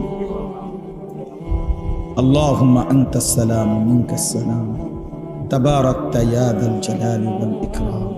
আল্লাহুম্মা আনতাস সালাম ওয়া মিনকাস সালাম, তাবারাকতা ইয়া যাল জালালি ওয়াল ইকরাম।